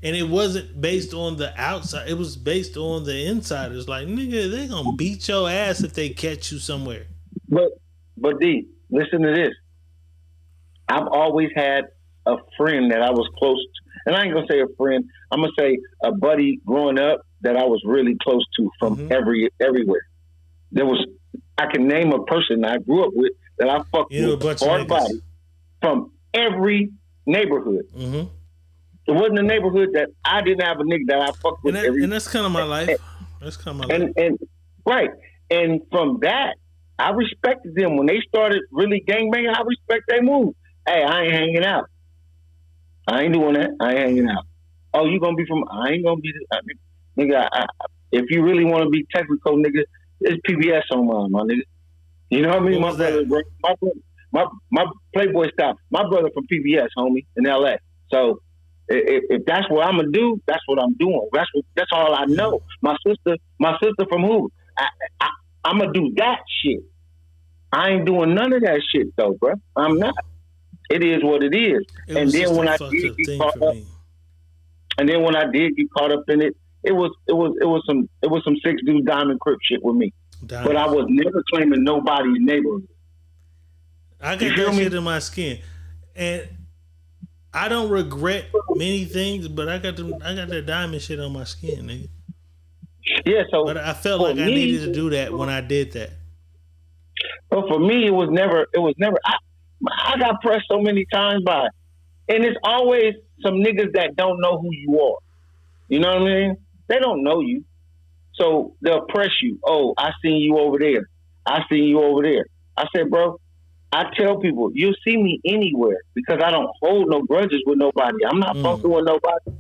and it wasn't based on the outside. It was based on the insiders. Like, nigga, they gonna beat your ass if they catch you somewhere. But D, listen to this. I've always had a friend that I was close to. And I ain't gonna say a friend. I'm gonna say a buddy growing up that I was really close to from everywhere. I can name a person that I grew up with that I fucked with hard body from every neighborhood. Mm-hmm. There wasn't a neighborhood that I didn't have a nigga that I fucked with. And that's kind of my life. That's kind of my life. And right. And from that, I respected them. When they started really gangbanging, I respect their move. Hey, I ain't hanging out. I ain't doing that. I ain't hanging out. Oh, you gonna be from? I ain't gonna be. Nigga, if you really want to be technical, nigga, it's PBS on my nigga. You know what I mean? My brother, my Playboy style. My brother from PBS, homie, in LA. So if that's what I'm gonna do, that's what I'm doing. That's all I know. My sister from who? I'm gonna do that shit. I ain't doing none of that shit though, bro. I'm not. It is what it is. And then when I did get caught up in it, it was some 6 dude Diamond Crip shit with me. But I was never claiming nobody's neighborhood. I got that shit in my skin, and I don't regret many things, but I got that diamond shit on my skin, nigga. Yeah, so but I felt like I needed to do that when I did that. But for me, it was never. I got pressed so many times by, and it's always some niggas that don't know who you are. You know what I mean? They don't know you, so they'll press you. Oh, I seen you over there. I seen you over there. I said, bro, I tell people, you'll see me anywhere because I don't hold no grudges with nobody. I'm not fucking with nobody.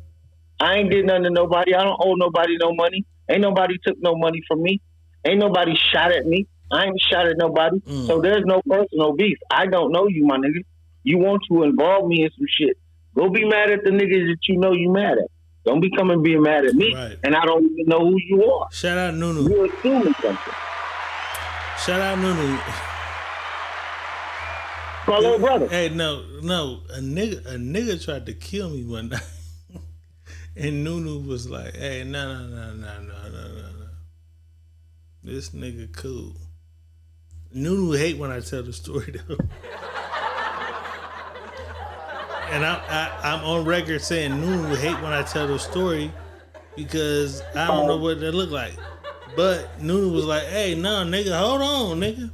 I ain't did nothing to nobody. I don't owe nobody no money. Ain't nobody took no money from me. Ain't nobody shot at me. I ain't shot at nobody. So there's no personal beef. I don't know you, my nigga. You want to involve me in some shit. Go be mad at the niggas that you know you mad at. Don't be coming being mad at me, and I don't even know who you are. Shout out Nunu. You're assuming something. Shout out Nunu. My little brother. Hey, no. A nigga tried to kill me one night. And Nunu was like, hey, no. This nigga cool. Nunu hate when I tell the story though. And I'm on record saying Nunu hate when I tell the story because I don't know what they look like. But Nunu was like, hey, no, nigga, hold on, nigga.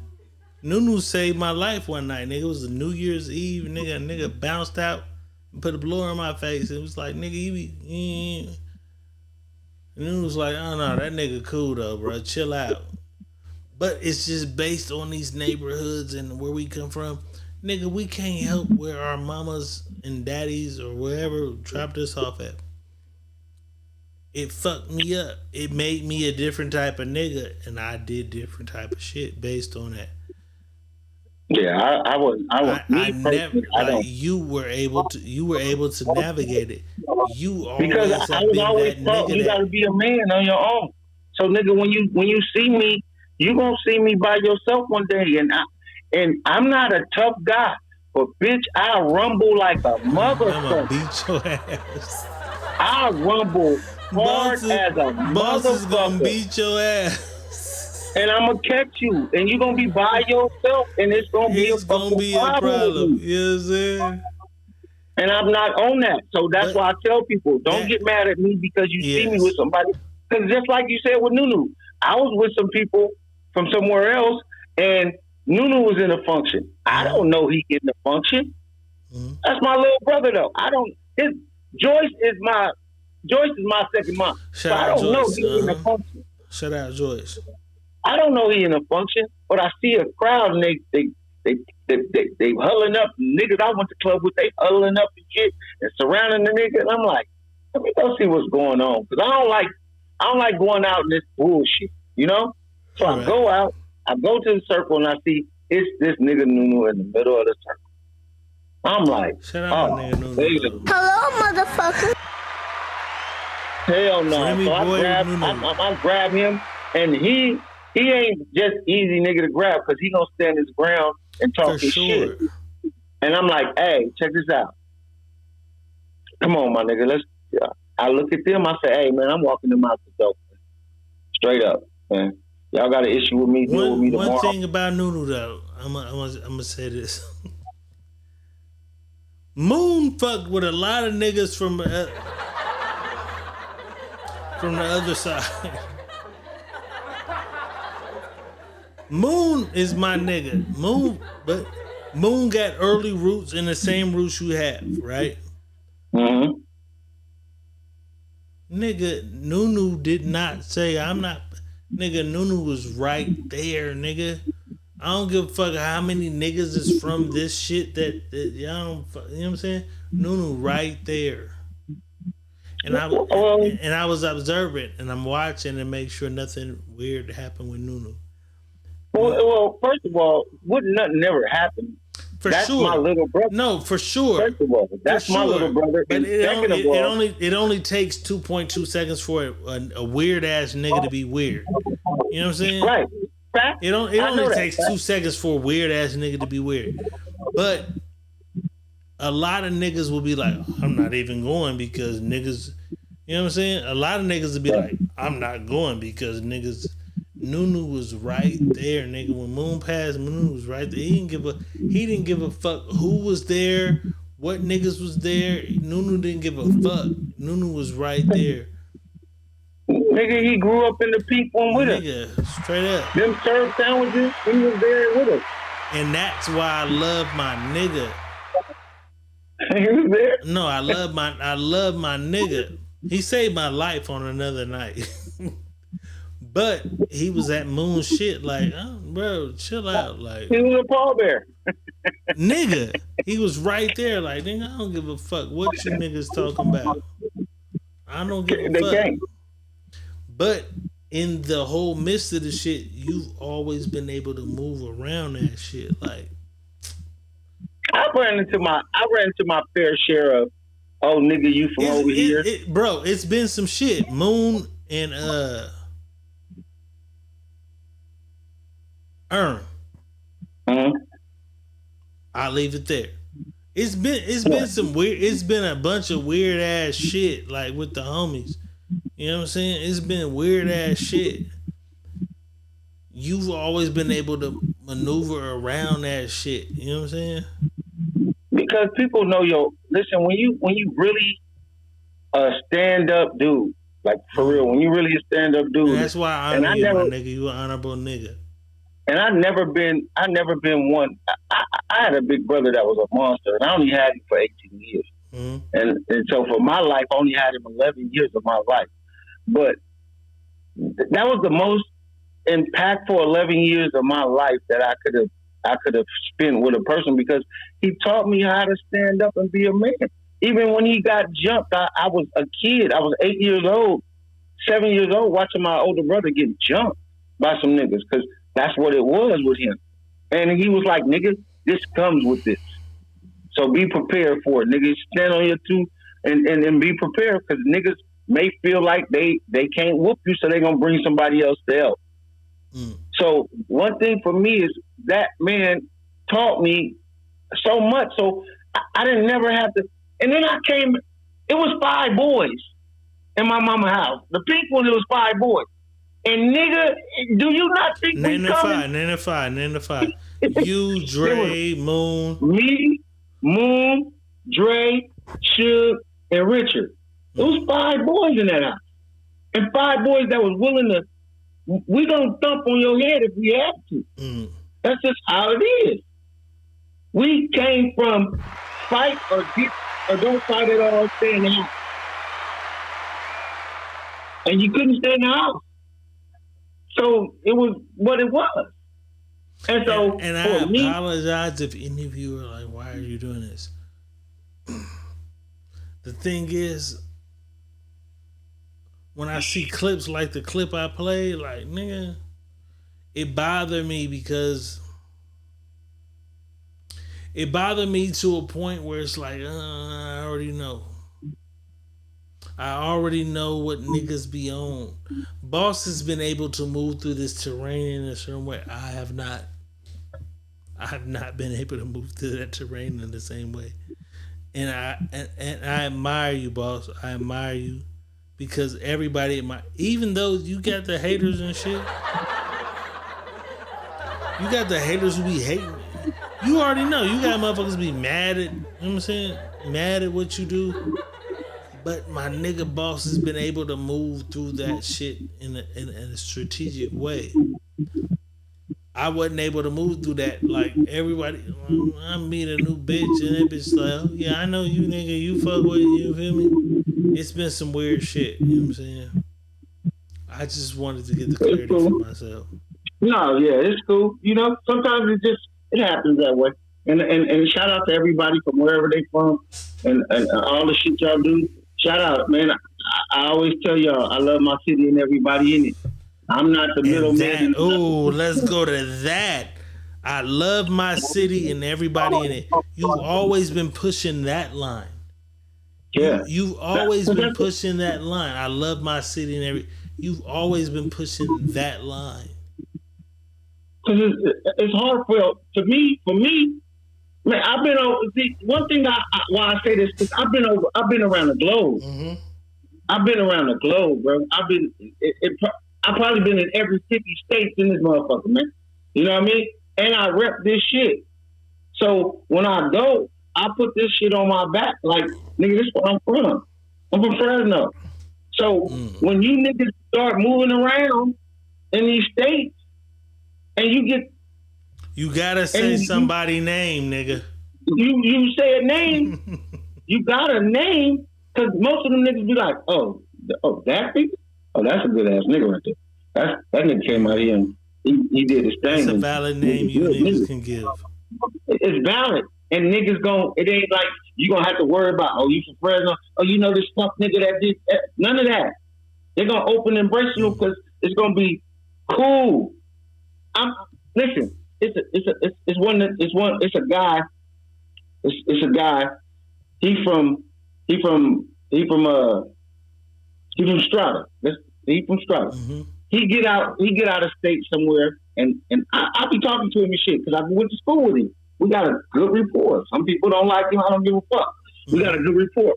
Nunu saved my life one night, nigga. It was a New Year's Eve, nigga. A nigga bounced out and put a blower on my face. It was like, nigga, you be... And Nunu was like, oh, no, that nigga cool, though, bro. Chill out. But it's just based on these neighborhoods and where we come from. Nigga, we can't help where our mamas and daddies or wherever dropped us off at. It fucked me up. It made me a different type of nigga, and I did different type of shit based on that. Yeah, I was. You were able to navigate it. You always because I was always taught you got to be a man on your own. So nigga, when you see me, you gonna see me by yourself one day, and I'm not a tough guy, but bitch, I rumble like a motherfucker. I'm gonna beat your ass. I rumble hard as a Boss is motherfucker. gonna beat your ass. And I'm gonna catch you, and you're gonna be by yourself, and it's gonna be a problem. You know what I'm saying? And I'm not on that, so that's why I tell people, don't get mad at me because you see me with somebody. Because just like you said with Nunu, I was with some people from somewhere else, and Nunu was in a function. I don't know he getting a function. That's my little brother, though. Joyce is my second mom. So I don't know he in a function. Shout out Joyce. I don't know he in a function, but I see a crowd and they huddling up. Niggas I went to club with, they huddling up and shit and surrounding the nigga. And I'm like, let me go see what's going on, because I don't like going out in this bullshit, you know. So I go out, I go to the circle, and I see it's this nigga Nunu in the middle of the circle. I'm like, Hello, motherfucker. Hell no. So I grab him, and he ain't just easy nigga to grab, because he gonna stand his ground and talk his shit. And I'm like, hey, check this out. Come on, my nigga. I look at them. I say, hey, man, I'm walking them out the door. Straight up, man. Y'all got an issue with me. Deal with me tomorrow. One thing about Nunu, though, I'm gonna say this. Moon fucked with a lot of niggas from the other side. Moon is my nigga. Moon got early roots in the same roots you have, right? Mm-hmm. Nigga, Nunu did not say I'm not. Nigga, Nunu was right there, nigga. I don't give a fuck how many niggas is from this shit that y'all don't. You know what I'm saying? Nunu right there. And I was observant, and I'm watching and make sure nothing weird happened with Nunu. Well, first of all, wouldn't nothing ever happen? That's my little brother. No, for sure. First of all, that's my little brother. But And second of all, it only takes 2.2 seconds for a weird ass nigga to be weird. You know what I'm saying? Right. It only takes 2 seconds for a weird ass nigga to be weird. But a lot of niggas will be like, I'm not even going because niggas, You know what I'm saying? A lot of niggas would be like, I'm not going because niggas, Nunu was right there, nigga. When Moon passed, Nunu was right there. He didn't give a fuck who was there, what niggas was there. Nunu didn't give a fuck. Nunu was right there. Nigga, he grew up in the pink one with us. Nigga, straight up. Them served sandwiches, he was there with us. And that's why I love my nigga. He was there? No, I love my nigga. He saved my life on another night. But he was at Moon shit like, oh, bro, chill out. Like, he was a pallbearer. Nigga, he was right there like, nigga, I don't give a fuck what you niggas talking about. I don't give a fuck. But in the whole midst of the shit, you've always been able to move around that shit. Like, I ran into my fair share of, oh nigga, you from over here, bro. It's been some shit. Moon and Earn. I'll leave it there. It's been some weird. It's been a bunch of weird ass shit like with the homies. You know what I'm saying? It's been weird ass shit. You've always been able to maneuver around that shit. You know what I'm saying? Because people know listen, when you really stand up dude, like for real, when you really a stand up dude. And that's why I honor you, my nigga. You an honorable nigga. And I never been one. I had a big brother that was a monster, and I only had him for 18 years. Mm-hmm. And so for my life, I only had him 11 years of my life. But that was the most impactful 11 years of my life that I could have spent with a person, because he taught me how to stand up and be a man. Even when he got jumped, I was a kid. I was 8 years old, 7 years old, watching my older brother get jumped by some niggas, because that's what it was with him. And he was like, nigga, this comes with this. So be prepared for it. Niggas, stand on your two and be prepared, because niggas may feel like they can't whoop you, so they're going to bring somebody else to help. So one thing for me is that man taught me so much. So I didn't never have to. And then I came, it was 5 boys in my mama's house. The pink one, it was 5 boys. And nigga, do you not think Name the five. You, Dre, Moon. Me, Moon, Dre, Suge, and Richard. It was 5 boys in that house. And 5 boys that was willing to, we gonna thump on your head if we have to. That's just how it is. We came from fight or don't fight at all, stay in the house. And you couldn't stay in the house. So it was what it was. And so and I apologize if any of you are like, why are you doing this? The thing is, when I see clips like the clip I played, like, nigga, it bothered me because it bothered me to a point where it's like, I already know. I already know what niggas be on. Boss has been able to move through this terrain in a certain way. I have not been able to move through that terrain in the same way. And I admire you, boss. I admire you. Because everybody, even though you got the haters and shit, you got the haters who be hating. You already know. You got motherfuckers be mad at, you know what I'm saying? Mad at what you do. But my nigga boss has been able to move through that shit in a strategic way. I wasn't able to move through that. Like, everybody, I meet a new bitch and that bitch like, oh yeah, I know you, nigga, you fuck with it, you feel me? It's been some weird shit, you know what I'm saying? I just wanted to get the clarity for myself. No, yeah, it's cool. You know, sometimes it happens that way. And shout out to everybody from wherever they from and all the shit y'all do. Shout out, man. I always tell y'all, I love my city and everybody in it. I'm not the middleman. Oh, let's go to that. I love my city and everybody in it. You've always been pushing that line. Yeah. You've always been pushing that line. I love my city and you've always been pushing that line. Because it's hard for me, man, I've been over. One thing why I say this, because I've been around the globe. Mm-hmm. I've been around the globe, bro. I've probably been in every 50 states in this motherfucker, man. You know what I mean? And I rep this shit. So when I go, I put this shit on my back. Like, nigga, this is where I'm from. I'm from Fresno. So when you niggas start moving around in these states, and you gotta say somebody's name, nigga. You say a name, you got a name, because most of them niggas be like, oh, that nigga? Oh, that's a good ass nigga right there. That nigga came out here and he did his thing. It's a valid name you niggas can give. It's valid. And niggas it ain't like you gonna have to worry about, oh, you from Fresno, oh, you know this fuck nigga that did that. None of that. They're gonna open and embrace you because it's gonna be cool. Listen, it's a guy. It's a guy. He from Strata. He from Strata. Mm-hmm. He get out of state somewhere, and I'll be talking to him and shit because I went to school with him. We got a good rapport. Some people don't like him. I don't give a fuck. We got a good rapport.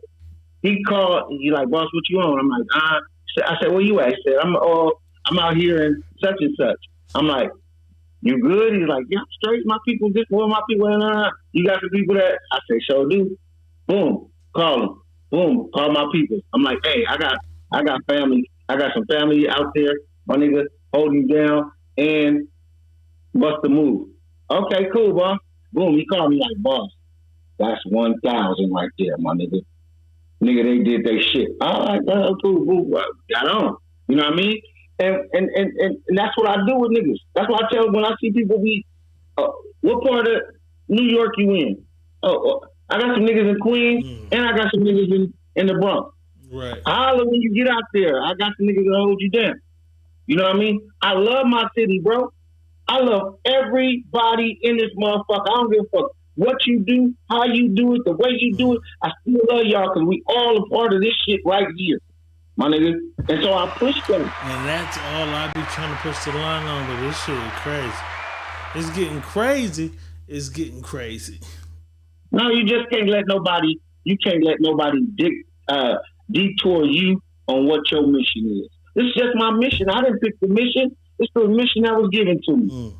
He called. He like, boss, what you on? I'm like, I said, where you at? He said, I'm out here in such and such. I'm like, you good? He's like, yeah, I'm straight. My people, this one, my people, you got the people that I say, sure do. Boom, call them. Boom, call my people. I'm like, hey, I got family. I got some family out there. My nigga holding you down and bust the move. Okay, cool, boss. Boom, he called me like, boss, that's 1,000 right there, my nigga. Nigga, they did their shit. All right, cool, boom, got on. You know what I mean? And that's what I do with niggas. That's what I tell when I see people be, what part of New York you in? I got some niggas in Queens and I got some niggas in the Bronx. Right. Holler when you get out there. I got some niggas that hold you down. You know what I mean? I love my city, bro. I love everybody in this motherfucker. I don't give a fuck what you do, how you do it, the way you do it. I still love y'all because we all a part of this shit right here, my nigga. And so I push them. And that's all I be trying to push the line on, but this shit is crazy. It's getting crazy. It's getting crazy. No, you just can't let nobody, detour you on what your mission is. This is just my mission. I didn't pick the mission. It's the mission that was given to me.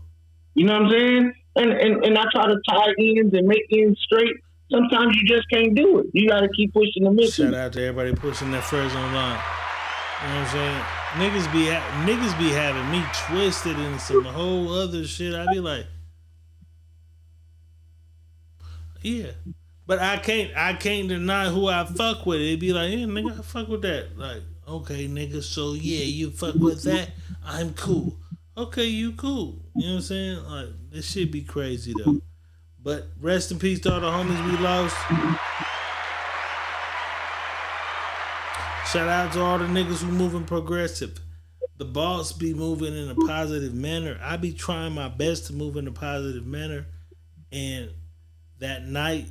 You know what I'm saying? And I try to tie ends and make ends straight. Sometimes you just can't do it. You got to keep pushing the mission. Shout out to everybody pushing that Fresno line. You know what I'm saying? Niggas be having me twisted in some whole other shit. I be like, yeah. But I can't deny who I fuck with. It'd be like, yeah, nigga, I fuck with that. Like, okay, nigga, so yeah, you fuck with that? I'm cool. Okay, you cool. You know what I'm saying? Like, this shit be crazy though. But rest in peace to all the homies we lost. Shout out to all the niggas who moving progressive. The boss be moving in a positive manner. I be trying my best to move in a positive manner. And that night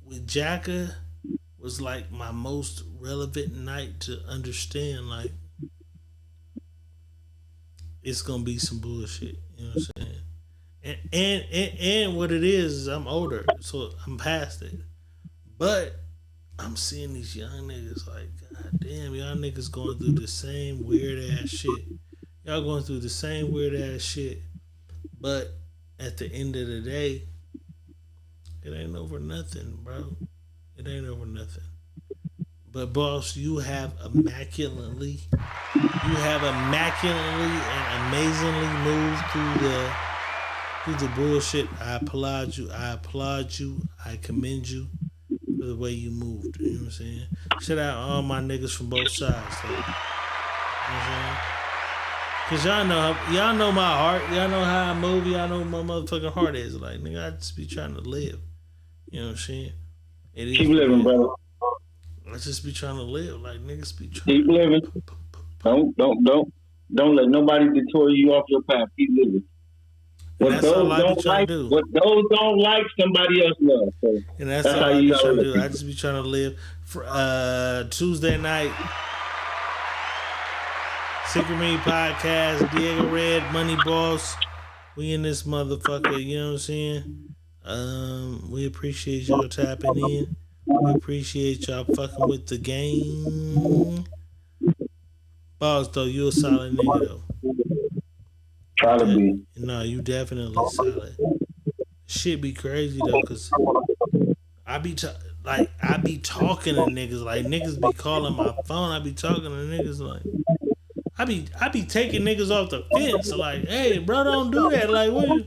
with Jacka was like my most relevant night to understand, like, it's gonna be some bullshit. You know what I'm saying? And what it is I'm older, so I'm past it. But I'm seeing these young niggas like, god damn, y'all niggas going through the same weird ass shit. Y'all going through the same weird ass shit. But at the end of the day, it ain't over nothing, bro. It ain't over nothing. But boss, you have immaculately and amazingly moved through the bullshit. I applaud you. I commend you for the way you moved. You know what I'm saying? Shout out all my niggas from both sides. So, you know what I'm saying? Cause y'all know my heart. Y'all know how I move. Y'all know what my motherfucking heart is. Like, nigga, I just be trying to live. You know what I'm saying? Keep living, brother. I just be trying to live. Like, niggas be trying. Keep living. Don't let nobody detour you off your path. Keep living. What those don't like, somebody else loves. So and that's all I be trying to do. I just be trying to live. Tuesday night, Secret Me Podcast, Diego Red, Money Boss. We in this motherfucker, you know what I'm saying? We appreciate y'all tapping in. We appreciate y'all fucking with the game. Boss, though, you a solid nigga, though. Try to be. No, you definitely solid. Shit be crazy, though, because I be talking to niggas. Like, niggas be calling my phone. I be talking to niggas like... I be taking niggas off the fence. Like, hey, bro, don't do that. Like, what you...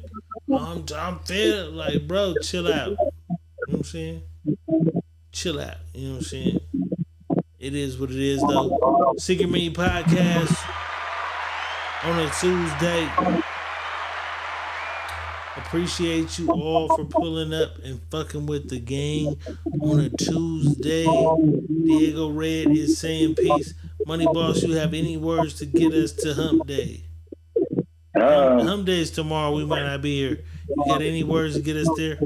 I'm fair. Like, bro, chill out. You know what I'm saying? Chill out. You know what I'm saying? It is what it is, though. Secret Me Podcast on a Tuesday. Appreciate you all for pulling up and fucking with the gang on a Tuesday. Diego Red is saying peace. Money Boss, you have any words to get us to Hump Day? Hump Day is tomorrow. We might not be here. You got any words to get us there?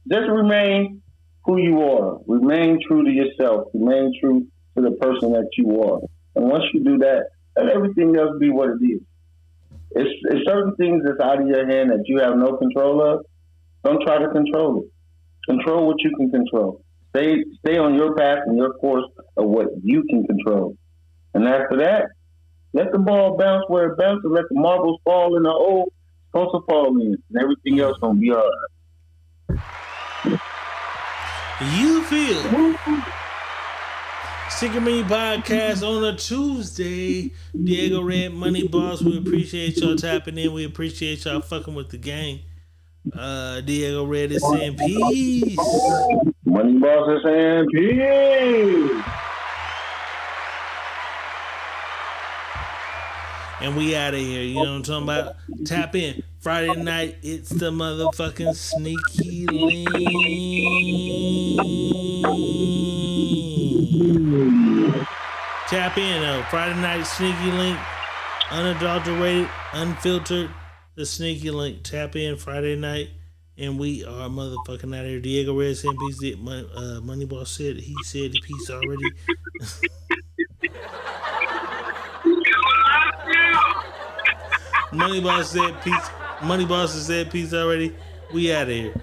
Just remain who you are. Remain true to yourself. Remain true to the person that you are. And once you do that, let everything else be what it is. It's certain things that's out of your hand that you have no control of. Don't try to control it. Control what you can control. Stay on your path and your course of what you can control. And after that, let the ball bounce where it bounces. Let the marbles fall in the hole supposed to fall in. And everything else gonna be all right. You feel Secret Me Podcast on a Tuesday. Diego Red, Money Boss. We appreciate y'all tapping in. We appreciate y'all fucking with the gang. Diego Red is saying peace. Money Boss is saying peace. And we out of here. You know what I'm talking about? Tap in. Friday night, it's the motherfucking Sneaky Link. Tap in, though. Friday night, Sneaky Link. Unadulterated, unfiltered. The Sneaky Link. Tap in Friday night. And we are motherfucking out of here. Diego Red said peace. Money Boss said he said the peace already. Money Boss said peace. Money Boss has said peace already. We out of here.